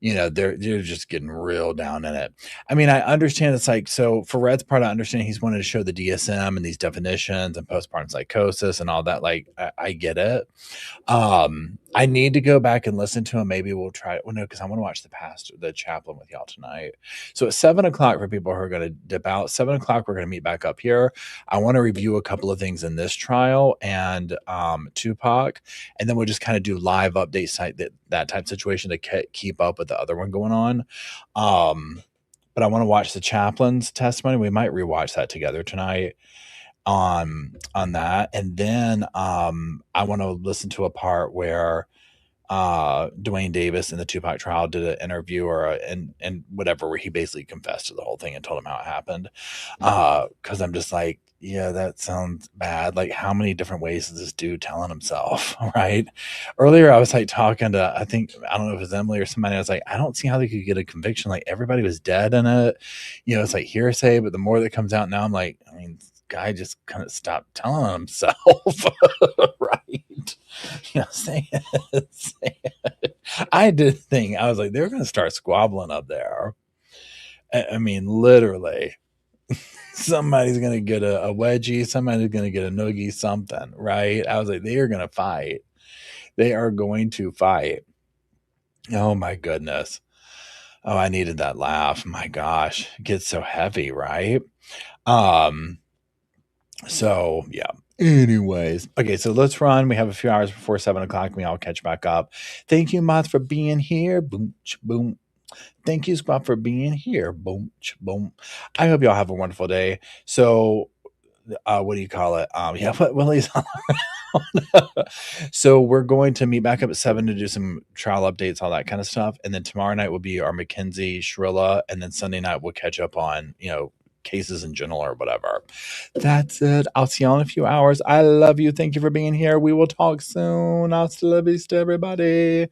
they're just getting real down in it. I mean, I understand it's like, so for Red's part, I understand he's wanted to show the DSM and these definitions and postpartum psychosis and all that. Like, I get it. I need to go back and listen to him. Maybe we'll try it. Well, no, because I want to watch the chaplain with y'all tonight. So at 7:00 for people who are going to dip out, 7:00, we're going to meet back up here. I want to review a couple of things in this trial and Tupac, and then we'll just kind of do live updates, that type of situation to keep up with the other one going on. But I want to watch the chaplain's testimony. We might rewatch that together tonight on that. And then I want to listen to a part where Dwayne Davis in the Tupac trial did an interview and whatever, where he basically confessed to the whole thing and told him how it happened. Cause I'm just like, yeah, that sounds bad. Like, how many different ways is this dude telling himself? Right. Earlier, I was like talking to, I don't know if it was Emily or somebody. I was like, I don't see how they could get a conviction. Like, everybody was dead in it. It's like hearsay, but the more that comes out now, I'm like, I mean, guy just kind of stopped telling himself. Right. Say it. I did think, I was like, they're going to start squabbling up there. I mean, literally, somebody's going to get a wedgie, somebody's going to get a noogie, something, right? I was like, they are going to fight. They are going to fight. Oh my goodness. Oh, I needed that laugh. My gosh, it gets so heavy, right? So yeah. Anyways, okay, so let's run. We have a few hours before 7:00. We all catch back up. Thank you, Moth, for being here. Boom, boom. Thank you, Squad, for being here. Boom, boom. I hope y'all have a wonderful day. So, what do you call it? Yeah, what Willie's on. So we're going to meet back up at 7 to do some trial updates, all that kind of stuff, and then tomorrow night will be our Mackenzie Shrilla, and then Sunday night we'll catch up on cases in general or whatever. That's it. I'll see y'all in a few hours. I love you. Thank you for being here. We will talk soon. Hasta la vista, everybody.